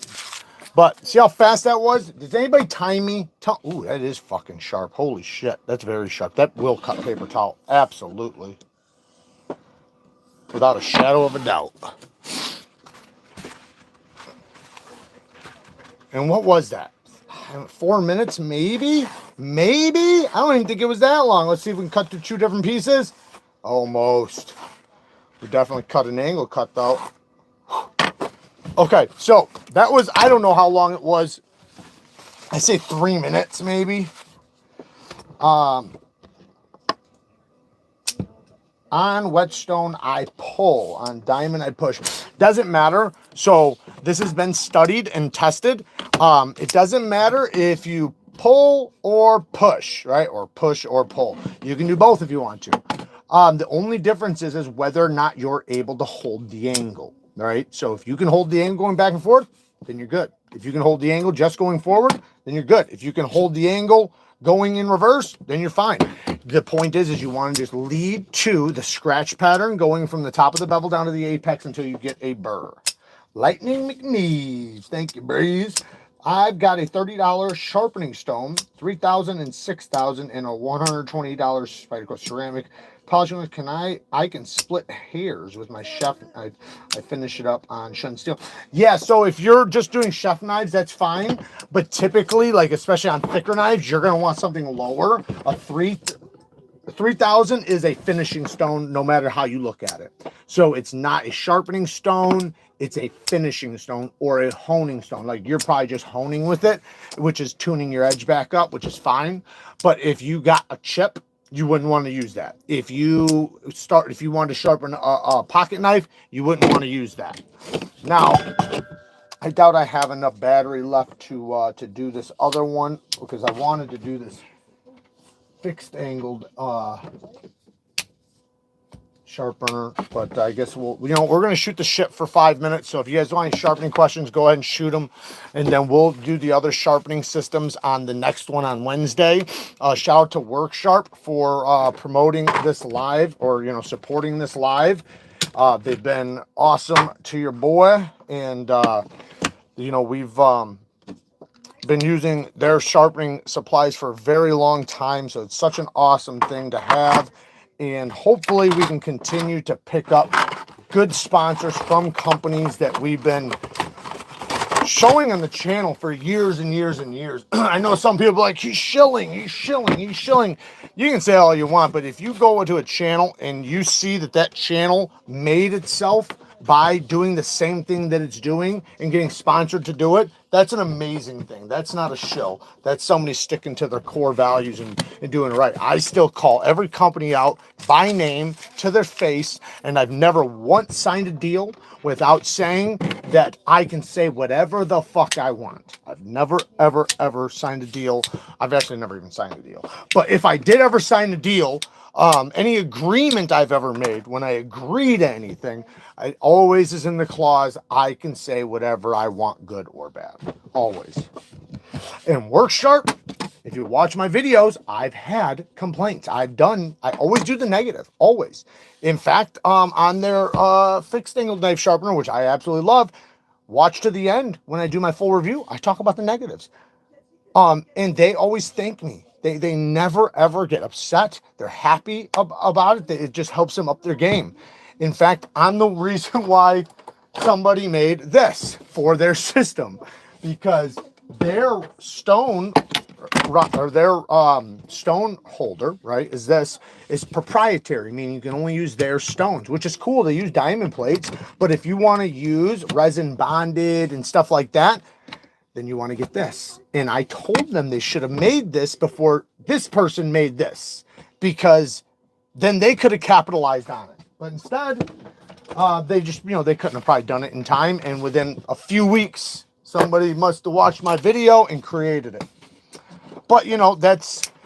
But see how fast that was? Does anybody time me? Ooh, that is fucking sharp. Holy shit, that's very sharp. That will cut paper towel. Absolutely. Without a shadow of a doubt. And what was that? 4 minutes, maybe? Maybe? I don't even think it was that long. Let's see if we can cut through 2 different pieces. Almost. We definitely cut an angle cut, though. Okay, so that was, I don't know how long it was. I say 3 minutes, maybe. On whetstone, I pull. On diamond, I push. Doesn't matter. So this has been studied and tested. It doesn't matter if you pull or push, right? Or push or pull. You can do both if you want to. The only difference is whether or not you're able to hold the angle, right? So if you can hold the angle going back and forth, then you're good. If you can hold the angle just going forward, then you're good. If you can hold the angle going in reverse, then you're fine. The point is you want to just lead to the scratch pattern going from the top of the bevel down to the apex until you get a burr. Lightning McNeeves. Thank you, Breeze. I've got a $30 sharpening stone, $3,000 and $6,000, and a $120 Spyderco ceramic polishing. I can split hairs with my chef knife. I finish it up on shunt steel. Yeah, so if you're just doing chef knives, that's fine. But typically, like especially on thicker knives, you're gonna want something lower. A 3000 is a finishing stone, no matter how you look at it. So it's not a sharpening stone. It's a finishing stone or a honing stone. Like you're probably just honing with it, which is tuning your edge back up, which is fine. But if you got a chip, you wouldn't want to use that. If you wanted to sharpen a pocket knife, you wouldn't want to use that. Now, I doubt I have enough battery left to do this other one because I wanted to do this fixed angled sharpener, but I guess we're going to shoot the shit for 5 minutes. So if you guys want any sharpening questions, go ahead and shoot them, and then we'll do the other sharpening systems on the next one on Wednesday. Shout out to WORKSHARP for promoting this live, or supporting this live. They've been awesome to your boy, and we've been using their sharpening supplies for a very long time, so it's such an awesome thing to have. And hopefully we can continue to pick up good sponsors from companies that we've been showing on the channel for years and years and years. I know some people are like, he's shilling, he's shilling, he's shilling. You can say all you want, but if you go into a channel and you see that that channel made itself by doing the same thing that it's doing and getting sponsored to do it, that's an amazing thing. That's not a shill. That's somebody sticking to their core values and doing it right. I still call every company out by name to their face, and I've never once signed a deal without saying that I can say whatever the fuck I want. I've never, ever, ever signed a deal. I've actually never even signed a deal. But if I did ever sign a deal, any agreement I've ever made, when I agree to anything, it always is in the clause, I can say whatever I want, good or bad. Always. In WorkSharp, if you watch my videos, I've had complaints. I always do the negative, always. In fact, on their fixed angle knife sharpener, which I absolutely love, watch to the end. When I do my full review, I talk about the negatives. And they always thank me. They never, ever get upset. They're happy about it. It just helps them up their game. In fact, I'm the reason why somebody made this for their system, because their stone or their stone holder, right, is proprietary, meaning you can only use their stones, which is cool. They use diamond plates, but if you want to use resin bonded and stuff like that, then you want to get this. And I told them they should have made this before this person made this, because then they could have capitalized on it. But instead, they just, they couldn't have probably done it in time. And within a few weeks, somebody must have watched my video and created it. But,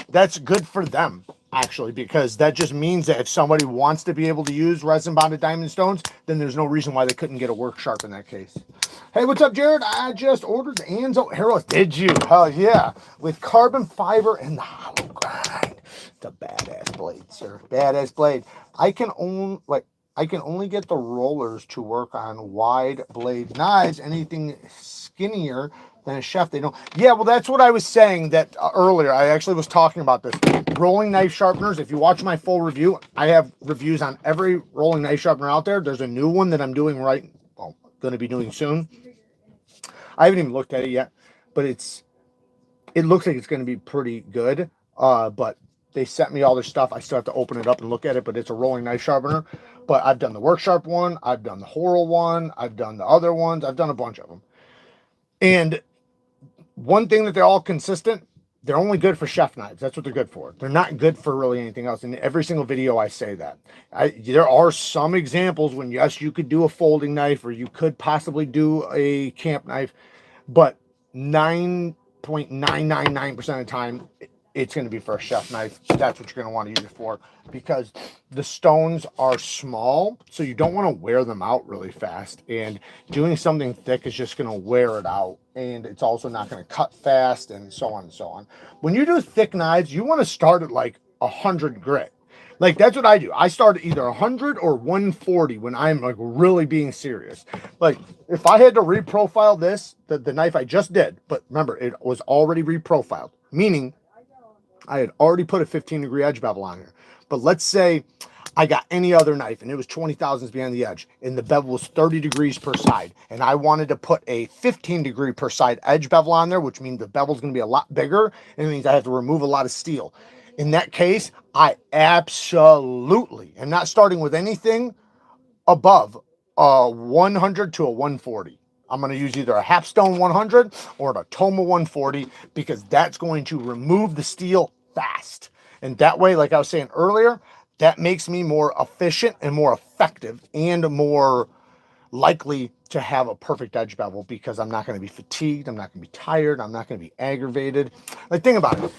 that's good for them, actually, because that just means that if somebody wants to be able to use resin bonded diamond stones, then there's no reason why they couldn't get a WorkSharp in that case. Hey, what's up, Jared? I just ordered the Anzo Arrows. Did you? Hell yeah. With carbon fiber and the hollow grind. It's a badass blade, sir. Badass blade. I can only get the rollers to work on wide blade knives. Anything skinnier than a chef, they don't. Yeah, well, that's what I was saying that earlier. I actually was talking about this. Rolling knife sharpeners. If you watch my full review, I have reviews on every rolling knife sharpener out there. There's a new one that I'm doing going to be doing soon. I haven't even looked at it yet, but it looks like it's going to be pretty good. But they sent me all their stuff. I still have to open it up and look at it, but it's a rolling knife sharpener. But I've done the WorkSharp one. I've done the Horrell one. I've done the other ones. I've done a bunch of them. And one thing that they're all consistent, they're only good for chef knives. That's what they're good for. They're not good for really anything else. In every single video, I say that. There are some examples when, yes, you could do a folding knife or you could possibly do a camp knife, but 9.999% of the time, it's going to be for a chef knife. That's what you're going to want to use it for, because the stones are small, so you don't want to wear them out really fast. And doing something thick is just going to wear it out. And it's also not going to cut fast, and so on and so on. When you do thick knives, you want to start at like 100 grit. Like, that's what I do. I start at either 100 or 140 when I'm like really being serious. Like, if I had to reprofile this, the knife I just did, but remember, it was already reprofiled, meaning I had already put a 15-degree edge bevel on here. But let's say I got any other knife and it was 20 thousandths behind the edge and the bevel was 30 degrees per side, and I wanted to put a 15-degree per side edge bevel on there, which means the bevel's going to be a lot bigger, and it means I have to remove a lot of steel. In that case, I absolutely am not starting with anything above a 100 to a 140. I'm going to use either a Halfstone 100 or an Atoma 140, because that's going to remove the steel fast. And that way, like I was saying earlier, that makes me more efficient and more effective and more likely to have a perfect edge bevel, because I'm not going to be fatigued. I'm not going to be tired. I'm not going to be aggravated. Like, think about it.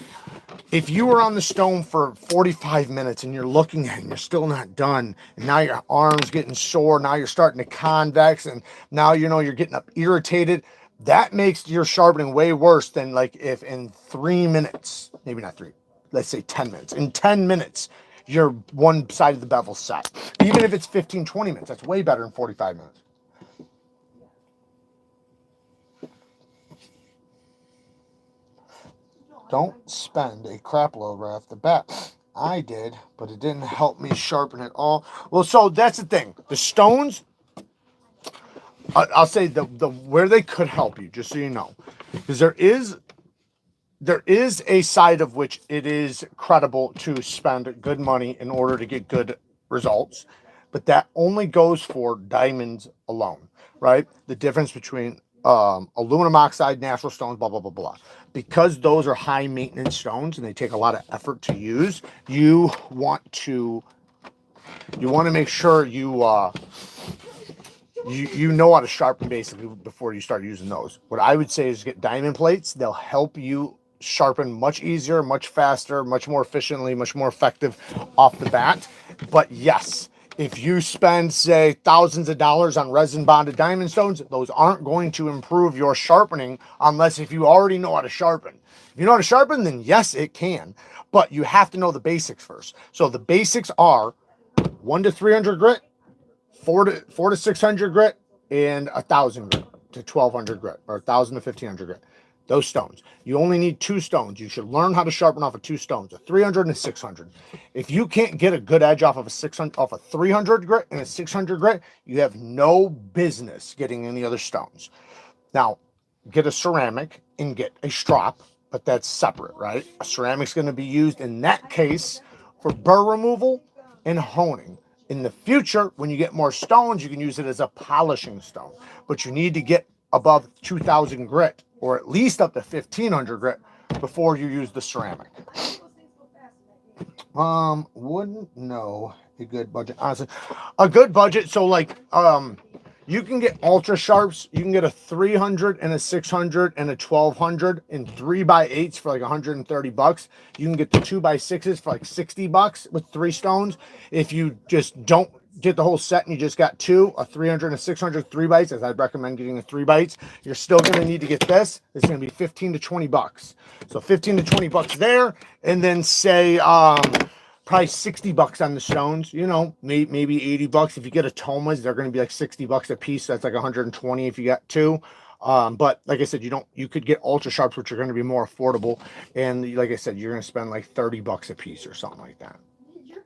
If you were on the stone for 45 minutes and you're looking at it and you're still not done, and now your arm's getting sore, now you're starting to convex, and now you're getting up irritated, that makes your sharpening way worse than like if in 3 minutes, maybe not 3, let's say 10 minutes. In 10 minutes, your one side of the bevel set. Even if it's 15, 20 minutes, that's way better than 45 minutes. Don't spend a crap load right off the bat. I did, but it didn't help me sharpen at all. Well, so that's the thing. The stones, I'll say the where they could help you, just so you know, because there is a side of which it is credible to spend good money in order to get good results, but that only goes for diamonds alone, right? The difference between aluminum oxide, natural stones, blah, blah, blah, blah. Because those are high maintenance stones and they take a lot of effort to use, you want to make sure you know how to sharpen basically before you start using those. What I would say is get diamond plates. They'll help you sharpen much easier, much faster, much more efficiently, much more effective off the bat. But yes, if you spend, say, thousands of dollars on resin bonded diamond stones, those aren't going to improve your sharpening unless if you already know how to sharpen. If you know how to sharpen, then yes, it can. But you have to know the basics first. So the basics are 1 to 300 grit, 4 to 600 grit, and 1,000 grit to 1,200 grit, or 1,000 to 1,500 grit. Those stones. You only need 2 stones. You should learn how to sharpen off of 2 stones, a 300 and a 600. If you can't get a good edge off of a 600, off a 300 grit and a 600 grit, you have no business getting any other stones. Now, get a ceramic and get a strop, but that's separate, right? A ceramic's going to be used in that case for burr removal and honing. In the future, when you get more stones, you can use it as a polishing stone, but you need to get above 2,000 grit or at least up to 1,500 grit before you use the ceramic. Wouldn't know a good budget. Honestly, a good budget. So like, you can get ultra sharps. You can get a 300 and a 600 and a 1,200 and 3x8s for like 130 bucks. You can get the 2x6s for like 60 bucks with 3 stones. If you just don't get the whole set and you just got 2, a 300 and a 600 3x8s, as I'd recommend getting a 3x8s, you're still going to need to get this. It's going to be 15 to 20 bucks. So 15 to 20 bucks there. And then say, probably 60 bucks on the stones, you know, maybe 80 bucks. If you get a Tomas, they're going to be like 60 bucks a piece. So that's like 120 if you got 2. But like I said, you could get ultra sharps, which are going to be more affordable. And like I said, you're going to spend like 30 bucks a piece or something like that.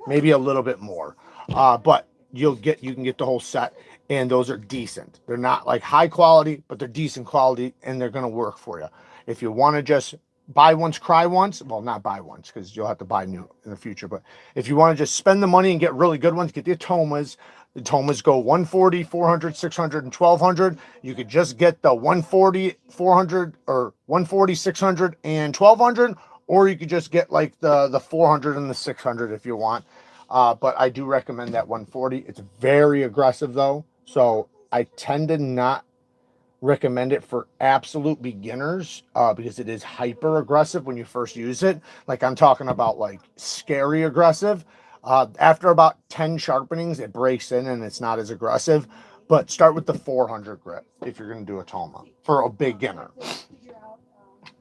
Maybe a little bit more. But you can get the whole set, and those are decent. They're not like high quality, but they're decent quality, and they're going to work for you. If you want to just buy once, cry once, well, not buy once because you'll have to buy new in the future, but if you want to just spend the money and get really good ones, get the Tomas. The Tomas go 140, 400, 600, and 1,200. You could just get the 140, 400, or 140, 600, and 1,200, or you could just get like the 400 and the 600 if you want. But I do recommend that 140. It's very aggressive though, so I tend to not recommend it for absolute beginners because it is hyper aggressive when you first use it. Like I'm talking about like scary aggressive. After about 10 sharpenings, it breaks in and it's not as aggressive. But start with the 400 grit if you're going to do a Toma for a beginner.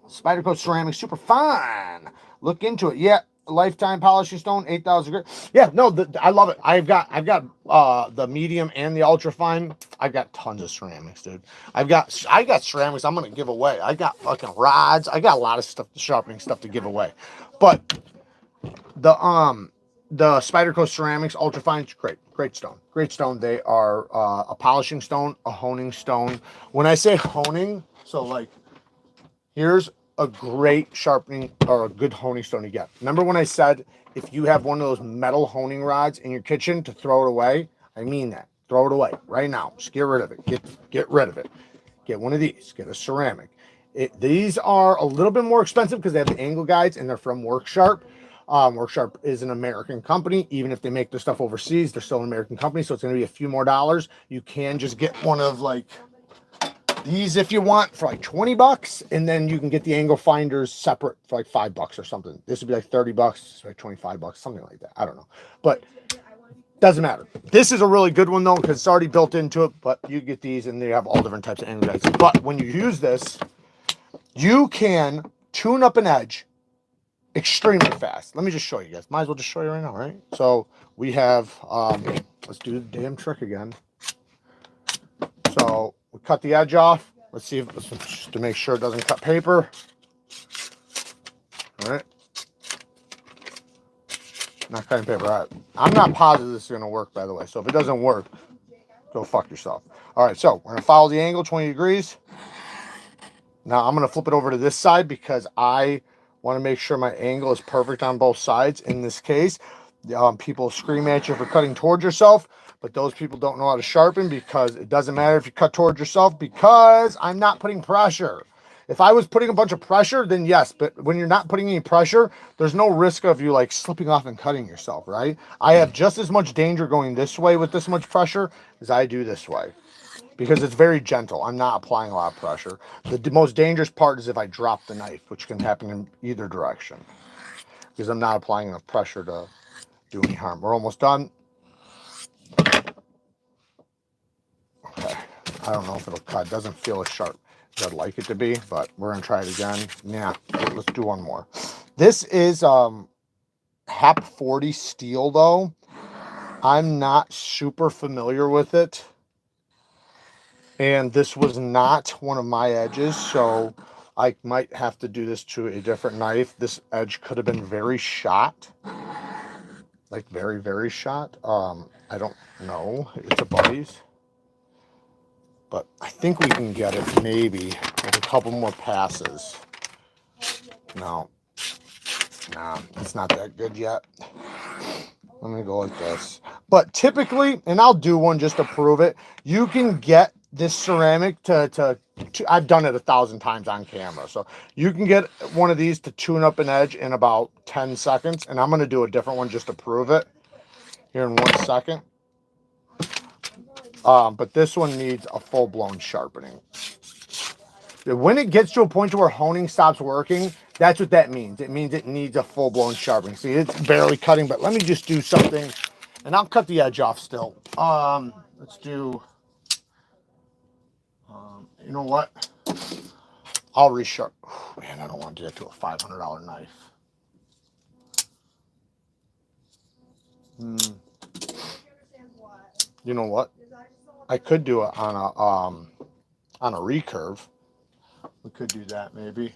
Spyderco ceramic, super fun. Look into it. Yeah, lifetime polishing stone, 8,000 grit. Yeah, no, I love it. I've got the medium and the ultra fine. I've got tons of ceramics, dude. I got ceramics I'm gonna give away. I got fucking rods. I got a lot of stuff, sharpening stuff to give away. But the Spyderco ceramics ultra fine, great stone. Great stone. They are a polishing stone, a honing stone. When I say honing, so like here's a great sharpening or a good honing stone to get. Remember when I said if you have one of those metal honing rods in your kitchen to throw it away? I mean that. Throw it away right now. Just get rid of it. Get rid of it. Get one of these. Get a ceramic. These are a little bit more expensive because they have the angle guides and they're from WORKSHARP. WORKSHARP is an American company. Even if they make their stuff overseas, they're still an American company, so it's going to be a few more dollars. You can just get one of like these if you want for like 20 bucks, and then you can get the angle finders separate for like $5 or something. This would be like 30 bucks, like 25 bucks, something like that. I don't know, but doesn't matter. This is a really good one though because it's already built into it, but you get these and they have all different types of angle guides. But when you use this, you can tune up an edge extremely fast. Let me just show you guys. Might as well just show you right now, right? So we have, let's do the damn trick again. So we cut the edge off. Let's see if just to make sure it doesn't cut paper. All right. Not cutting paper. All right. I'm not positive this is going to work, by the way. So if it doesn't work, Go fuck yourself. All right, so we're gonna follow the angle 20 degrees. Now I'm gonna flip it over to this side because I want to make sure my angle is perfect on both sides. In this case, people scream at you for cutting towards yourself, but those people don't know how to sharpen, because it doesn't matter if you cut towards yourself, because I'm not putting pressure. If I was putting a bunch of pressure, then yes, but when you're not putting any pressure, there's no risk of you like slipping off and cutting yourself, right? I have just as much danger going this way with this much pressure as I do this way, because it's very gentle. I'm not applying a lot of pressure. The most dangerous part is if I drop the knife, which can happen in either direction, because I'm not applying enough pressure to do any harm. We're almost done. Okay. I don't know if it'll cut. It doesn't feel as sharp as I'd like it to be, but we're gonna try it again. Yeah, let's do one more. This is HAP 40 steel though. I'm not super familiar with it, and this was not one of my edges, so I might have to do this to a different knife. This edge could have been very shot, like very, very shot. I don't know. It's a buddy's, but I think we can get it maybe with a couple more passes. No, nah, it's not that good yet. Let me go like this. But typically, and I'll do one just to prove it, you can get this ceramic to I've done it 1,000 times on camera. So you can get one of these to tune up an edge in about 10 seconds. And I'm going to do a different one just to prove it here in 1 second. But this one needs a full-blown sharpening. When it gets to a point to where honing stops working, that's what that means. It means it needs a full-blown sharpening. See, it's barely cutting, but let me just do something, and I'll cut the edge off still. Let's do, you know what? I'll resharp. Man, I don't want to do that to a $500 knife. You know what? I could do it on a recurve. We could do that maybe.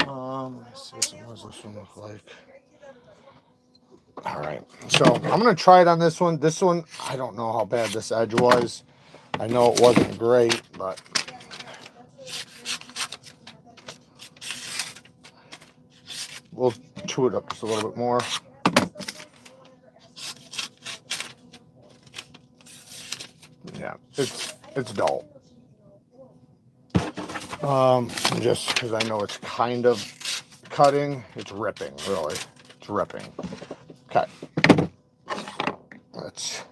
Let's see, what does this one look like? All right, so I'm gonna try it on this one. This one, I don't know how bad this edge was. I know it wasn't great, but we'll chew it up just a little bit more. Yeah, it's dull. Just because I know it's kind of cutting, it's ripping, really. It's ripping. Okay. Let's.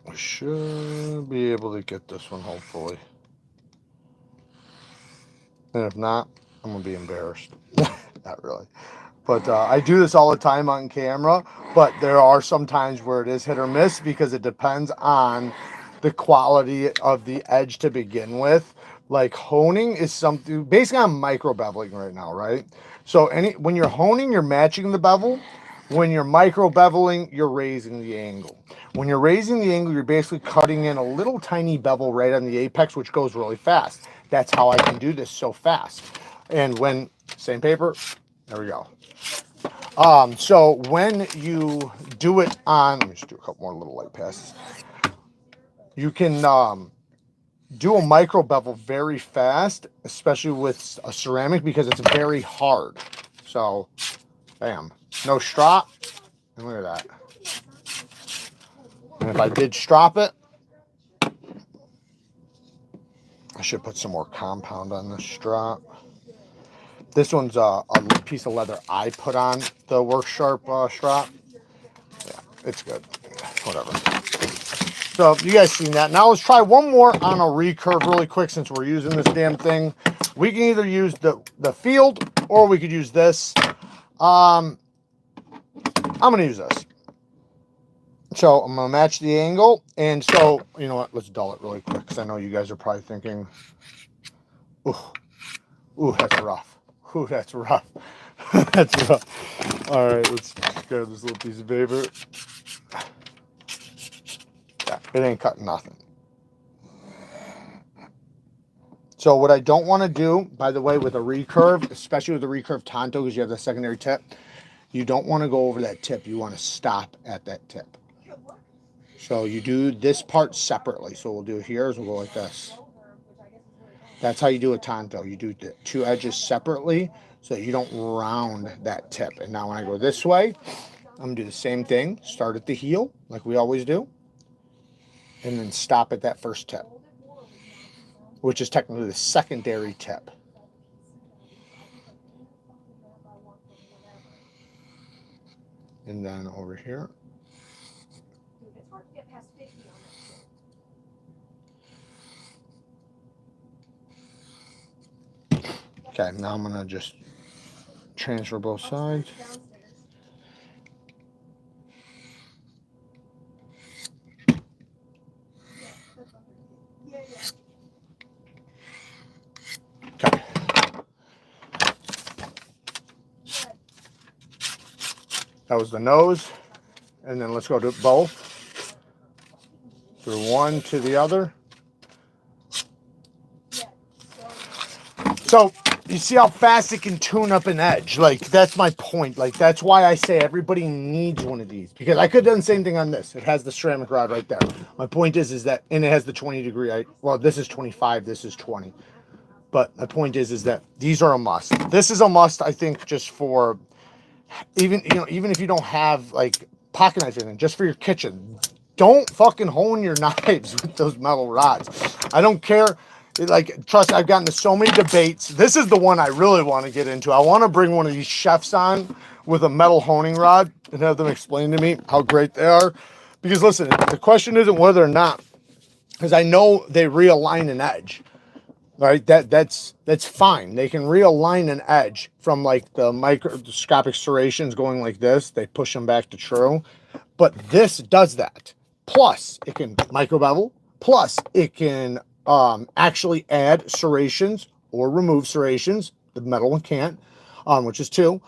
We should be able to get this one, hopefully. And if not, I'm going to be embarrassed. Not really. But I do this all the time on camera, but there are some times where it is hit or miss because it depends on the quality of the edge to begin with. Like honing is something, basically I'm micro beveling right now, right? So when you're honing, you're matching the bevel. When you're micro beveling, you're raising the angle. When you're raising the angle, you're basically cutting in a little tiny bevel right on the apex, which goes really fast. That's how I can do this so fast. And when, same paper, there we go. So when you do it on, let me just do a couple more little light passes. You can do a micro bevel very fast, especially with a ceramic, because it's very hard. So, bam, no strop, and look at that. And if I did strop it, I should put some more compound on this strop. This one's a piece of leather I put on the WORKSHARP strap. Yeah, it's good. Whatever. So you guys seen that. Now let's try one more on a recurve really quick since we're using this damn thing. We can either use the field or we could use this. I'm going to use this. So I'm going to match the angle. And so, you know what? Let's dull it really quick because I know you guys are probably thinking, ooh, that's rough. Ooh, that's rough. That's rough. All right, let's grab this little piece of paper. Yeah, it ain't cutting nothing. So what I don't want to do, by the way, with a recurve, especially with a recurve tanto, because you have the secondary tip, you don't want to go over that tip. You want to stop at that tip. So you do this part separately. So we'll do it here, we'll go like this. That's how you do a tanto. You do the two edges separately so that you don't round that tip. And now when I go this way, I'm going to do the same thing. Start at the heel, like we always do, and then stop at that first tip, which is technically the secondary tip. And then over here. Okay, now I'm going to just transfer both sides. Okay. That was the nose. And then let's go to both. Through one to the other. So you see how fast it can tune up an edge. Like, that's my point. Like, that's why I say everybody needs one of these, because I could have done the same thing on this. It has the ceramic rod right there. My point is that, and it has the 20 degree. Well, this is 25, this is 20. But my point is that these are a must. This is a must, I think, just for even if you don't have like pocket knives or anything, just for your kitchen. Don't fucking hone your knives with those metal rods. I don't care. Like, trust me, I've gotten into so many debates. This is the one I really want to get into. I want to bring one of these chefs on with a metal honing rod and have them explain to me how great they are. Because listen, the question isn't whether or not, because I know they realign an edge. Right, that's fine. They can realign an edge from like the microscopic serrations going like this. They push them back to true, but this does that. Plus, it can micro bevel. Plus, it can actually add serrations or remove serrations. The metal one can't, which is 2.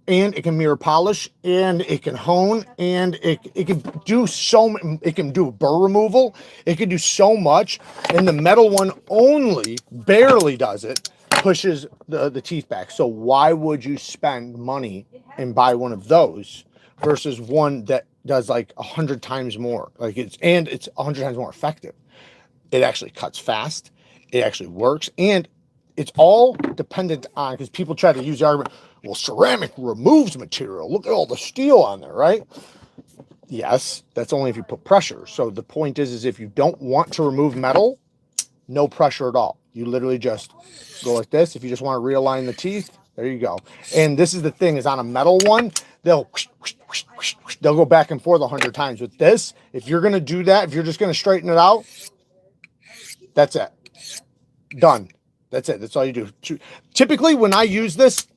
And it can mirror polish, and it can hone, and it can do it can do burr removal. It can do so much, and the metal one only barely does it, pushes the teeth back. So why would you spend money and buy one of those versus one that does like 100 times more? Like, it's 100 times more effective. It actually cuts fast. It actually works, and it's all dependent on, because people try to use the argument, well, ceramic removes material. Look at all the steel on there, right? Yes, that's only if you put pressure. So the point is if you don't want to remove metal, no pressure at all. You literally just go like this. If you just want to realign the teeth, there you go. And this is the thing, is on a metal one, they'll go back and forth 100 times. With this, if you're going to do that, if you're just going to straighten it out, that's it. Done. That's it. That's all you do. Typically, when I use this,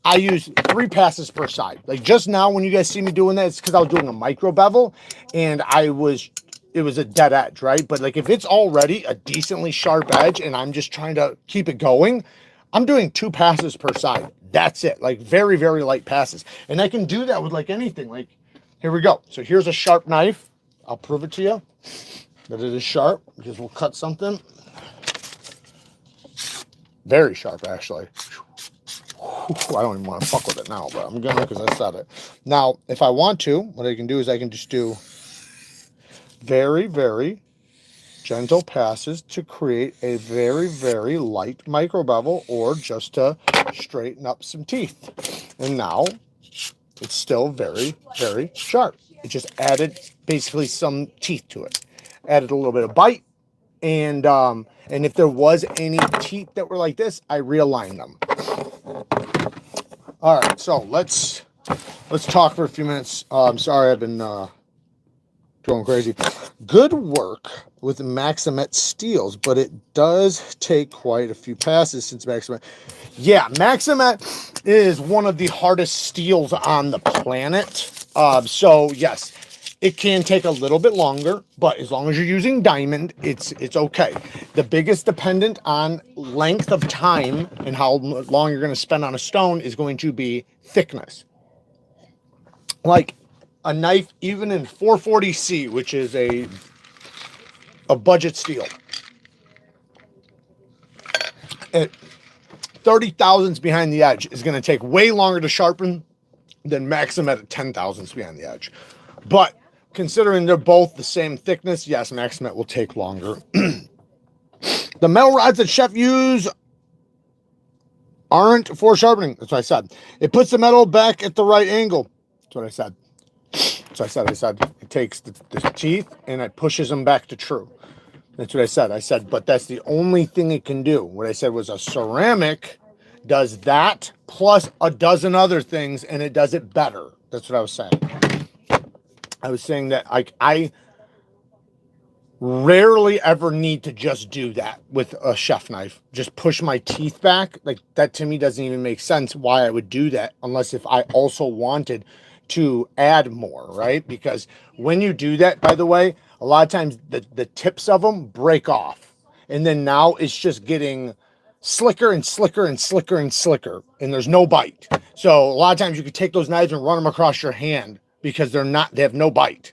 I use 3 passes per side. Like just now, when you guys see me doing that, it's because I was doing a micro bevel, and it was a dead edge, right? But like if it's already a decently sharp edge, and I'm just trying to keep it going, I'm doing 2 passes per side. That's it. Like very, very light passes, and I can do that with like anything. Like here we go. So here's a sharp knife. I'll prove it to you that it is sharp, because we'll cut something. Very sharp, actually. I don't even want to fuck with it now, but I'm gonna, because I said it. Now, if I want to, what I can do is I can just do very, very gentle passes to create a very, very light micro bevel, or just to straighten up some teeth. And now it's still very, very sharp. It just added basically some teeth to it. Added a little bit of bite. And if there was any teeth that were like this, I realigned them. All right, so let's talk for a few minutes. I'm sorry, I've been going crazy. Good work with Maximet steels, but it does take quite a few passes since Maximet. Yeah, Maximet is one of the hardest steels on the planet. So yes, it can take a little bit longer, but as long as you're using diamond, it's okay. The biggest dependent on length of time and how long you're going to spend on a stone is going to be thickness. Like a knife, even in 440C, which is a budget steel, at 30 thousandths behind the edge is going to take way longer to sharpen than Maxim at 10 thousandths behind the edge. But considering they're both the same thickness, yes, Maxim will take longer. The metal rods that chef use aren't for sharpening. That's what I said. It puts the metal back at the right angle. That's what I said. So I said it takes the teeth and it pushes them back to true. That's what I said. I said, but that's the only thing it can do. What I said was a ceramic does that plus a dozen other things, and it does it better. That's what I was saying. I was saying that I rarely ever need to just do that with a chef knife. Just push my teeth back. Like, that to me doesn't even make sense why I would do that unless if I also wanted to add more, right? Because when you do that, by the way, a lot of times the tips of them break off. And then now it's just getting slicker and slicker and slicker and slicker. And there's no bite. So a lot of times you could take those knives and run them across your hand because they have no bite.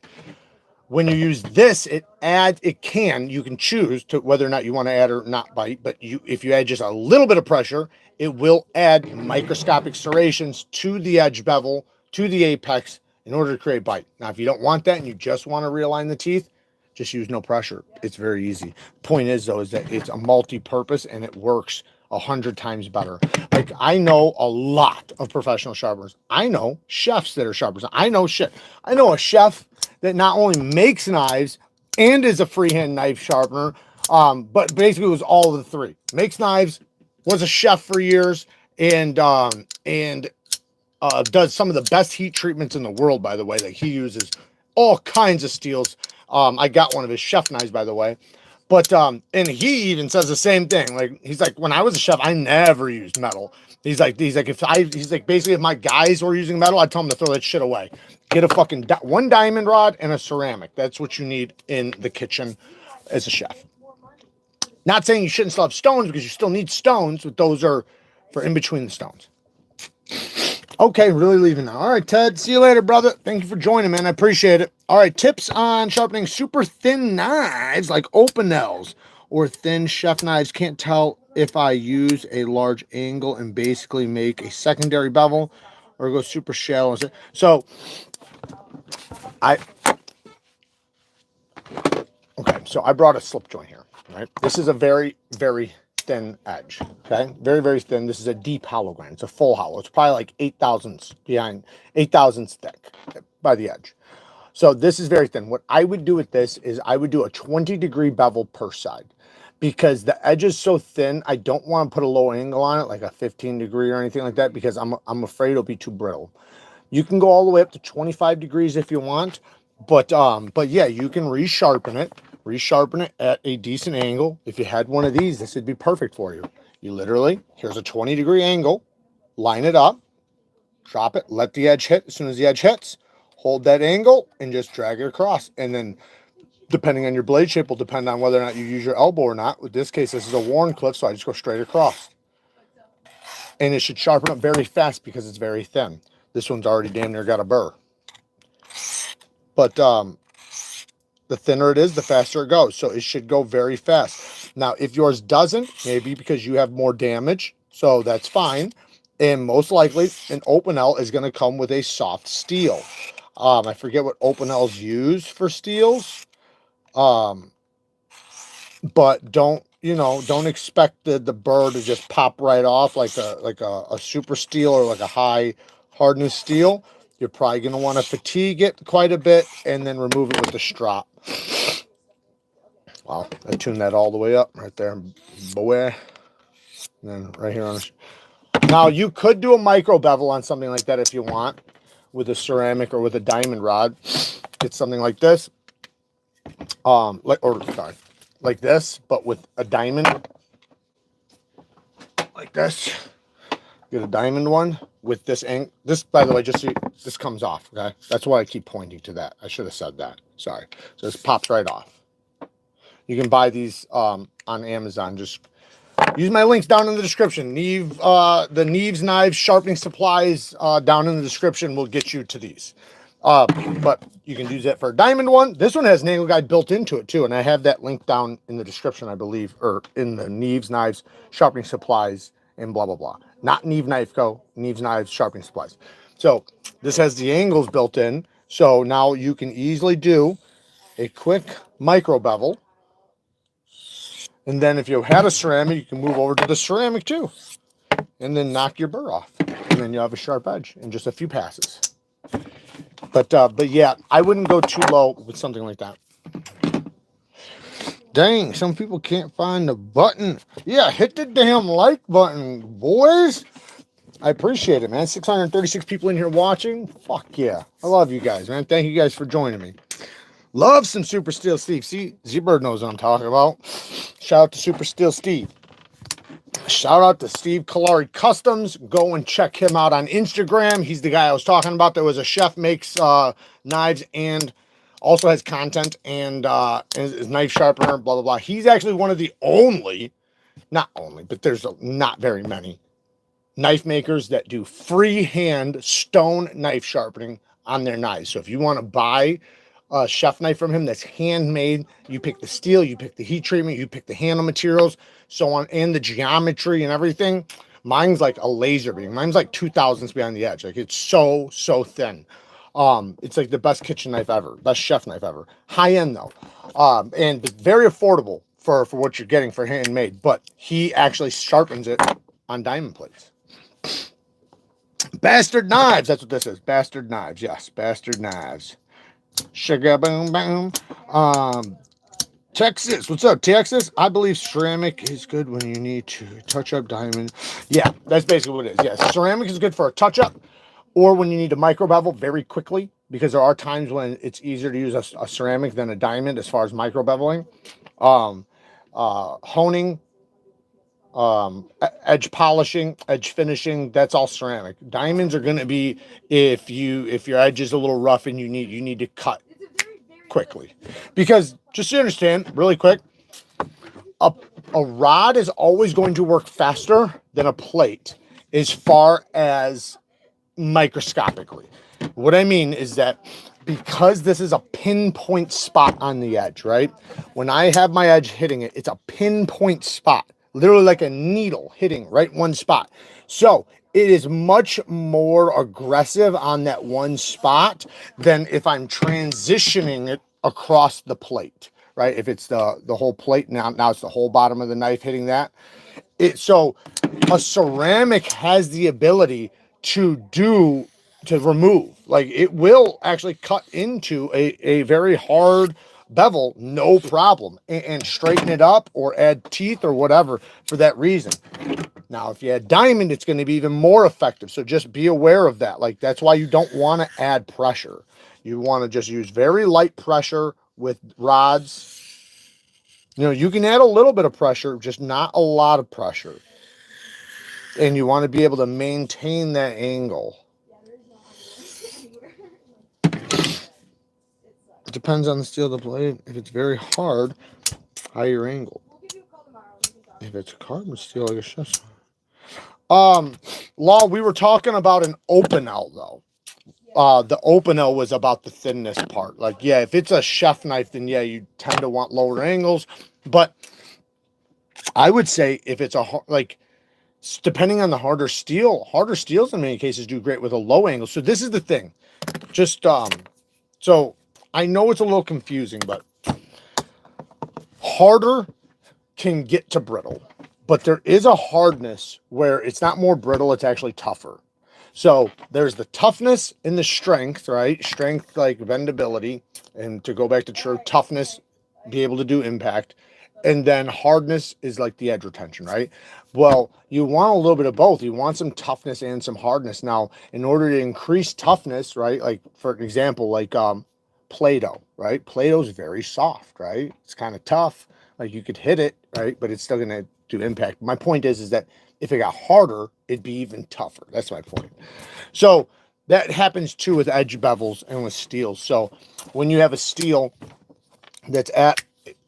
When you use this, you can choose to whether or not you want to add or not bite, but if you add just a little bit of pressure, it will add microscopic serrations to the edge bevel, to the apex, in order to create bite. Now, if you don't want that and you just want to realign the teeth, just use no pressure. It's very easy. Point is, though, is that it's a multi-purpose and it works 100 times better. Like, I know a lot of professional sharpeners. I know chefs that are sharpeners. I know a chef that not only makes knives and is a freehand knife sharpener, but basically was all of the three. Makes knives, was a chef for years, and does some of the best heat treatments in the world, by the way. Like, he uses all kinds of steels. I got one of his chef knives, by the way. But, and he even says the same thing. Like, he's like, when I was a chef, I never used metal. He's like, basically, if my guys were using metal, I'd tell them to throw that shit away. Get a fucking one diamond rod and a ceramic. That's what you need in the kitchen as a chef. Not saying you shouldn't still have stones, because you still need stones, but those are for in between the stones. Okay, really leaving now. All right, Ted, see you later, brother. Thank you for joining, man. I appreciate it. All right, tips on sharpening super thin knives like Opinels or thin chef knives. Can't tell if I use a large angle and basically make a secondary bevel or go super shallow. So I brought a slip joint here, right? This is a very, very thin edge, okay? Very, very thin. This is a deep hollow grind. It's a full hollow. It's probably like 8 thousandths thick by the edge. So this is very thin. What I would do with this is I would do a 20-degree bevel per side, because the edge is so thin. I don't want to put a low angle on it, like a 15-degree or anything like that, because I'm afraid it'll be too brittle. You can go all the way up to 25 degrees if you want, but yeah, you can resharpen it at a decent angle. If you had one of these, this would be perfect for you. You literally, here's a 20-degree angle, line it up, drop it, let the edge hit. As soon as the edge hits, hold that angle and just drag it across. And then depending on your blade shape will depend on whether or not you use your elbow or not. With this case, this is a worn clip, so I just go straight across. And it should sharpen up very fast because it's very thin. This one's already damn near got a burr. But the thinner it is, the faster it goes. So it should go very fast. Now, if yours doesn't, maybe because you have more damage, so that's fine. And most likely, an Opinel is going to come with a soft steel. I forget what Opinels use for steels. But don't expect the burr to just pop right off like a super steel or like a high hardness steel. You're probably going to want to fatigue it quite a bit and then remove it with the strop. Wow, I tuned that all the way up right there, boy. And then right here on the... Now, you could do a micro bevel on something like that if you want, with a ceramic or with a diamond rod. Get something like this. Like this, but with a diamond. Like this. Get a diamond one with this ink. This, by the way, just so this comes off, okay? That's why I keep pointing to that. I should have said that. Sorry. So this pops right off. You can buy these on Amazon. Just use my links down in the description. The Neeves knives, sharpening supplies down in the description will get you to these. But you can use that for a diamond one. This one has an angle guide built into it too, and I have that link down in the description, I believe, or in the Neeves Knives Sharpening Supplies and blah blah blah. Not Neve Knife Co. Neeves Knives Sharpening Supplies. So this has the angles built in, so now you can easily do a quick micro bevel. And then if you had a ceramic, you can move over to the ceramic too, and then knock your burr off, and then you have a sharp edge in just a few passes. But yeah, I wouldn't go too low with something like that. Dang, some people can't find the button. Yeah, hit the damn like button, boys. I appreciate it, man. 636 people in here watching. Fuck yeah. I love you guys, man. Thank you guys for joining me. Love some Super Steel Steve. See, Z-Bird knows what I'm talking about. Shout out to Super Steel Steve. Shout out to Steve Kalari Customs. Go and check him out on Instagram. He's the guy I was talking about. That was a chef, makes knives and also has content and is knife sharpener, blah, blah, blah. He's actually one of the only, not only, but there's not very many knife makers that do freehand stone knife sharpening on their knives. So if you want to buy a chef knife from him that's handmade, you pick the steel, you pick the heat treatment, you pick the handle materials, so on, and the geometry and everything. Mine's like a laser beam. Mine's like 2,000ths behind the edge. Like it's so thin. It's like the best kitchen knife ever, best chef knife ever. High end though, and very affordable for what you're getting for handmade. But he actually sharpens it on diamond plates. Bastard Knives, that's what this is. Bastard Knives, yes, Bastard Knives. Sugar boom boom. Texas, what's up, Texas? I believe ceramic is good when you need to touch up diamond. Yeah, that's basically what it is. Yeah, ceramic is good for a touch up, or when you need to micro bevel very quickly, because there are times when it's easier to use a ceramic than a diamond as far as micro beveling. Honing, edge polishing, edge finishing, that's all ceramic. Diamonds are going to be if your edge is a little rough and you need to cut quickly. Because just so you understand really quick, a rod is always going to work faster than a plate as far as microscopically. What I mean is that because this is a pinpoint spot on the edge, right? When I have my edge hitting it, it's a pinpoint spot, literally like a needle hitting right one spot. So it is much more aggressive on that one spot than if I'm transitioning it across the plate, right? If it's the whole plate, now it's the whole bottom of the knife hitting that. So a ceramic has the ability to remove, like it will actually cut into a very hard bevel, no problem, and straighten it up or add teeth or whatever for that reason. Now, if you add diamond, it's going to be even more effective. So just be aware of that. Like that's why you don't want to add pressure. You want to just use very light pressure with rods. You know, you can add a little bit of pressure, just not a lot of pressure. And you want to be able to maintain that angle. It depends on the steel of the blade. If it's very hard, higher angle. If it's carbon steel, I guess yes. Law, we were talking about an open L though. The open L was about the thinness part. Like, yeah, if it's a chef knife, then yeah, you tend to want lower angles. But I would say if it's like, depending on the harder steels in many cases do great with a low angle. So this is the thing. Just so I know it's a little confusing, but harder can get to brittle, but there is a hardness where it's not more brittle, it's actually tougher. So there's the toughness and the strength, right? Strength, like bendability, and to go back to true toughness, be able to do impact. And then hardness is like the edge retention, right? Well, you want a little bit of both. You want some toughness and some hardness. Now, in order to increase toughness, right? Like for example, like Play-Doh, right? Play-Doh is very soft, right? It's kind of tough. Like you could hit it, right? But it's still going to do impact. My point is that if it got harder, it'd be even tougher. That's my point. So that happens too with edge bevels and with steel. So when you have a steel that's at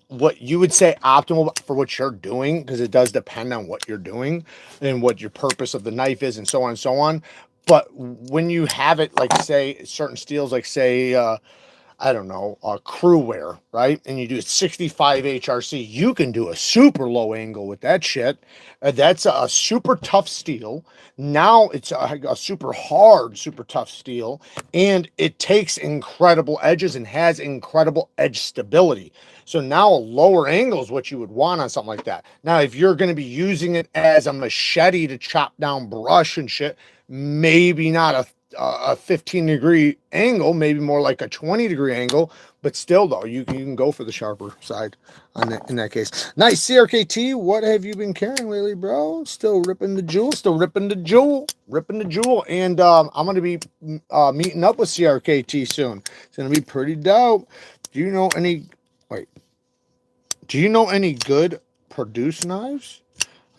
what you would say optimal for what you're doing, because it does depend on what you're doing and what your purpose of the knife is and so on and so on. But when you have it, like say certain steels, like say, I don't know, crew wear, right? And you do 65 HRC, you can do a super low angle with that shit. That's a super tough steel. Now it's a super hard, super tough steel, and it takes incredible edges and has incredible edge stability. So now a lower angle is what you would want on something like that. Now, if you're going to be using it as a machete to chop down brush and shit, maybe not a 15-degree angle, maybe more like a 20-degree angle, but still though, you can go for the sharper side on that, in that case. Nice. CRKT, what have you been carrying lately, bro? Still ripping the jewel, and I'm going to be meeting up with CRKT soon. It's going to be pretty dope. Do you know any good produce knives?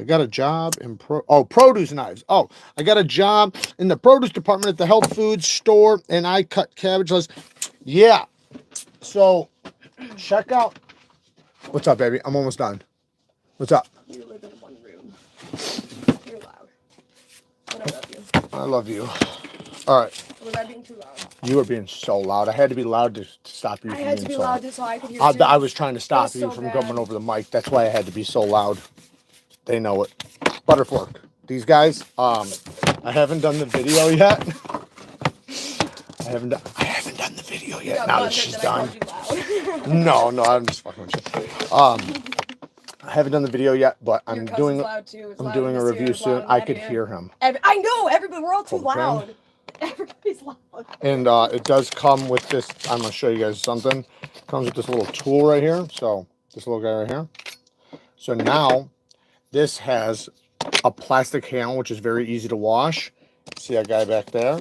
I got a job in produce knives. Oh, I got a job in the produce department at the health food store, and I cut cabbage lettuce. Yeah. So check out. What's up, baby? I'm almost done. What's up? You live in one room. You're loud. But I love you. I love you. All right. Was I being too loud? You were being so loud. I had to be loud to stop you from being so loud. I had to be loud so I could hear you. I was trying to stop you from coming over the mic. That's why I had to be so loud. They know it. Butterfork. These guys, I haven't done the video yet. I haven't done the video yet. Now that she's done. No, I'm just fucking with you. I haven't done the video yet, but I'm doing a review soon. I could hear him. I know, everybody, we're all too loud. Everybody's loud. And it does come with this. I'm gonna show you guys something. It comes with this little tool right here. So this little guy right here. So now this has a plastic handle, which is very easy to wash. See that guy back there?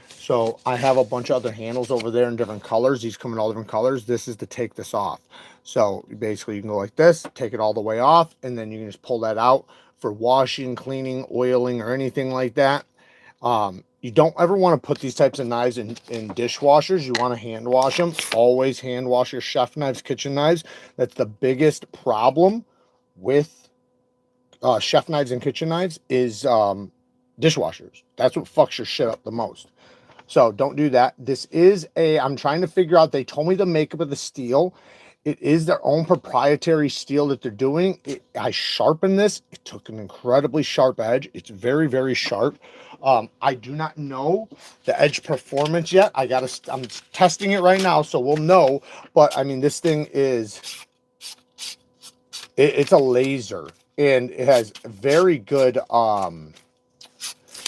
So I have a bunch of other handles over there in different colors. These come in all different colors. This is to take this off. So basically you can go like this, take it all the way off, and then you can just pull that out for washing, cleaning, oiling, or anything like that. You don't ever want to put these types of knives in dishwashers. You want to hand wash them. Always hand wash your chef knives, kitchen knives. That's the biggest problem with chef knives and kitchen knives is dishwashers. That's what fucks your shit up the most. So don't do that. This is I'm trying to figure out, they told me the makeup of the steel. It is their own proprietary steel that they're doing. I sharpened this. It took an incredibly sharp edge. It's very, very sharp. I do not know the edge performance yet. I'm testing it right now, so we'll know. But I mean, this thing is, it's a laser, and it has very good,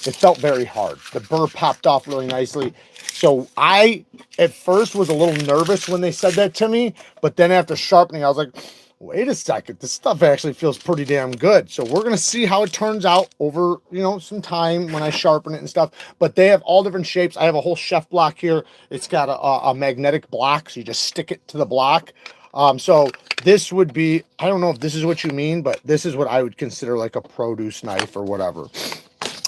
it felt very hard. The burr popped off really nicely. So I, at first, was a little nervous when they said that to me. But then after sharpening, I was like, wait a second. This stuff actually feels pretty damn good. So we're going to see how it turns out over, some time when I sharpen it and stuff. But they have all different shapes. I have a whole chef block here. It's got a magnetic block. So you just stick it to the block. So this would be, I don't know if this is what you mean, but this is what I would consider like a produce knife or whatever.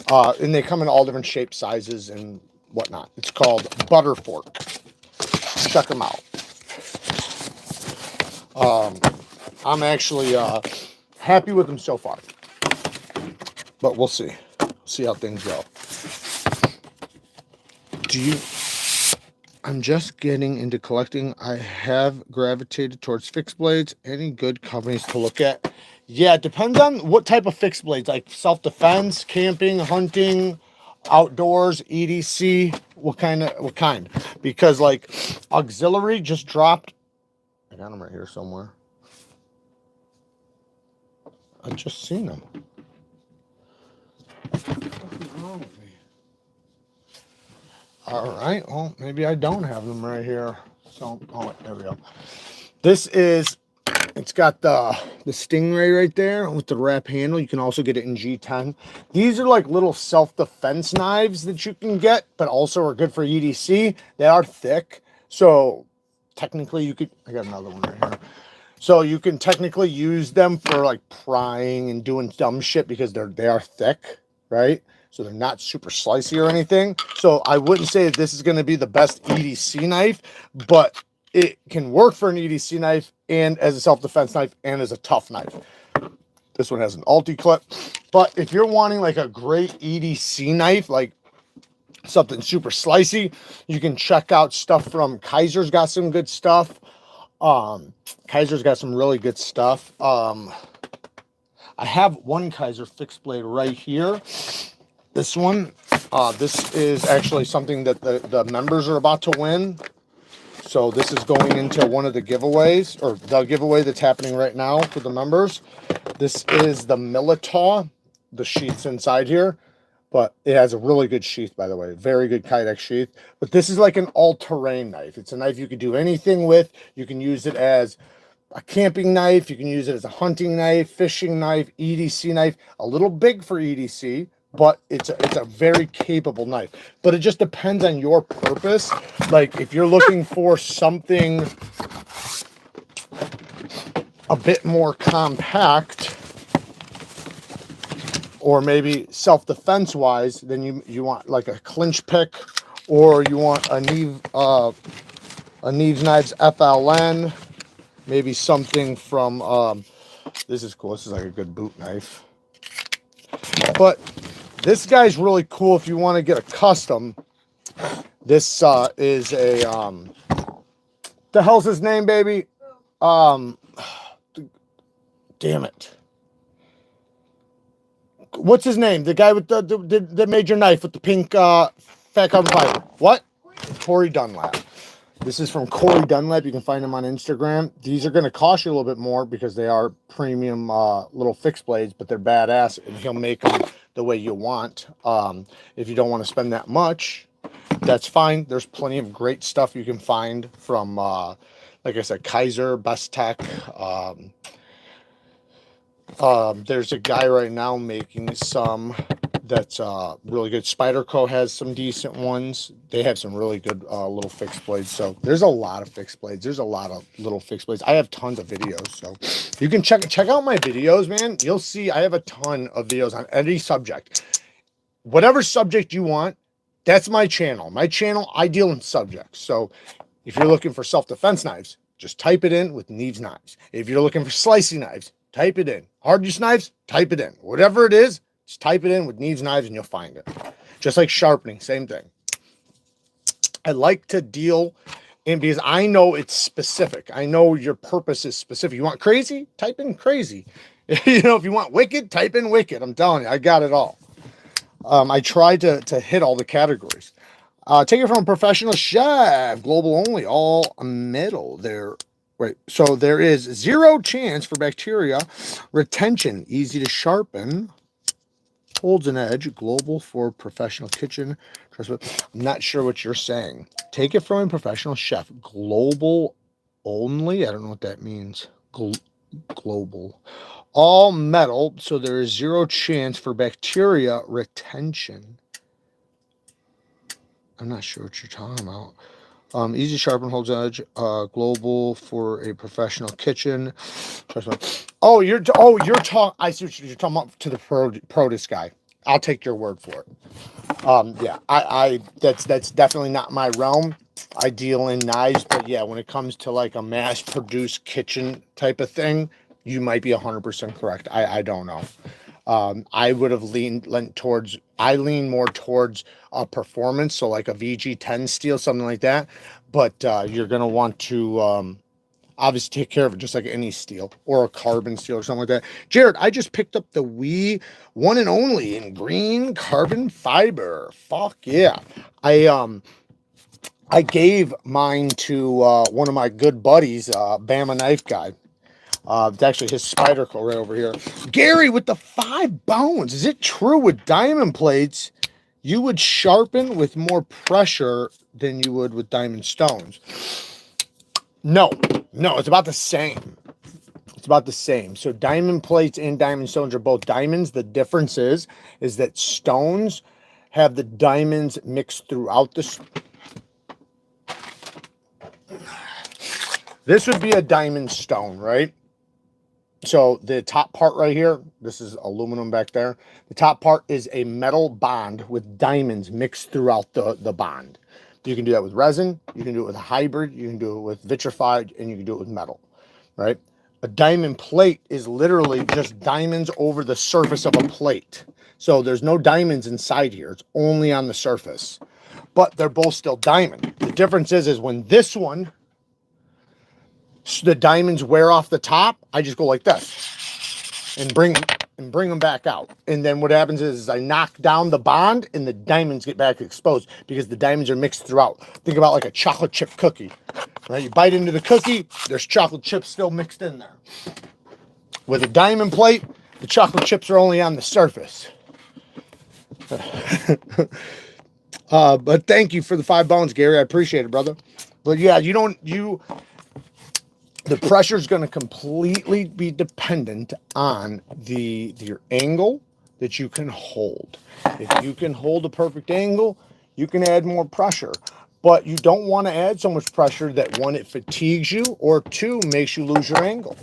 And they come in all different shapes, sizes, and whatnot. It's called Butterfork. Check them out. I'm actually happy with them so far. But we'll see. See how things go. I'm just getting into collecting. I have gravitated towards fixed blades. Any good companies to look at? Yeah, it depends on what type of fixed blades, like self-defense, camping, hunting, outdoors, EDC, what kind? Because like auxiliary just dropped. I got them right here somewhere. I just seen them. What's wrong with me? All right, well, maybe I don't have them right here. So, oh, there we go. This is, it's got the Stingray right there with the wrap handle. You can also get it in G10. These are like little self-defense knives that you can get, but also are good for EDC. They are thick. So technically you could, I got another one right here. So you can technically use them for like prying and doing dumb shit because they are thick, right? So they're not super slicey or anything. So I wouldn't say that this is going to be the best EDC knife, but it can work for an EDC knife and as a self-defense knife and as a tough knife. This one has an ulti clip. But if you're wanting like a great EDC knife, like something super slicey, you can check out stuff from Kaiser's. Got some good stuff. Kaiser's got some really good stuff. I have one Kaiser fixed blade right here. This one, this is actually something that the members are about to win. So this is going into one of the giveaways, or the giveaway that's happening right now for the members. This is the Militaw, the sheath's inside here, but it has a really good sheath, by the way. Very good Kydex sheath. But this is like an all-terrain knife. It's a knife you could do anything with. You can use it as a camping knife. You can use it as a hunting knife, fishing knife, EDC knife. A little big for EDC, but it's a very capable knife. But it just depends on your purpose. Like if you're looking for something a bit more compact, or maybe self-defense wise, then you want like a clinch pick, or you want a Neeves Knives FLN, maybe something from this is cool. This is like a good boot knife. But this guy's really cool if you want to get a custom. This is a the hell's his name, baby? Damn it. What's his name? The guy with the major knife with the pink fat carbon fiber. What? Corey Dunlap. This is from Corey Dunlap. You can find him on Instagram. These are going to cost you a little bit more because they are premium little fixed blades, but they're badass, and he'll make them the way you want. If you don't want to spend that much, that's fine. There's plenty of great stuff you can find from, like I said, Kaiser, Best Tech. There's a guy right now making some that's really good. Spyderco has some decent ones. They have some really good little fixed blades. So there's a lot of fixed blades. There's a lot of little fixed blades. I have tons of videos, so you can check out my videos, man. You'll see I have a ton of videos on any subject. Whatever subject you want, that's my channel. My channel, I deal in subjects. So if you're looking for self-defense knives, just type it in with Neeves Knives. If you're looking for slicing knives, type it in. Hard use knives, type it in. Whatever it is, just type it in with Neeves Knives and you'll find it. Just like sharpening, same thing. I like to deal in because I know it's specific. I know your purpose is specific. You want crazy? Type in crazy. You know, if you want wicked, type in wicked. I'm telling you, I got it all. I try to hit all the categories. Take it from a professional chef, global only, all metal. There. Right, so there is 0 chance for bacteria retention, easy to sharpen, holds an edge, global for professional kitchen. I'm not sure what you're saying. Take it from a professional chef, global only. I don't know what that means. Global, all metal. So there is 0 chance for bacteria retention. I'm not sure what you're talking about. Easy sharpen, holds edge, global for a professional kitchen. Oh, you're talking. I see what you're talking about to the produce guy. I'll take your word for it. Yeah, that's definitely not my realm. I deal in knives, but yeah, when it comes to like a mass-produced kitchen type of thing, you might be 100% correct. I don't know. I would have I lean more towards a performance, so like a VG10 steel, something like that. But you're going to want to obviously take care of it just like any steel or a carbon steel or something like that. Jared, I just picked up the WE one and only in green carbon fiber. Fuck yeah. I gave mine to one of my good buddies, Bama Knife Guy. It's actually his Spyderco right over here. Gary with the 5 bones. Is it true with diamond plates, you would sharpen with more pressure than you would with diamond stones? No, it's about the same. It's about the same. So diamond plates and diamond stones are both diamonds. The difference is that stones have the diamonds mixed throughout the... This would be a diamond stone, right? So the top part right here, this is aluminum back there. The top part is a metal bond with diamonds mixed throughout the bond. You can do that with resin. You can do it with a hybrid. You can do it with vitrified, and you can do it with metal, right? A diamond plate is literally just diamonds over the surface of a plate. So there's no diamonds inside here. It's only on the surface. But they're both still diamond. The difference is when this one, the diamonds wear off the top, I just go like this and bring them back out. And then what happens is I knock down the bond and the diamonds get back exposed because the diamonds are mixed throughout. Think about like a chocolate chip cookie, right? You bite into the cookie, there's chocolate chips still mixed in there. With a diamond plate, the chocolate chips are only on the surface. But thank you for the 5 bones, Gary. I appreciate it, brother. But yeah, the pressure is going to completely be dependent on your angle that you can hold. If you can hold a perfect angle, you can add more pressure. But you don't want to add so much pressure that, one, it fatigues you, or 2, makes you lose your angle.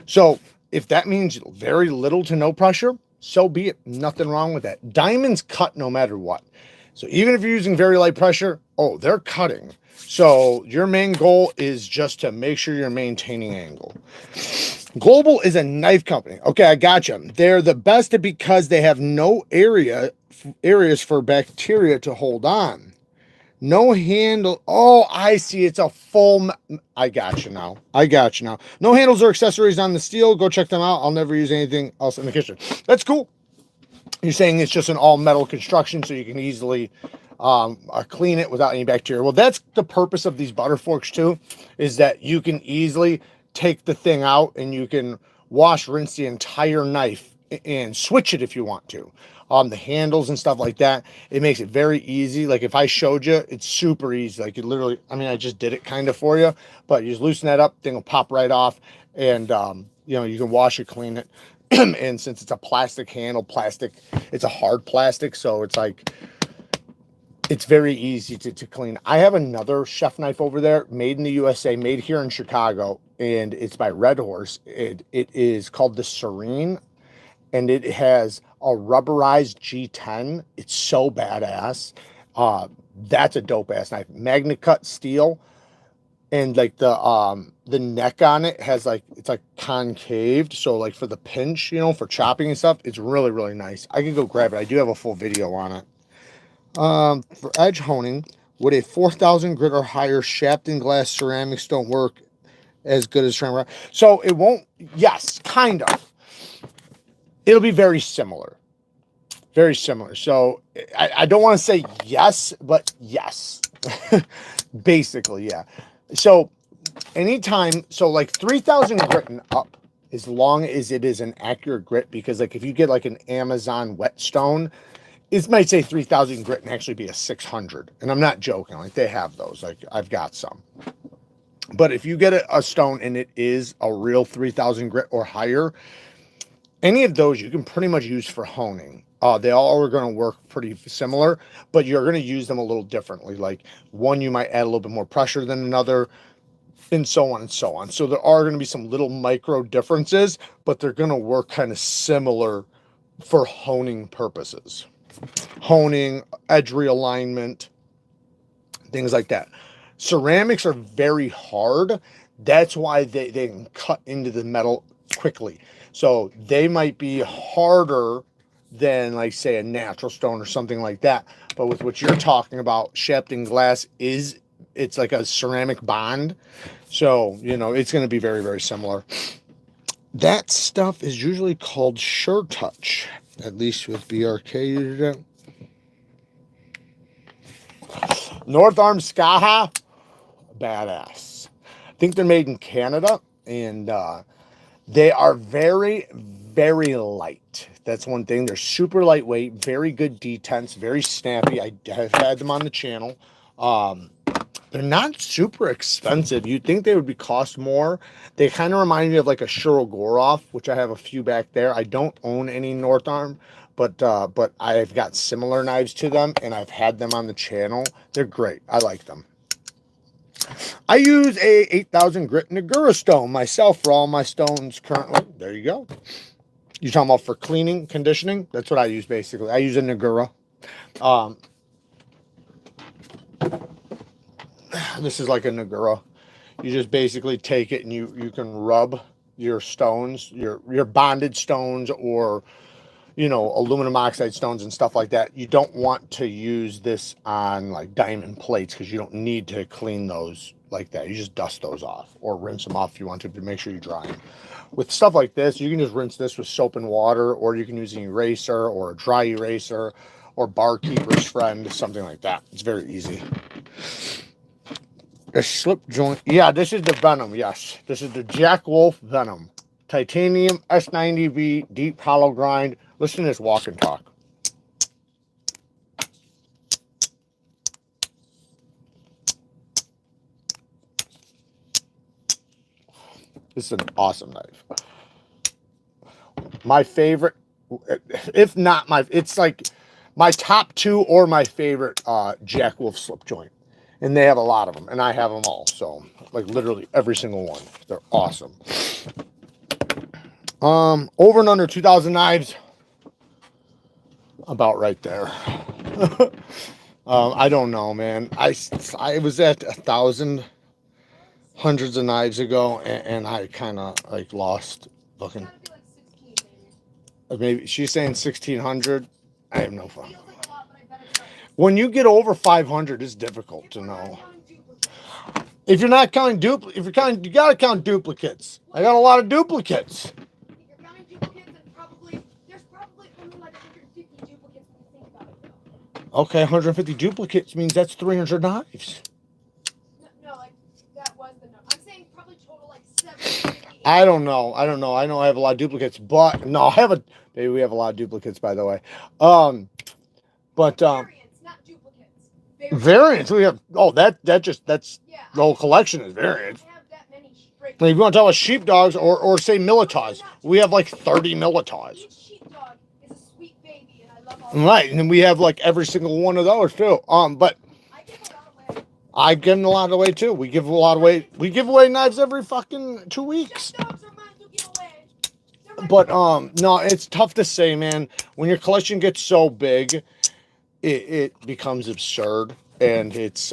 So if that means very little to no pressure, so be it. Nothing wrong with that. Diamonds cut no matter what. So even if you're using very light pressure, they're cutting. So your main goal is just to make sure you're maintaining angle. Global is a knife company. Okay, I gotcha. They're the best because they have no areas for bacteria to hold on. No handle. Oh, I see. It's a full. I got you now. No handles or accessories on the steel. Go check them out. I'll never use anything else in the kitchen. That's cool. You're saying it's just an all metal construction, so you can easily clean it without any bacteria. Well, that's the purpose of these butter forks too, is that you can easily take the thing out and you can rinse the entire knife and switch it if you want to. The handles and stuff like that, it makes it very easy. Like if I showed you, it's super easy. Like you literally, I just did it kind of for you, but you just loosen that up, thing will pop right off, and you can wash it, clean it. And since it's a plastic handle, it's a hard plastic, so it's very easy to clean. I have another chef knife over there, made in the USA, made here in Chicago, and it's by Red Horse. It is called the Serene, and it has a rubberized G10. It's so badass. That's a dope ass knife. Magnet cut steel, and like the neck on it has it's like concaved, so like for the pinch, for chopping and stuff, it's really, really nice. I can go grab it. I do have a full video on it. For edge honing, would a 4,000 grit or higher shafting glass ceramics don't work as good as ceramic? So it won't. Yes, kind of. It'll be very similar. Very similar. So I don't want to say yes, but yes. Basically, yeah. So anytime, like 3,000 grit and up, as long as it is an accurate grit, because like if you get like an Amazon whetstone, it might say 3,000 grit and actually be a 600. And I'm not joking. Like they have those. Like I've got some. But if you get a stone and it is a real 3,000 grit or higher, any of those you can pretty much use for honing. They all are going to work pretty similar, but you're going to use them a little differently. Like one, you might add a little bit more pressure than another, and so on and so on. So there are going to be some little micro differences, but they're going to work kind of similar for honing purposes. Honing, edge realignment, things like that. Ceramics are very hard. That's why they can cut into the metal quickly. So they might be harder than, like, say, a natural stone or something like that. But with what you're talking about, shafting glass it's like a ceramic bond. So, it's going to be very, very similar. That stuff is usually called Sure Touch, at least with BRK. North Arm Skaha, badass. I think they're made in Canada, and they are very, very light. That's one thing. They're super lightweight, very good detents, very snappy. I have had them on the channel. They're not super expensive. You'd think they would cost more. They kind of remind me of like a Shirogorov, which I have a few back there. I don't own any North Arm, but I've got similar knives to them, and I've had them on the channel. They're great. I like them. I use a 8,000 grit Nagura stone myself for all my stones currently. There you go. You're talking about for cleaning, conditioning? That's what I use basically. I use a Nagura. This is like a Nagura. You just basically take it and you can rub your stones, your bonded stones, or you know, aluminum oxide stones and stuff like that. You don't want to use this on like diamond plates because you don't need to clean those like that. You just dust those off or rinse them off if you want to make sure you dry them. With stuff like this, you can just rinse this with soap and water, or you can use an eraser or a dry eraser or Barkeeper's Friend, something like that. It's very easy. The slip joint. Yeah, this is the Venom. Yes, this is the Jack Wolf Venom. Titanium S90V deep hollow grind. Listen to this walk and talk. This is an awesome knife. My favorite, if not my, it's like my top two or my favorite Jack Wolf slip joint. And they have a lot of them, and I have them all. So, like literally every single one. They're awesome. Over and under 2,000 knives. About right there. I don't know, man. I was at 1,000 hundreds of knives ago, and I kind of like lost looking. Maybe she's saying 1,600. I have no fun. When you get over 500, it's difficult to know. If you're not counting duplicates, you gotta count duplicates. I got a lot of duplicates. You're counting duplicates, and there's probably only like 150 duplicates when you think about it. Okay, 150 duplicates means that's 300 knives. No, like that was the number. I'm saying probably total like 750. I don't know. I know I have a lot of duplicates, but no, maybe we have a lot of duplicates, by the way. But variants, not duplicates. Variants. We have that's yeah, the whole collection is variants. I have that many straight. Like, if you want to talk about sheepdogs or say Militars, we have like 30 Militars. Each sheepdog is a sweet baby, and I love all. Right, and then we have like every single one of those too. But I give a lot away. I give them a lot away too. We give a lot away. We give away knives every fucking 2 weeks. Sheepdogs are mine to give away. But no, it's tough to say, man. When your collection gets so big, it becomes absurd, and it's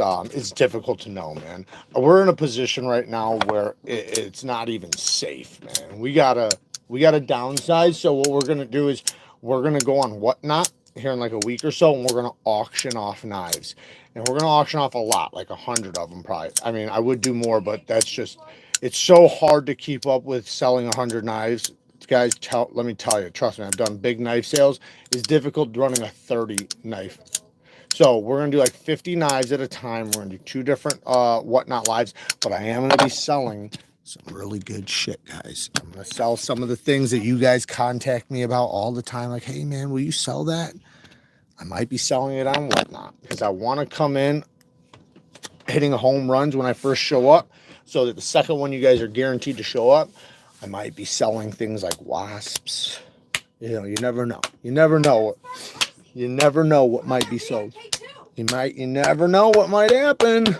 difficult to know, man. We're in a position right now where it's not even safe, man. We gotta downsize. So what we're gonna do is we're gonna go on Whatnot here in like a week or so, and we're gonna auction off knives, and we're gonna auction off a lot, like 100 of them probably. I mean, I would do more, but that's just, it's so hard to keep up with selling 100 knives. Guys, let me tell you, trust me, I've done big knife sales. It's difficult running a 30 knife. So we're gonna do like 50 knives at a time. We're gonna do 2 different Whatnot lives, but I am gonna be selling some really good shit, guys. I'm gonna sell some of the things that you guys contact me about all the time. Like, hey man, will you sell that? I might be selling it on Whatnot because I want to come in hitting home runs when I first show up, so that the second one you guys are guaranteed to show up. I might be selling things like wasps. You know, you never know. You never know. You never know what might be sold. You never know what might happen.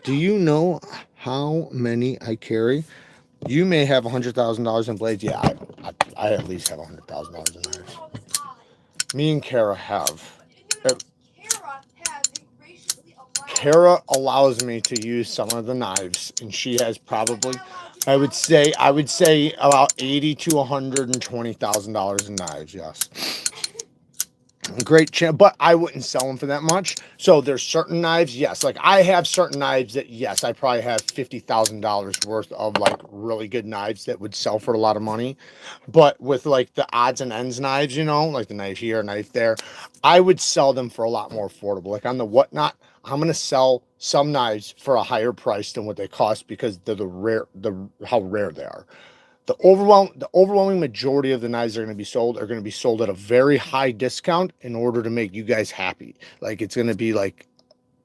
Do you know how many I carry? You may have $100,000 in blades. Yeah, I at least have $100,000 in knives. Me and Kara have. Kara allows me to use some of the knives, and she has probably, I would say about $80,000 to $120,000 in knives. Yes, great chance, but I wouldn't sell them for that much. So there's certain knives, yes, like I have certain knives that, yes, I probably have $50,000 worth of like really good knives that would sell for a lot of money. But with like the odds and ends knives, you know, like the knife here, knife there, I would sell them for a lot more affordable. Like on the Whatnot, I'm gonna sell some knives for a higher price than what they cost because they're how rare they are. The overwhelming majority of the knives that are going to be sold at a very high discount in order to make you guys happy. Like, it's going to be like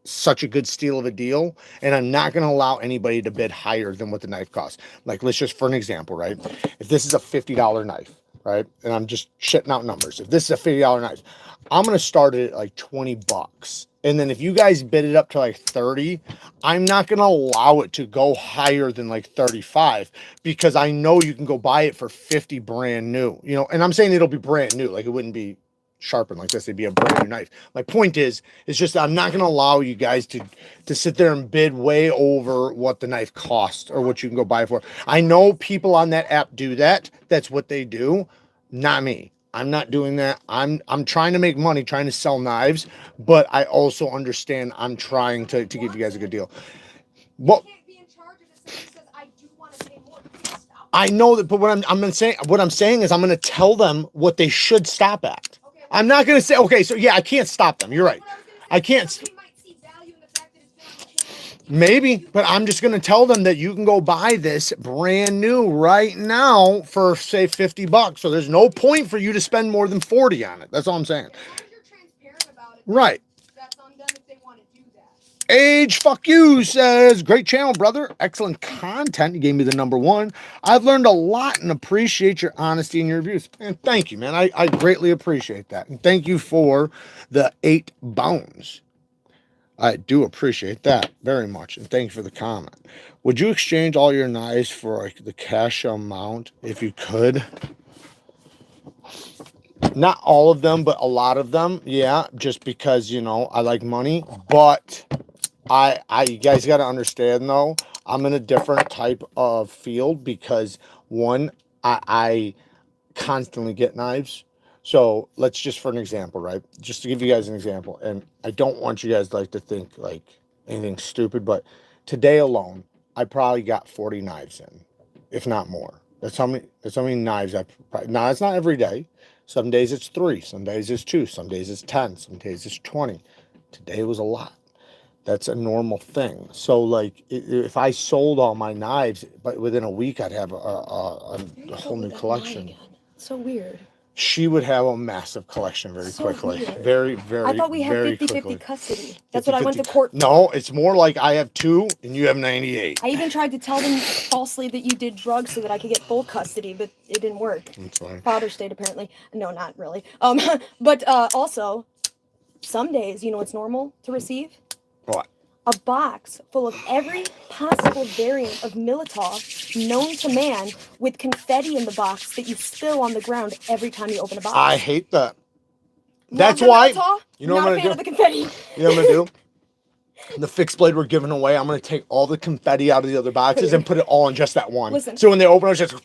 such a good steal of a deal, and I'm not going to allow anybody to bid higher than what the knife costs. Like, let's just, for an example, right? If this is a $50 knife, right? And I'm just shitting out numbers. If this is a $50 knife, I'm going to start it at like 20 bucks. And then if you guys bid it up to like 30, I'm not going to allow it to go higher than like 35 because I know you can go buy it for 50 brand new, you know, and I'm saying it'll be brand new. Like, it wouldn't be sharpen like this. They'd be a brand new knife. My point is just I'm not going to allow you guys to sit there and bid way over what the knife costs or what you can go buy for. I know people on that app do that. That's what they do. Not me. I'm not doing that. I'm trying to make money, trying to sell knives, but I also understand I'm trying to give you guys a good deal. Well, I know that, but what I'm saying is I'm going to tell them what they should stop at. Okay, I'm not going to say, okay, so yeah, I can't stop them. You're right. I can't. Maybe, but I'm just going to tell them that you can go buy this brand new right now for say $50. So there's no point for you to spend more than 40 on it. That's all I'm saying. As long as you're transparent about it, right. That's on them if they want to do that. Age fuck you says, great channel, brother. Excellent content. You gave me the #1. I've learned a lot and appreciate your honesty and your reviews. And thank you, man. I greatly appreciate that. And thank you for the 8 bones. I do appreciate that very much, and thank you for the comment. Would you exchange all your knives for like the cash amount if you could? Not all of them, but a lot of them, yeah. Just because, you know, I like money, but you guys got to understand though, I'm in a different type of field because one, I constantly get knives. So let's just, for an example, right? Just to give you guys an example, and I don't want you guys like to think like anything stupid, but today alone, I probably got 40 knives in, if not more. That's how many knives now it's not every day. Some days it's 3, some days it's 2, some days it's 10, some days it's 20. Today was a lot. That's a normal thing. So like if I sold all my knives, but within a week I'd have a whole new collection. So weird. She would have a massive collection very quickly. Weird. Very, very, I thought we had very 50-50 quickly. custody. That's what I went to court for. No, it's more like I have 2 and you have 98. I even tried to tell them falsely that you did drugs so that I could get full custody, but it didn't work. That's fine. Father state, apparently. No, not really. But also, some days, you know what's normal to receive? What? A box full of every possible variant of Militov known to man with confetti in the box that you spill on the ground every time you open a box. I hate that. That's why. Militov, you know what I'm going to do? of the confetti. You know what I'm going to do? The fixed blade we're giving away, I'm going to take all the confetti out of the other boxes and put it all in just that one. Listen. So when they open it, it's just...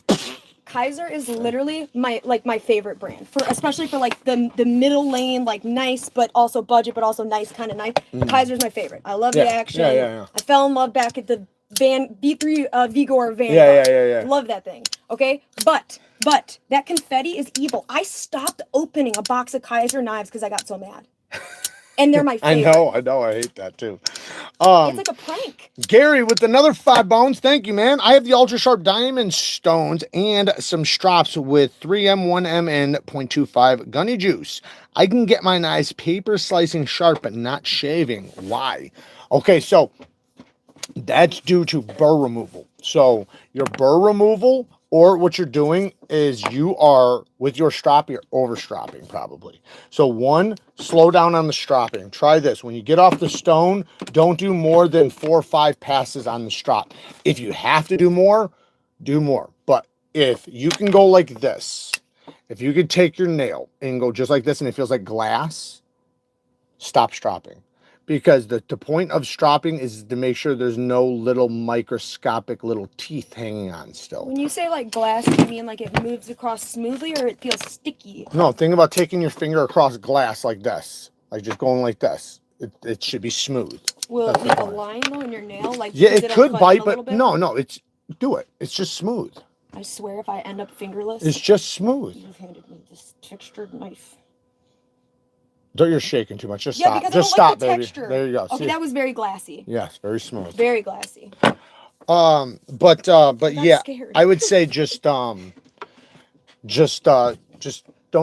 Kaiser is literally my favorite brand, especially for like the middle lane, like nice but also budget but also nice kind of knife. Kaiser's my favorite. I love the action. Yeah. I fell in love back at the B3 Vigor Van. Yeah. Love that thing. Okay, but that confetti is evil. I stopped opening a box of Kaiser knives because I got so mad. And they're my favorite. I know. I hate that too. It's like a prank. Gary with another 5 bones. Thank you, man. I have the ultra sharp diamond stones and some strops with 3M, 1M, and 0.25 gunny juice. I can get my knives paper slicing sharp, but not shaving. Why? Okay, so that's due to burr removal. So your burr removal, or what you're doing is you are, with your strop, you're over stropping probably. So one, slow down on the stropping. Try this. When you get off the stone, don't do more than 4 or 5 passes on the strop. If you have to do more, do more. But if you can go like this, if you could take your nail and go just like this and it feels like glass, stop stropping. Because the point of stropping is to make sure there's no little microscopic little teeth hanging on still. When you say like glass, do you mean like it moves across smoothly or it feels sticky? No, think about taking your finger across glass like this. Like just going like this. It should be smooth. Will it leave a line though in your nail? Like, yeah, it could bite, but no, do it. It's just smooth. I swear if I end up fingerless. It's just smooth. You've handed me this textured knife. Don't, you're shaking too much. Just yeah, stop. Just stop, baby. Texture. There you go. Okay, that was very glassy. Yes, very smooth. Very glassy. But yeah, scared. I would say just don't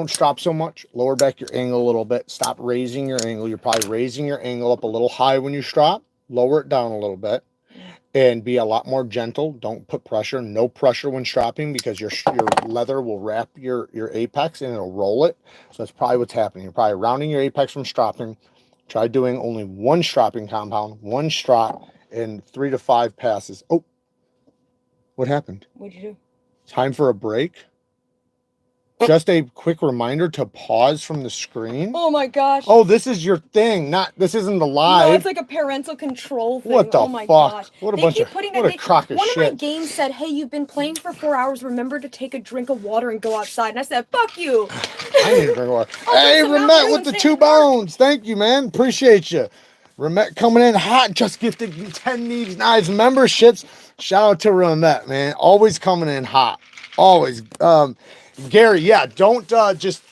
strop so much. Lower back your angle a little bit. Stop raising your angle. You're probably raising your angle up a little high when you strop. Lower it down a little bit. And be a lot more gentle. Don't put pressure. No pressure when stropping because your leather will wrap your apex and it'll roll it. So that's probably what's happening. You're probably rounding your apex from stropping. Try doing only 1 stropping compound, 1 strop, and 3 to 5 passes. Oh, what happened? What'd you do? Time for a break. just a quick reminder to pause from the screen. Oh my gosh. Oh, this is your thing, this isn't the live. No, it's like a parental control thing. What the oh my fuck? gosh. What a They bunch keep of putting what that. a crock of One shit. of my games said, "Hey, you've been playing for 4 hours. Remember to take a drink of water and go outside." And I said, "Fuck you." I need to drink water. I'll Hey, drink some Mountain Remet Dew with and the stay 2 in the park. bones. Thank you, man. Appreciate you. Remet coming in hot. Just gifted 10 Neeves Knives memberships. Shout out to Remet, man. Always coming in hot. Always. Gary, yeah, don't just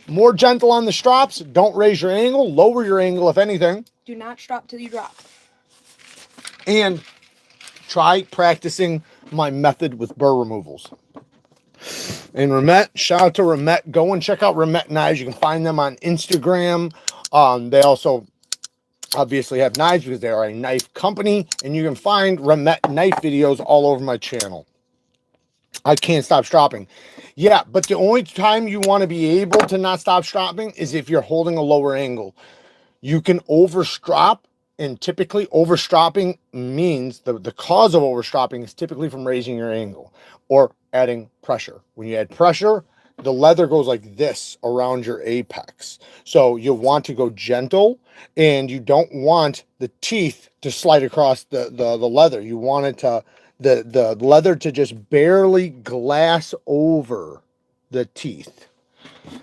more gentle on the strops. Don't raise your angle. Lower your angle, if anything. Do not strop till you drop. And try practicing my method with burr removals. And Remet, shout out to Remet. Go and check out Remet Knives. You can find them on Instagram. They also obviously have knives because they are a knife company. And you can find Remet knife videos all over my channel. I can't stop stropping. Yeah, but the only time you want to be able to not stop stropping is if you're holding a lower angle. You can overstrop, and typically overstropping means the cause of overstropping is typically from raising your angle or adding pressure. When you add pressure, the leather goes like this around your apex. So you want to go gentle, and you don't want the teeth to slide across the leather. You want it to the leather to just barely glass over the teeth.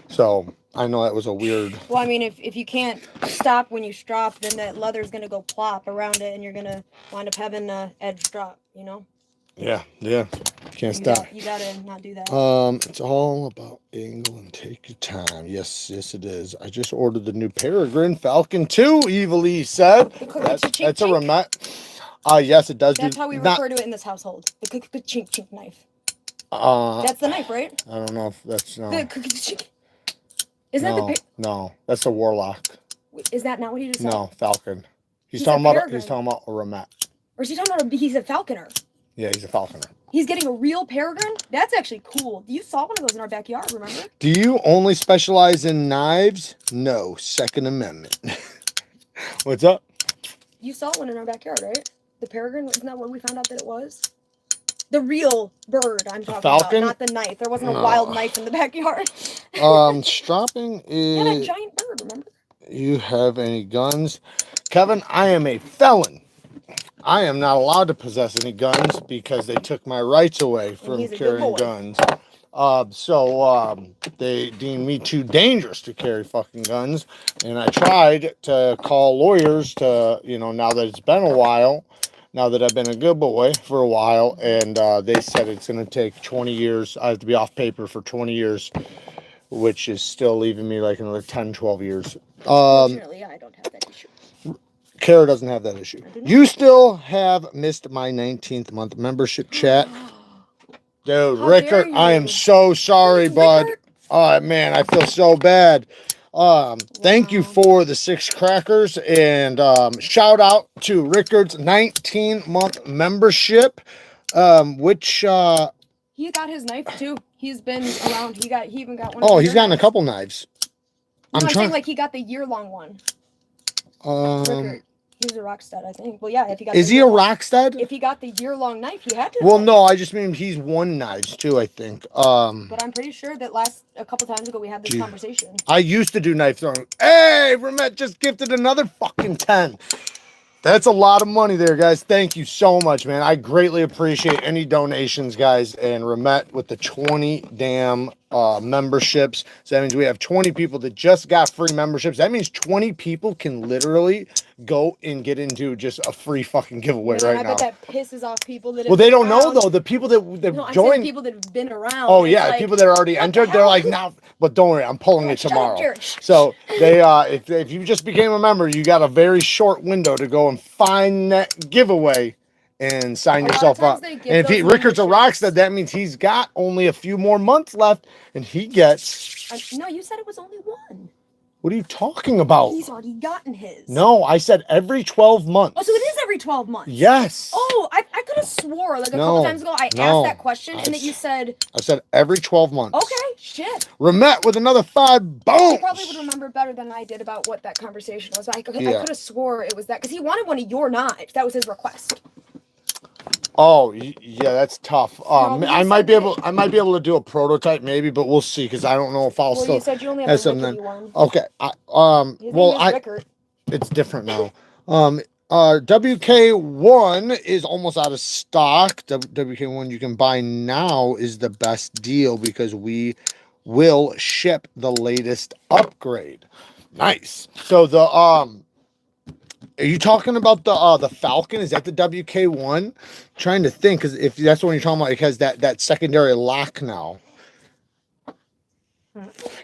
So I know that was a weird. Well, I mean, if you can't stop when you strop, then that leather's gonna go plop around it, and you're gonna wind up having a edge drop. You know. Yeah. Can't You stop. you gotta not do that. It's all about angle and take your time. Yes, it is. I just ordered the new Peregrine Falcon 2, Evilly said. That's a Remet. Yes, it does. That's how we refer to it in this household. The chink chink knife. That's the knife, right? I don't know if that's no. Isn't that the? No, that's a Warlock. Is that not what he just said? No, Falcon. He's He's a talking about a Remet. Or is he talking about he's a falconer? Yeah, he's a falconer. He's getting a real peregrine? That's actually cool. You saw one of those in our backyard, remember? Do you only specialize in knives? No, Second Amendment. What's up? You saw one in our backyard, right? The peregrine, isn't that what we found out that it was? The real bird I'm talking falcon? about, not the knife. There wasn't a wild knife in the backyard. Stropping is... Yeah, that giant bird, remember? You have any guns? Kevin, I am a felon. I am not allowed to possess any guns because they took my rights away from carrying guns. They deemed me too dangerous to carry fucking guns. And I tried to call lawyers to, now that it's been a while, now that I've been a good boy for a while, and they said it's going to take 20 years. I have to be off paper for 20 years, which is still leaving me like another 10, 12 years. Fortunately, I don't have that issue. Kara doesn't have that issue. You still have missed my 19th month membership chat. Dude, Rickert, I am so sorry, bud. Oh, man, I feel so bad. Thank you for the 6 crackers, and shout out to Rickert's 19-month membership, which... he got his knife, too. He's been around. He even got one. Oh, he's gotten a couple knives. No, I'm saying, like, he got the year-long one. Rickert. He's a rock stud, I think. Well, yeah, if he got... Is he a rock stud? If he got the year-long knife, he had to. Well, no, I just mean he's won knives, too, I think. But I'm pretty sure that a couple times ago, we had this conversation. I used to do knife throwing. Hey, Remet just gifted another fucking 10. That's a lot of money there, guys. Thank you so much, man. I greatly appreciate any donations, guys. And Remet with the 20 damn memberships. So that means we have 20 people that just got free memberships. That means 20 people can literally go and get into just a free fucking giveaway right now. I bet that pisses off people that. Well, they don't know though. The people that join, people that have been around. Oh yeah, like, people that are already entered. They're like, now, but don't worry, I'm pulling it tomorrow. So they, if you just became a member, you got a very short window to go and find that giveaway and sign yourself up. And if Rickert's a rockstar, that means he's got only a few more months left, and he gets. No, you said it was only one. What are you talking about? He's already gotten his. No, I said every 12 months. Oh, so it is every 12 months? Yes. Oh, I could have swore like a couple times ago I asked that question and that you said... I said every 12 months. Okay, shit. Remet with another 5 bones. You probably would remember better than I did about what that conversation was. I could have swore it was that because he wanted one of your knives. That was his request. Oh, yeah, that's tough. No, but I you might said be that able, I might be able to do a prototype maybe, but we'll see because I don't know if I'll Well, still you said you only have have the some rickety then. one. Okay. His Well, name is Rickert. it's different now. WK1 is almost out of stock. WK1 you can buy now is the best deal because we will ship the latest upgrade. Nice. So are you talking about the Falcon? Is that the WK1? Trying to think, because if that's what you're talking about, it has that secondary lock now.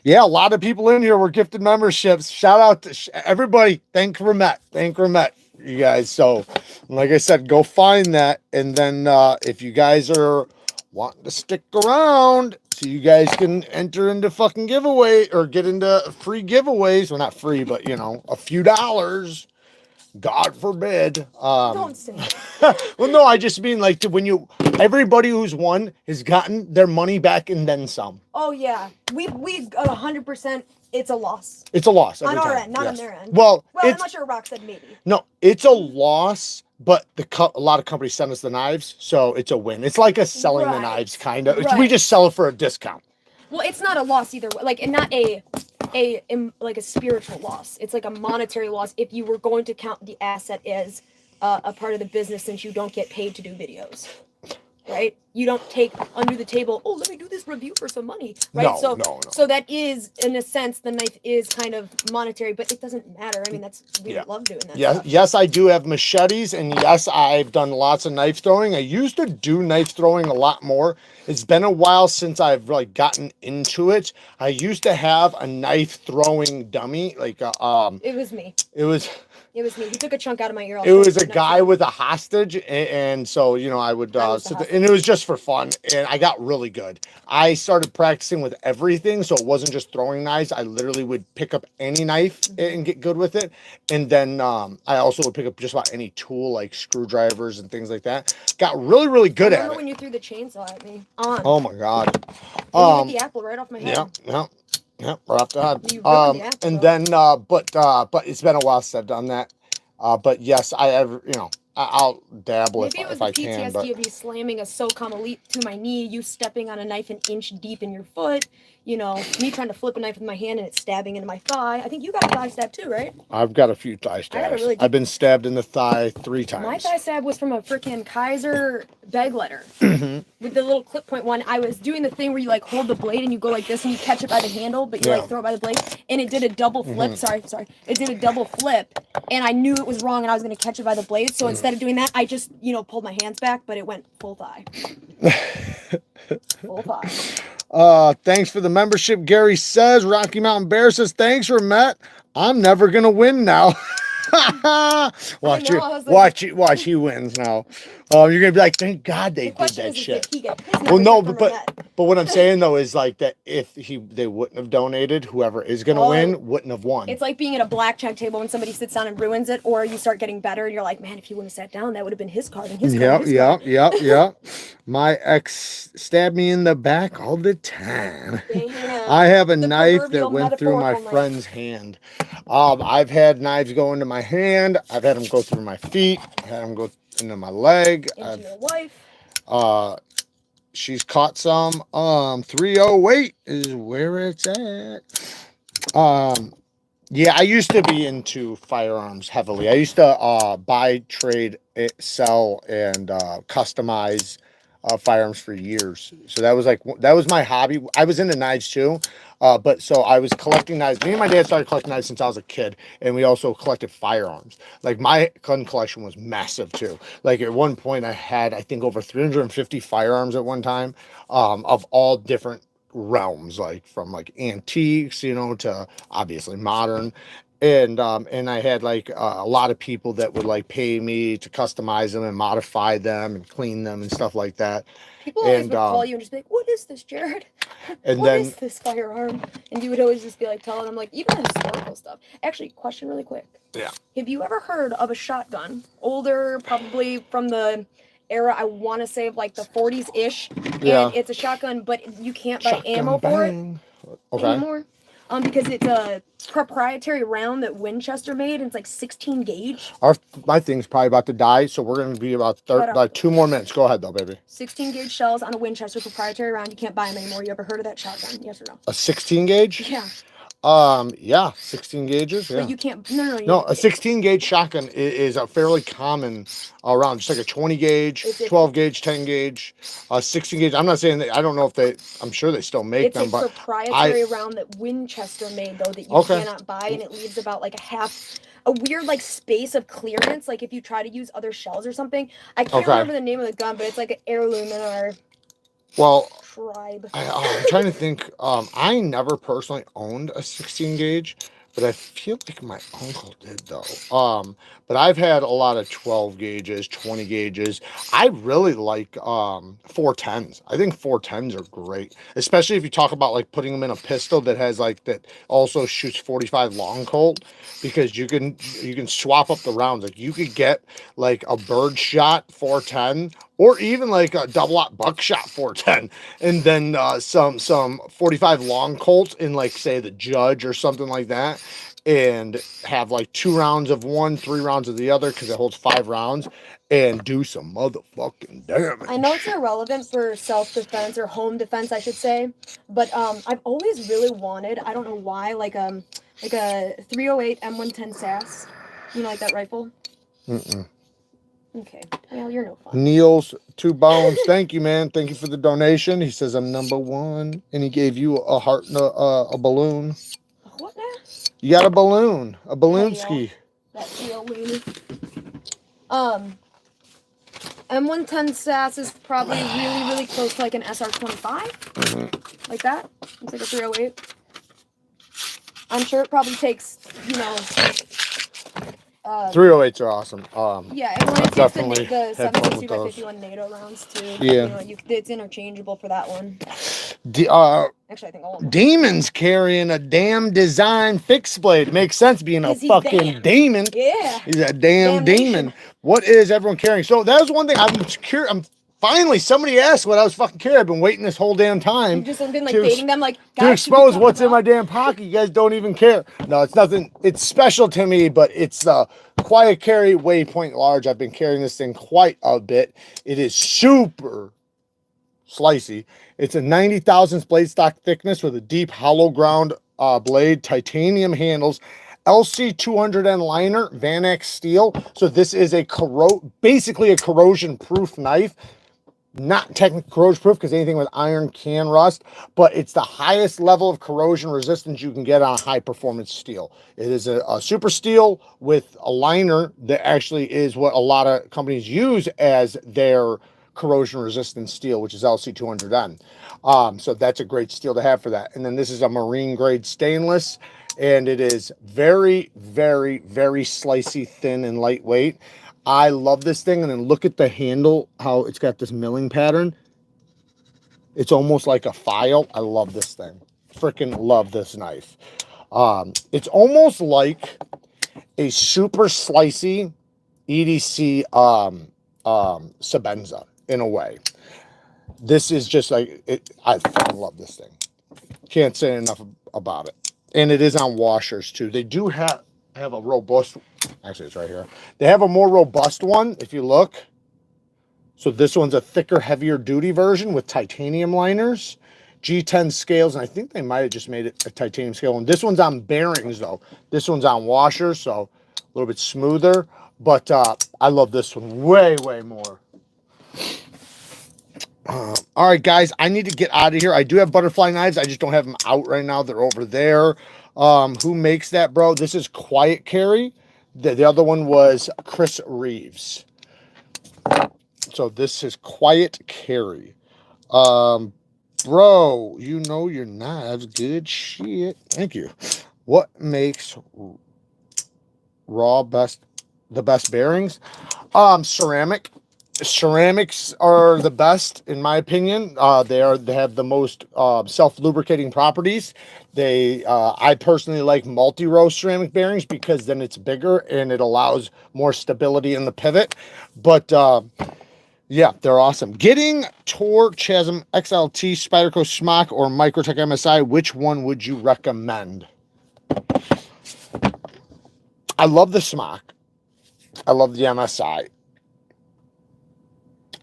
Yeah, a lot of people in here were gifted memberships. Shout out to everybody. Thank Ramet. Thank Ramet, you guys. So, like I said, go find that. And then if you guys are wanting to stick around so you guys can enter into fucking giveaway or get into free giveaways. Well, not free, but, you know, a few dollars. God forbid. Don't say Well, no, I just mean like everybody who's won has gotten their money back and then some. Oh yeah, we 100%. It's a loss. It's a loss On our time. end, not Yes. on their end. Well, unless you're Rock said maybe. No, it's a loss, but a lot of companies send us the knives, so it's a win. It's like a selling the knives kind of. Right. We just sell it for a discount. Well, it's not a loss either way. Like, and not like a spiritual loss. It's like a monetary loss if you were going to count the asset as a part of the business, since you don't get paid to do videos. Right? You don't take under the table, oh, let me do this review for some money. Right? No, So that is, in a sense, the knife is kind of monetary, but it doesn't matter. I mean, we love doing that stuff. Yes, I do have machetes, and yes, I've done lots of knife throwing. I used to do knife throwing a lot more. It's been a while since I've like gotten into it. I used to have a knife throwing dummy, like It was me. It was me. He took a chunk out of my ear. It was a guy with a hostage, and so, you know, I would sit there, and it was just for fun, and I got really good. I started practicing with everything, so it wasn't just throwing knives. I literally would pick up any knife and get good with it, and then I also would pick up just about any tool, like screwdrivers and things like that. Got really, really good at it. I remember when you threw the chainsaw at me. Oh my god! You hit the apple right off my head. Yeah, right off the head. And then, but it's been a while since I've done that. But yes, I'll dabble Maybe it was if the I PTSD can. But of you slamming a SOCOM Elite to my knee, you stepping on a knife an inch deep in your foot, you know, me trying to flip a knife with my hand and it stabbing into my thigh. I think you got a thigh stab too, right? I've got a few thigh stabs. I've been stabbed in the thigh 3 times. My thigh stab was from a freaking Kaiser bag letter with the little clip point one. I was doing the thing where you like hold the blade and you go like this and you catch it by the handle, but you like throw it by the blade, and it did a double flip. Sorry. It did a double flip, and I knew it was wrong and I was going to catch it by the blade. So instead of doing that, I just, you know, pulled my hands back, but it went full thigh. Full thigh. Thanks for the membership, Gary says. Rocky Mountain Bear says, thanks for Matt. I'm never gonna win now. Watch he wins now. You're gonna be like, thank God they did that shit. Well, no, but what I'm saying though is like that if they wouldn't have donated, whoever is gonna win wouldn't have won. It's like being at a blackjack table when somebody sits down and ruins it, or you start getting better and you're like, man, if he wouldn't have sat down, that would have been his card and his card. Yeah. My ex stabbed me in the back all the time. I have a knife that went through my friend's hand. I've had knives go into my hand. I've had them go through my feet. I've had them go into my leg. Into your wife. She's caught some. 308 is where it's at. Yeah, I used to be into firearms heavily. I used to buy, trade, sell, and customize firearms for years. So that was my hobby. I was into knives too. But so I was collecting knives. Me and my dad started collecting knives since I was a kid, and we also collected firearms. Like my gun collection was massive too. Like at one point I had, I think, over 350 firearms at one time, of all different realms, like from like antiques, you know, to obviously modern. And I had like a lot of people that would like pay me to customize them and modify them and clean them and stuff like that. People always would call you and just be like, what is this, Jared? What is this firearm? And you would always just be like telling them, like, even the historical stuff. Actually, question really quick. Yeah. Have you ever heard of a shotgun? Older, probably from the era, I want to say, of like the 40s-ish. Yeah. And it's a shotgun, but you can't buy ammo for it anymore. Because it's proprietary round that Winchester made, and it's like 16 gauge. My thing's probably about to die, so we're going to be about 2 more minutes. Go ahead, though, baby. 16 gauge shells on a Winchester proprietary round. You can't buy them anymore. You ever heard of that shotgun? Yes or no? A 16 gauge? Yeah. Yeah, 16 gauges. Yeah. But you can't. No, a 16 gauge shotgun is a fairly common round, just like a 20 gauge, 12 gauge, 10 gauge, 16 gauge. I'm not saying that. I don't know if they. I'm sure they still make them, but it's a proprietary round that Winchester made though that you cannot buy, and it leaves about like a weird like space of clearance. Like if you try to use other shells or something. I can't remember the name of the gun, but it's like an heirloom in our. Tribe. I'm trying to think. I never personally owned a 16 gauge, but I feel like my uncle did though. But I've had a lot of 12 gauges, 20 gauges. I really like 410s. I think 410s are great, especially if you talk about like putting them in a pistol that has like that also shoots 45 long Colt, because you can swap up the rounds. Like you could get like a bird shot 410, or even like a double aught buckshot 410, and then some 45 long Colts in like say the Judge or something like that, and have like 2 rounds of one, 3 rounds of the other, because it holds 5 rounds, and do some motherfucking damage. I know it's irrelevant for self-defense or home defense, I should say, but I've always really wanted, I don't know why, like a 308 M110 SAS. You know, like that rifle? Mm-mm. Okay. Well, you're no fun. Neil's 2 bones. Thank you, man. Thank you for the donation. He says I'm number 1, and he gave you a heart and a balloon. What now? You got a balloon, a balloon ski. That deal, Looney. M110 SAS is probably really, really close to like an SR25, like that. It's like a 308. I'm sure it probably takes, 308s are awesome. Yeah, and when it takes definitely the 760 by 51 NATO rounds too. Yeah. It's interchangeable for that one. Actually, I think all of them. Demon's carrying a damn design fixed blade. Makes sense being a fucking demon. Yeah. He's a damn demon. What is everyone carrying? So that was one thing I'm curious. Finally, somebody asked what I was fucking carrying. I've been waiting this whole damn time. You've just been like baiting them, like to expose what's in my damn pocket. You guys don't even care. No, it's nothing. It's special to me, but it's the quiet carry waypoint large. I've been carrying this thing quite a bit. It is super slicey. It's a 90 thousandths blade stock thickness with a deep hollow ground blade, titanium handles, LC200N liner, Vanax steel. So this is basically a corrosion proof knife. Not technically corrosion proof, because anything with iron can rust, but it's the highest level of corrosion resistance you can get on a high performance steel. It is a super steel with a liner that actually is what a lot of companies use as their corrosion resistant steel, which is LC200N. So that's a great steel to have for that. And then this is a marine grade stainless, and it is very, very, very slicey, thin, and lightweight. I love this thing. And then look at the handle, how it's got this milling pattern. It's almost like a file. I love this thing. Freaking love this knife. It's almost like a super slicey EDC Sebenza in a way. This is just like it. I fucking love this thing. Can't say enough about it. And it is on washers too. They do have a robust, actually it's right here. They have a more robust one if you look. So this one's a thicker, heavier duty version with titanium liners, G10 scales, and I think they might have just made it a titanium scale. And this one's on bearings though. This one's on washers, so a little bit smoother. But I love this one way, way more. All right, guys, I need to get out of here. I do have butterfly knives. I just don't have them out right now. They're over there. Who makes that, bro? This is Quiet Carry. The other one was Chris Reeves. So this is Quiet Carry. Bro, you know your knives. Good shit. Thank you. What makes the best bearings? Ceramic. Ceramics are the best in my opinion. They have the most self-lubricating properties. I personally like multi-row ceramic bearings because then it's bigger and it allows more stability in the pivot. But yeah, they're awesome. Getting Tor Chasm XLT, Spyderco Smock, or Microtech MSI, which one would you recommend? I love the SMOK. I love the MSI.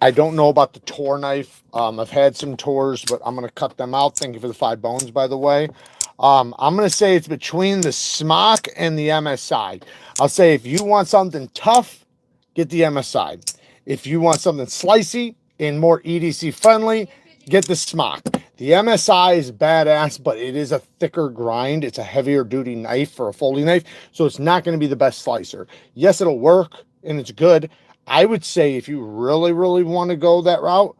I don't know about the Tor knife. I've had some Tors, but I'm going to cut them out. Thank you for the 5 bones, by the way. I'm going to say it's between the SMOK and the MSI. I'll say if you want something tough, get the MSI. If you want something slicey and more EDC friendly, get the SMOK. The MSI is badass, but it is a thicker grind. It's a heavier duty knife for a folding knife, so it's not going to be the best slicer. Yes, it'll work and it's good. I would say if you really, really want to go that route,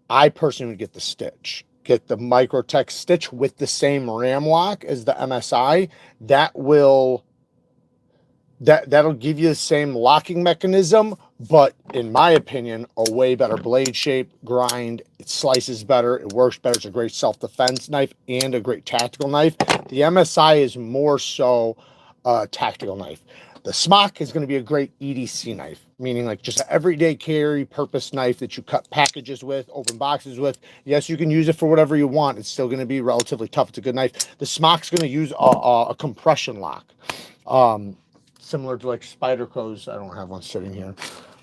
I personally would get the Stitch. Get the Microtech Stitch with the same ram lock as the MSI. That'll give you the same locking mechanism, but in my opinion, a way better blade shape, grind. It slices better, it works better. It's a great self-defense knife and a great tactical knife. The MSI is more so a tactical knife. The SMOK is going to be a great EDC knife, meaning like just an everyday carry purpose knife that you cut packages with, open boxes with. Yes, you can use it for whatever you want. It's still going to be relatively tough. It's a good knife. The SMOK's going to use a compression lock. Similar to like Spyderco's. I don't have one sitting here,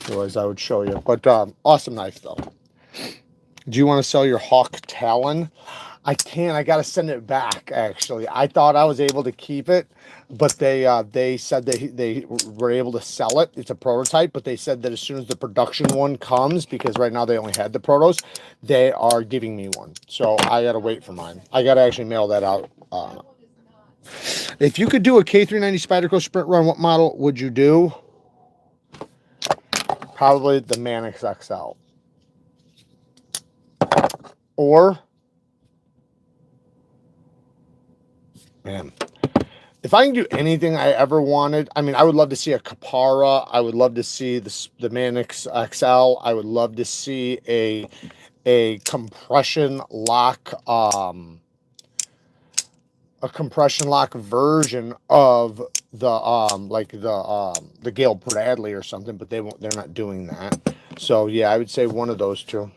otherwise I would show you. But awesome knife though. Do you want to sell your Hawk Talon? I can't. I got to send it back. Actually, I thought I was able to keep it, but they said they were able to sell it. It's a prototype, but they said that as soon as the production one comes, because right now they only had the protos, they are giving me one. So I got to wait for mine. I got to actually mail that out. If you could do a K390 Spyderco sprint run, what model would you do? Probably the Manix XL. Or, man, if I can do anything I ever wanted, I mean, I would love to see a Capara. I would love to see the Manix XL. I would love to see a compression lock, version of the Gale Bradley or something, but they're not doing that. So yeah, I would say one of those two.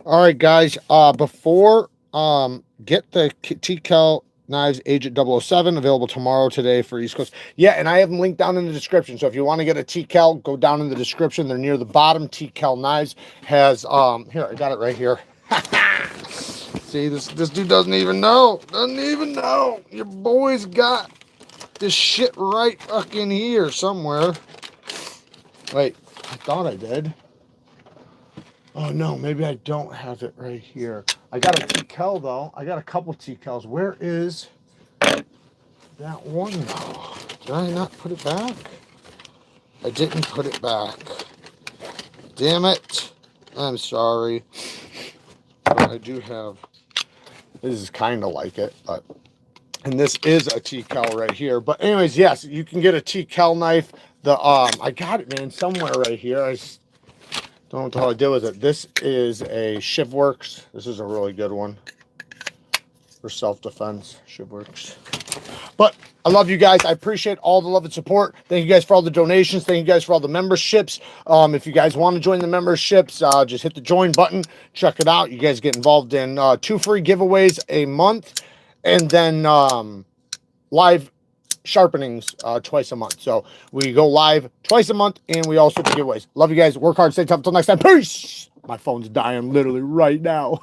All right, guys, before get the TCAL knives Agent 007 available tomorrow, today for East Coast. Yeah, and I have them linked down in the description. So if you want to get a TCAL, go down in the description. They're near the bottom. TCAL knives has here, I got it right here. See, this dude doesn't even know. Doesn't even know. Your boy's got this shit right fucking here somewhere. Wait, I thought I did. Oh no, maybe I don't have it right here. I got a TCAL though. I got a couple TCALs. Where is that one though? Did I not put it back? I didn't put it back. Damn it. I'm sorry. But I do have. This is kind of like it, but, and this is a TCAL right here. But anyways, yes, you can get a TCAL knife. I got it, man, somewhere right here. I just don't know what the hell I did with it. This is a ShivWorks. This is a really good one for self-defense. ShivWorks. But I love you guys. I appreciate all the love and support. Thank you guys for all the donations. Thank you guys for all the memberships. If you guys want to join the memberships, just hit the join button. Check it out. You guys get involved in 2 free giveaways a month, and then live sharpenings twice a month. So we go live twice a month, and we also do giveaways. Love you guys. Work hard. Stay tough. Until next time. Peace. My phone's dying literally right now.